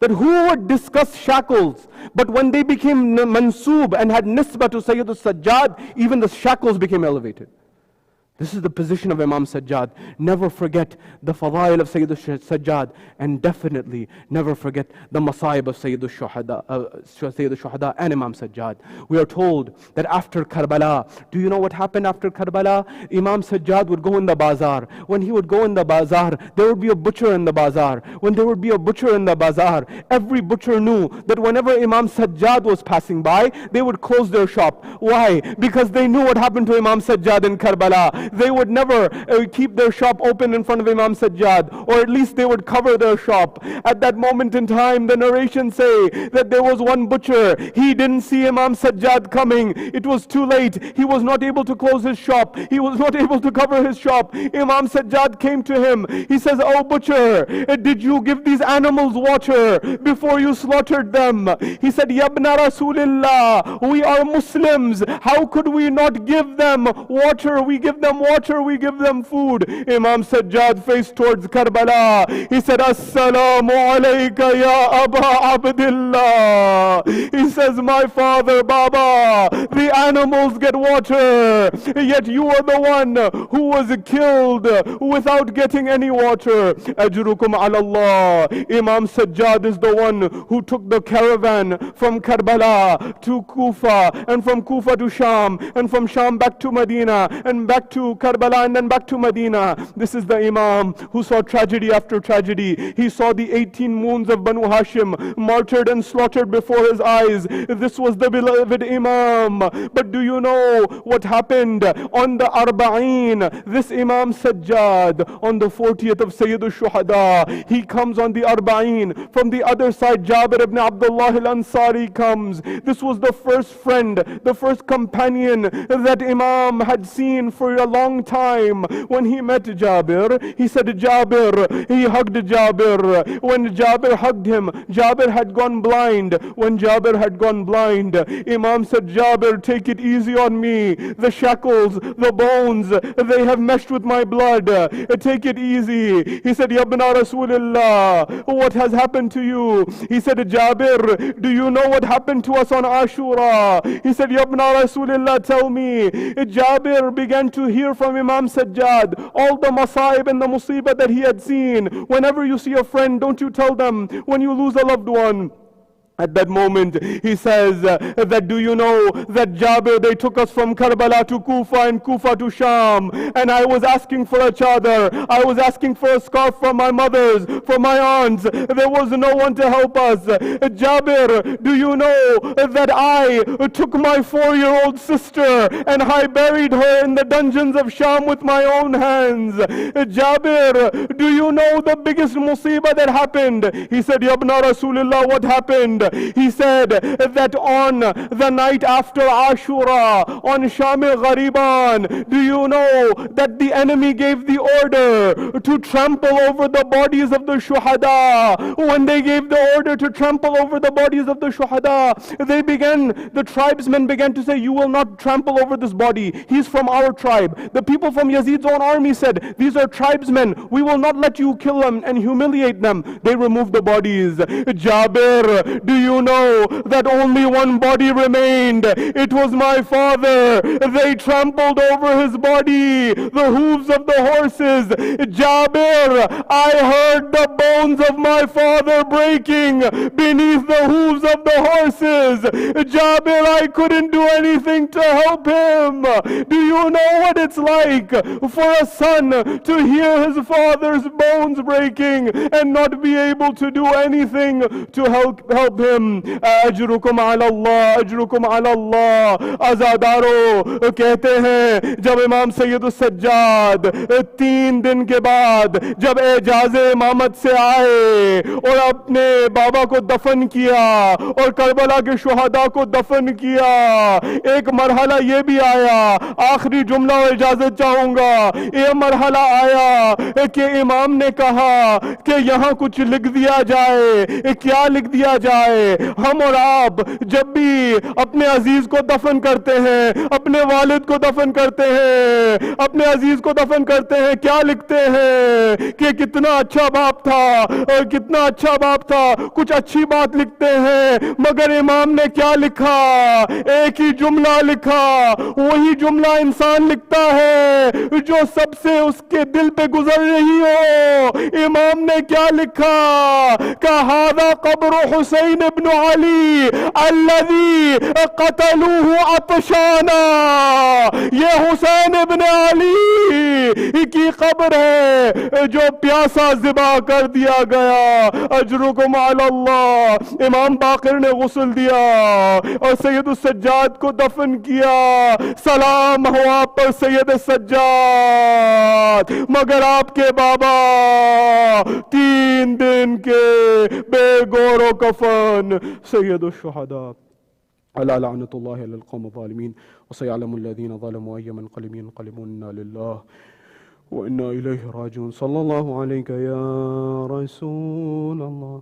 That who would discuss shackles? But when they became mansoob and had nisbah to Sayyid al-Sajjad, even the shackles became elevated. This is the position of Imam Sajjad. Never forget the fadail of Sayyid al-Sajjad, and definitely never forget the masaib of Sayyid al-Shuhada and Imam Sajjad. We are told that after Karbala, do you know what happened after Karbala? Imam Sajjad would go in the bazaar. When he would go in the bazaar, there would be a butcher in the bazaar. When there would be a butcher in the bazaar, every butcher knew that whenever Imam Sajjad was passing by, they would close their shop. Why? Because they knew what happened to Imam Sajjad in Karbala. They would never keep their shop open in front of Imam Sajjad, or at least they would cover their shop. At that moment in time, the narrations say that there was one butcher. He didn't see Imam Sajjad coming. It was too late. He was not able to close his shop. He was not able to cover his shop. Imam Sajjad came to him. He says, "Oh butcher, did you give these animals water before you slaughtered them?" He said, "Yabna Rasulillah, we are Muslims. How could we not give them water? We give them them water, we give them food. Imam Sajjad faced towards Karbala. He said, Assalamu alayka ya Aba Abdillah. He says, my father, Baba, the animals get water, yet you are the one who was killed without getting any water. Ajrukum ala Allah. Imam Sajjad is the one who took the caravan from Karbala to Kufa, and from Kufa to Sham, and from Sham back to Medina, and back to Karbala, and then back to Medina. This is the Imam who saw tragedy after tragedy. He saw the 18 moons of Banu Hashim martyred and slaughtered before his eyes. This was the beloved Imam. But do you know what happened on the Arba'een? This Imam Sajjad, on the 40th of Sayyid al-Shuhada, he comes on the Arba'een. From the other side, Jabir ibn Abdullah al-Ansari comes. This was the first friend, the first companion that Imam had seen for a long time. When he met Jabir, he said, Jabir, he hugged Jabir. When Jabir hugged him, Jabir had gone blind. When Jabir had gone blind, Imam said, Jabir, take it easy on me. The shackles, the bones, they have meshed with my blood. Take it easy. He said, Yabna Rasulullah, what has happened to you? He said, Jabir, do you know what happened to us on Ashura? He said, Yabna Rasulullah, tell me. Jabir began to hear from Imam Sajjad all the masaib and the musibah that he had seen. Whenever you see a friend, don't you tell them when you lose a loved one. At that moment, he says that do you know that Jabir, they took us from Karbala to Kufa and Kufa to Sham, and I was asking for a chadar, I was asking for a scarf from my mothers, from my aunts. There was no one to help us. Jabir, do you know that I took my 4-year-old sister and I buried her in the dungeons of Sham with my own hands? Jabir, do you know the biggest musibah that happened? He said, Yabna Rasulullah, what happened? He said that on the night after Ashura, on Sham-e Ghariban, do you know that the enemy gave the order to trample over the bodies of the Shuhada? When they gave the order to trample over the bodies of the Shuhada, the tribesmen began to say, you will not trample over this body. He's from our tribe. The people from Yazid's own army said, these are tribesmen. We will not let you kill them and humiliate them. They removed the bodies. Jabir, do you know that only one body remained? It was my father. They trampled over his body, the hooves of the horses. Jabir, I heard the bones of my father breaking beneath the hooves of the horses. Jabir, I couldn't do anything to help him. Do you know what it's like for a son to hear his father's bones breaking and not be able to do anything to help him? Ajrukum ala Allah, ajrukum ala Allah. Azadaro कहते हैं जब इमाम सैयद सज्जाद 3 दिन के बाद जब एजाज़े इमामत से आए और अपने बाबा को दफन किया और करबला के शुहदा को दफन किया, एक मरहला ये भी आया, आखिरी जुमला और इजाजत चाहूंगा, ये मरहला आया कि इमाम ने कहा कि यहाँ कुछ लिख दिया जाए। क्या लिख दिया जाए? हम और आप जब भी अपने अजीज को दफन करते हैं, अपने वालिद को दफन करते हैं, अपने अजीज को दफन करते हैं, क्या लिखते हैं कि कितना अच्छा बाप था और कितना अच्छा बाप था, कुछ अच्छी बात लिखते हैं। मगर इमाम ने क्या लिखा? एक ही जुमला लिखा। वही जुमला इंसान लिखता है जो सबसे उसके दिल पे गुजर रही हो। इमाम ने क्या लिखा? हादा कब्र हुसैन इब्न अली अल्लज़ी क़तलूहु अतशाना। ये हुसैन इब्न अली की कब्र है जो प्यासा ज़िबा कर दिया गया। अजरुकुम अल्लाह। इमाम बाक़िर ने गुस्ल दिया और सैयद सज्जाद को दफन किया। सलाम हो आप पर सैयद सज्जाद। मगर आपके बाबा 3 दिन के बेगौर कफन सैयद शुहदा अला लानतुल्लाहि अलल कौम ज़ालिमीन व सयअलमु الذين ظلموا أي منقلب ينقلبون لله وإنا إليه راجعون صلى الله عليك يا رسول الله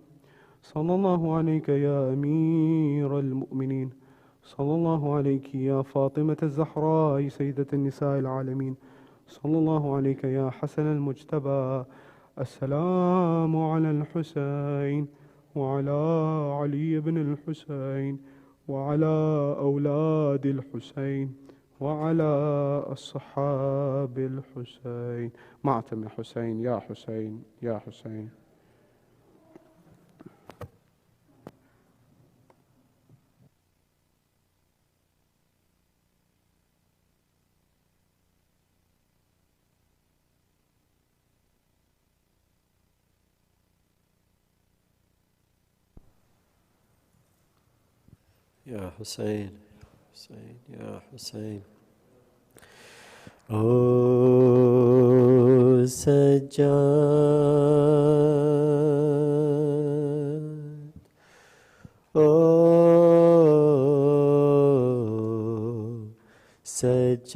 صلى الله عليك يا أمير المؤمنين صلى الله عليك يا فاطمة الزهراء سيدة النساء العالمين صلى الله عليك يا حسن المجتبى. السلام على الحسين وعلى علي بن الحسين وعلى أولاد الحسين وعلى أصحاب الحسين. معتم حسين يا حسين يا حسين. يا حسين حسين يا حسين. O Sajad, O Sajad,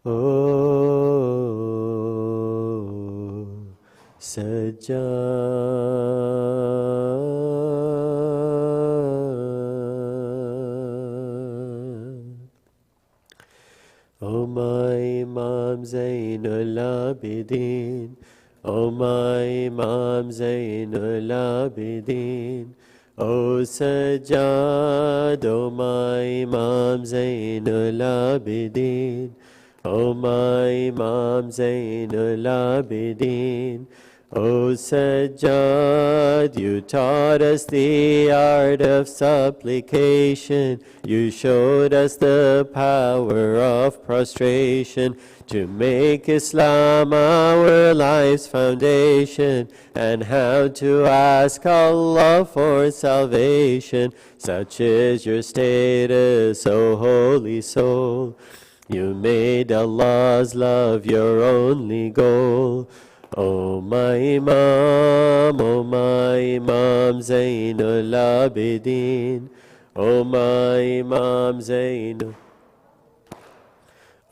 O Sajad. O my Imam Zayn Al-Abidin, O my Imam Zayn Al-Abidin, O Sajad, O my Imam Zayn Al-Abidin, O my Imam Zayn Al-Abidin, O Sajad, you taught us the art of supplication. You showed us the power of prostration to make Islam our life's foundation, and how to ask Allah for salvation. Such is your status, O holy soul. You made Allah's love your only goal. O my Imam, O my Imam Zayn Al-Abidin, O my Imam Zayn.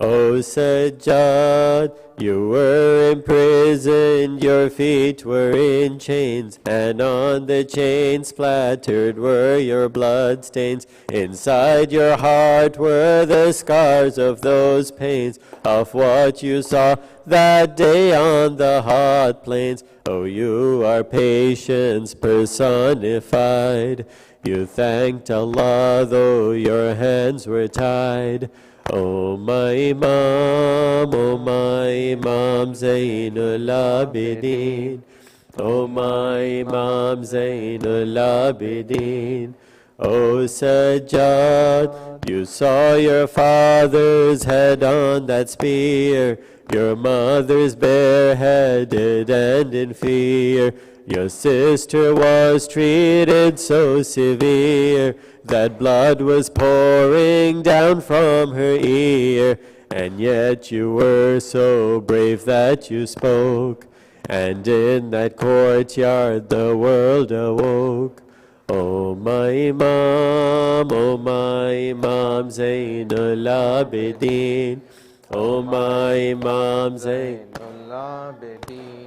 O Sajad, you were imprisoned, your feet were in chains, and on the chains splattered were your blood stains. Inside your heart were the scars of those pains, of what you saw that day on the hot plains. Oh, you are patience personified. You thanked Allah though your hands were tied. O my Imam, O my Imam Zayn Al-Abidin, O my Imam Zayn Al-Abidin, O Sajad, you saw your father's head on that spear, your mother's bareheaded and in fear. Your sister was treated so severe that blood was pouring down from her ear, and yet you were so brave that you spoke, and in that courtyard the world awoke. O my Imam, O my Imam Zayn Al-Abidin, O my Imam Zayn Al-Abidin.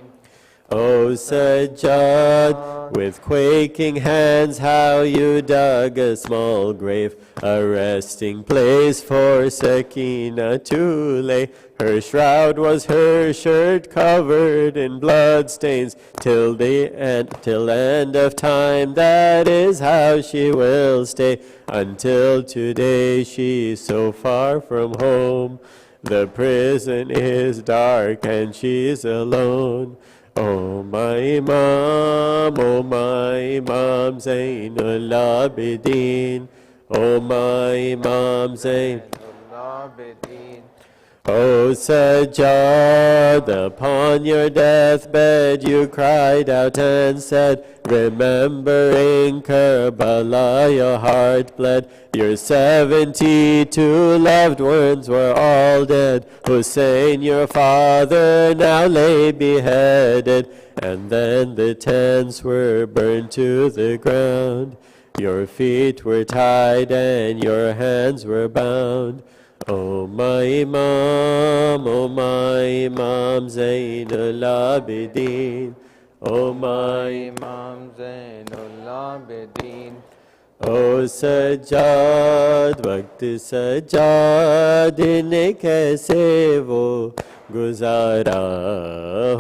O Sajad, with quaking hands how you dug a small grave, a resting place for Sakina to lay. Her shroud was her shirt covered in blood stains, till end of time, that is how she will stay. Until today she's so far from home, the prison is dark and she's alone. O my Imam, O my Imam Zayn Al-Abidin, O my Imam Zayn Al-Abidin. O Sajad, upon your deathbed you cried out and said, remembering Karbala your heart bled. Your 72 loved ones were all dead. Hussein your father now lay beheaded, and then the tents were burned to the ground. Your feet were tied and your hands were bound. O my Imam, O my Imam Zayn Al-Abidin, O my Imam Zayn Al-Abidin. او سجاد وقت سجاد نے کیسے وہ گزارا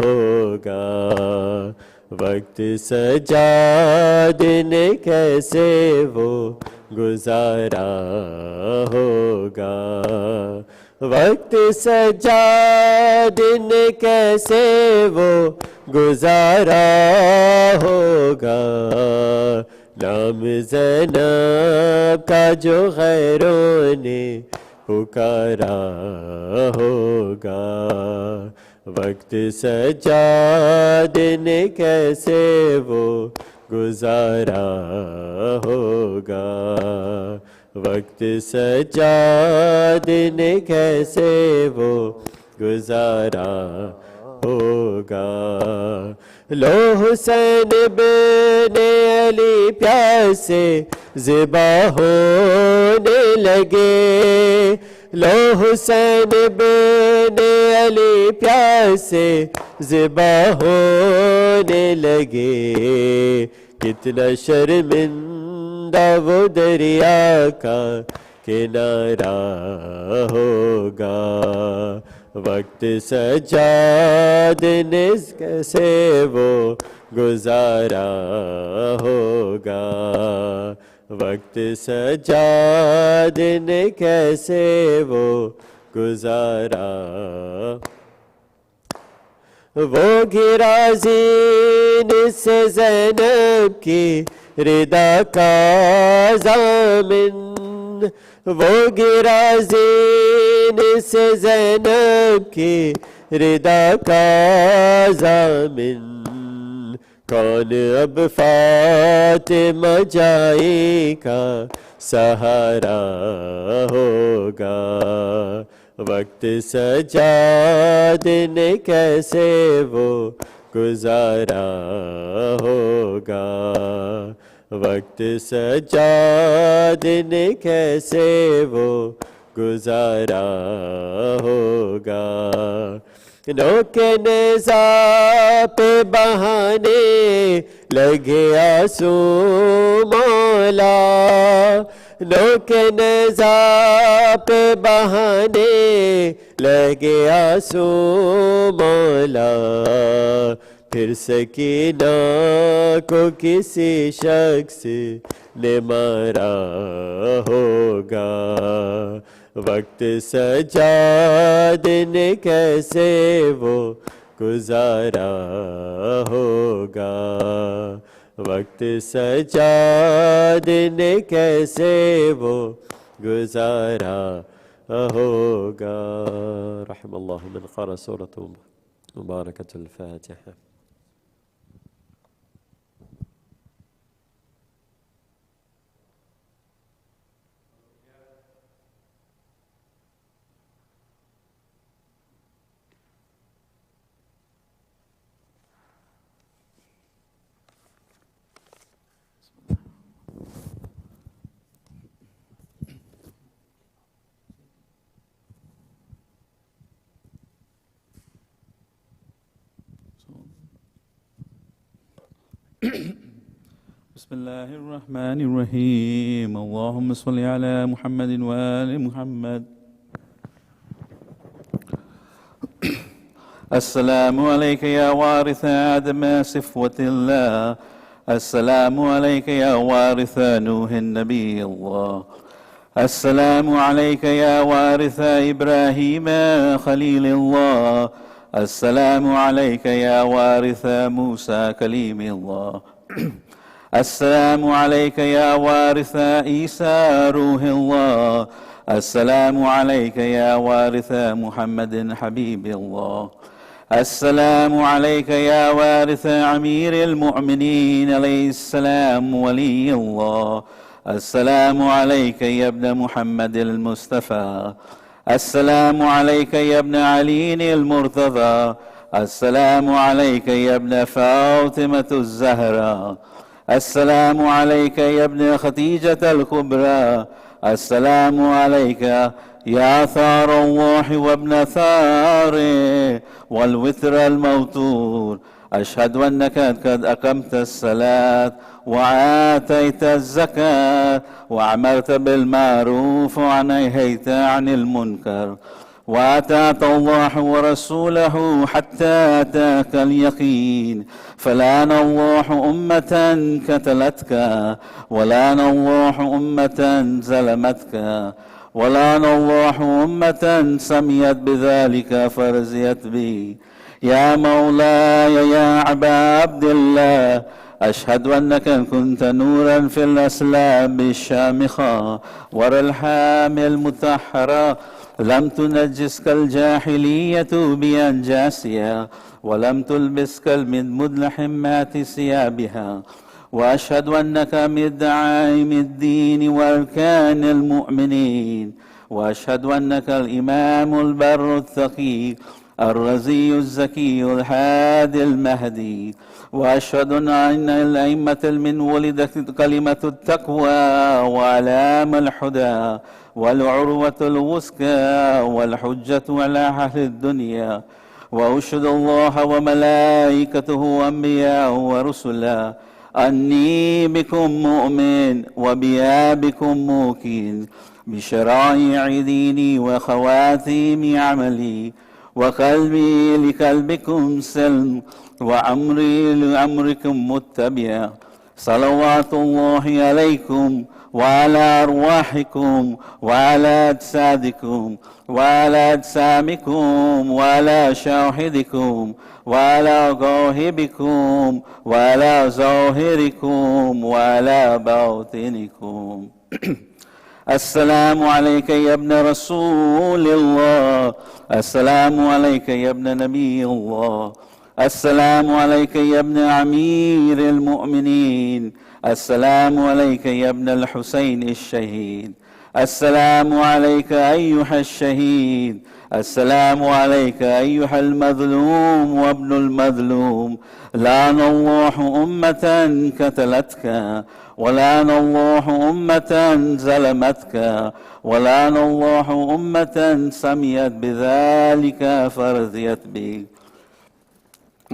ہوگا، وقت سجاد نے کیسے وہ گزارا ہوگا، وقت سجاد نے کیسے وہ گزارا ہوگا، نام زینب کا جو غیروں نے پکارا ہوگا، وقت سجاد نے کیسے وہ گزارا ہوگا، وقت سجاد نے کیسے وہ گزارا ہوگا، لو حسین بن علی پیاسے ذبح ہونے لگے، لو حسین بن علی پیاسے ذبح ہونے لگے، کتنا شرمندہ وہ دریا کا کنارہ ہوگا، وقت سجاد نے کیسے وہ گزارا ہوگا، وقت سجاد نے کیسے وہ گزارا، وہ گرا زین سے زینب کی ردا کا ضامن، وہ گرا زین سے زینب کی ردا کا ضامن، کون اب فاطمہ جائی کا سہارا ہوگا، وقت سجاد نے کیسے وہ گزارا ہوگا، وقت سجاد نے کیسے وہ گزارا ہوگا، نوک نیزہ پہ بہانے لگے آنسو مولا، نوک نیزہ پہ بہانے لگے آنسو مولا، پھر سکینہ کو کسی شخص نے مارا ہوگا، وقت سجاد نے کیسے وہ گزارا ہوگا، وقت سجاد نے کیسے وہ گزارا ہوگا۔ رحم اللہ من قرأ سورة مباركة الفاتحة۔ بسم الله الرحمن الرحيم، اللهم صل على محمد وآل محمد۔ السلام عليك يا وارث آدم صفوة الله، السلام عليك يا وارث نوح النبي الله، السلام عليك يا وارث إبراهيم خليل الله، السلام عليك يا وارث موسى كليم الله، السلام عليك يا وارث عيسى روح الله، السلام عليك يا وارث محمد حبيب الله، السلام عليك يا وارث أمير المؤمنين عليه السلام ولي الله، السلام عليك يا ابن محمد المصطفى، السلام عليك يا ابن علي المرتضى، السلام عليك يا ابن فاطمة الزهراء، السلام عليك يا ابن خديجة الكبرى، السلام عليك يا ثار الله وابن ثاره والوتر الموتور، أشهد أنك قد أقمت الصلاة وآتيت الزكاة وأمرت بالمعروف ونهيت عن المنكر وأطعت الله ورسوله حتى أتاك اليقين. فلعن الله أمة قتلتك ولعن الله أمة ظلمتك ولعن الله أمة سميت بذلك فرزيت به. يا مولاي يا أبا عبد الله، أشهد أنك كنت نورا في الأسلام الشامخة والرحام المطهرة، لم تنجسك الجاهلية بأنجاسها ولم تلبسك المذمد لحمات ثيابها. وأشهد أنك من دعائم الدين وأركان المؤمنين. وأشهد أنك الإمام البر التقي الرزي الزكي الهادي المهدي. وأشهد أن الأئمة من ولدت كلمة التقوى وعلام الهدى والعروة الوثقى والحجة على أهل الدنيا. وأشهد الله وملائكته وأنبياءه ورسله أني بكم مؤمن وبيابكم موقن بشرائع ديني وخواتيم عملي، وقلبي لقلبكم سلم وأمري لأمركم متبع. صلوات الله عليكم وعلى أرواحكم وعلى أجسادكم وعلى أجسامكم وعلى شاهدكم وعلى غائبكم وعلى ظاهركم وعلى باطنكم. السلام عليك يا ابن رسول الله، السلام عليك يا ابن نبي الله، السلام عليك يا ابن أمير المؤمنين، السلام عليك يا ابن الحسين الشهيد، السلام عليك أيها الشهيد، السلام عليك أيها المظلوم وابن المظلوم. لعن الله أمة قتلتك ولعن الله أمة ظلمتك ولعن الله أمة سميت بذلك فرضيت بك.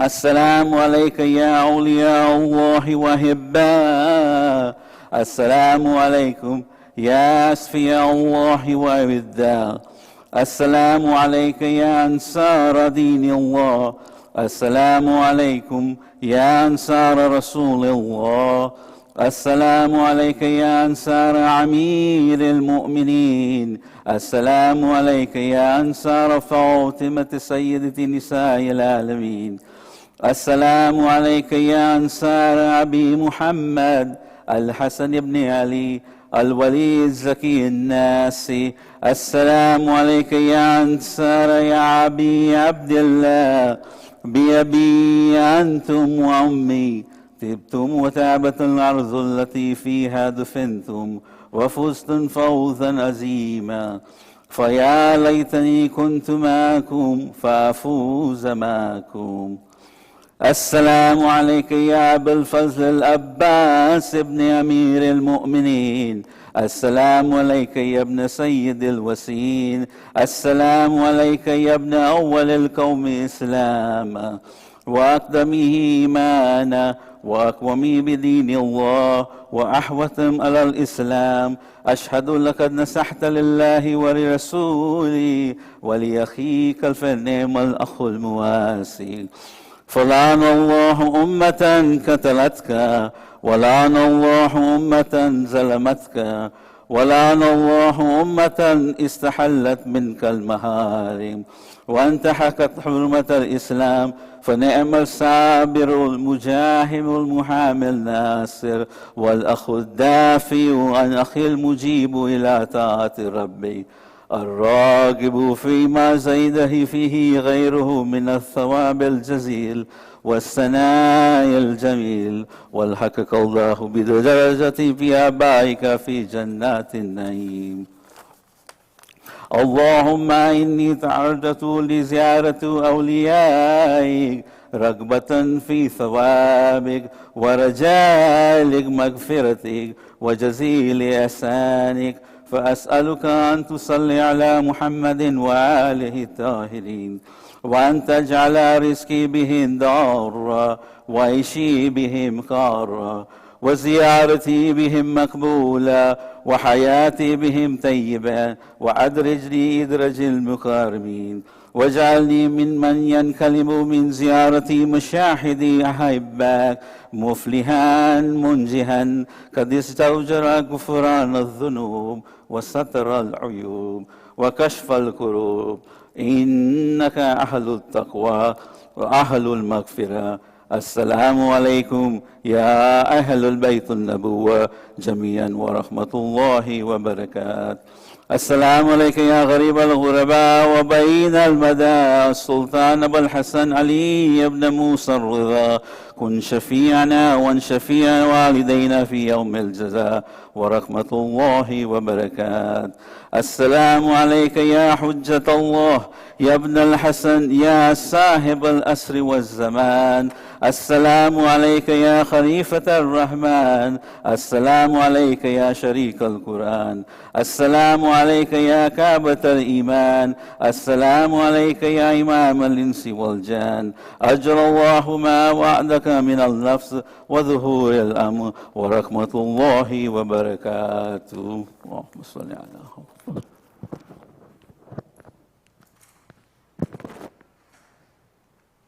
السلام عليك يا أولياء الله وهباء، السلام عليكم يا أسفياء الله ووداء، السلام عليك يا أنصار دين الله، السلام عليكم يا أنصار رسول الله، السلام عليك يا أنصار أمير المؤمنين، السلام عليك يا أنصار فاطمة سيدة نساء العالمين، السلام عليك يا أنصار أبي محمد الحسن بن علي الولي الزكي الناسي، السلام عليك يا أنصار يا أبي عبد الله، بأبي أنتم وأمي طبتم وتابت الأرض التي فيها دفنتم وفزتم فوزا عظيما. فيا ليتني كنت معكم فأفوز معكم. السلام عليك يا أبا الفضل العباس ابن أمير المؤمنين، السلام عليك يا ابن سيد الوسيين، السلام عليك يا ابن أول القوم إسلاما وأقدمه إيمانا وأقومي بدين الله وأحوتم على الإسلام. أشهد لقد نصحت لله ولرسوله ولأخيك الفنيم الأخ المواسي. فلعن الله أمة قتلتك ولعن الله أمة ظلمتك ولعن الله أمة استحلت منك المحارم وانتهكت حرمة الإسلام. فنعم الصابر المجاهد المحامي الناصر والأخ الدافع عن أخي المجيب إلى طاعة ربي الراغب فيما زيده فيه غيره من الثواب الجزيل والثناء الجميل. والحقك الله بدرجتي في آبائك في جنات النعيم. اللهم إني تعرضت لزيارة أوليائك رغبة في ثوابك ورجاء مغفرتك وجزيل إحسانك، فأسألك أن تصلي على محمد وآله الطاهرين وأن تجعل رزقي بهم دارا وعيشي بهم قارا وزيارتي بهم مقبولة وحياتي بهم طيبة وأدرجني إدرج المكارمين واجعلني ممن ينكلم من زيارتي مشاهدي أحبك مفلحا منجها قد استوجر غفران الذنوب وستر العيوب وكشف الكروب إنك أهل التقوى وأهل المغفرة. السلام عليكم يا أهل البيت النبوة جميعا ورحمة الله وبركاته. السلام عليك يا غريب الغرباء وبين المدى السلطان أبو الحسن علي بن موسى الرضا كن شفيعنا وان شفيع والدينا في يوم الجزاء ورحمة الله وبركاته. السلام عليك يا حجة الله يا ابن الحسن يا صاحب الأسر والزمان. السلام عليك يا خليفة الرحمن. السلام عليك يا شريك القرآن. السلام عليك يا كعبة الإيمان. السلام عليك يا إمام الإنس والجان. أجر الله ما وعدك من النفس وظهور الأمر ورحمة الله وبركاته. اللهم صل على محمد.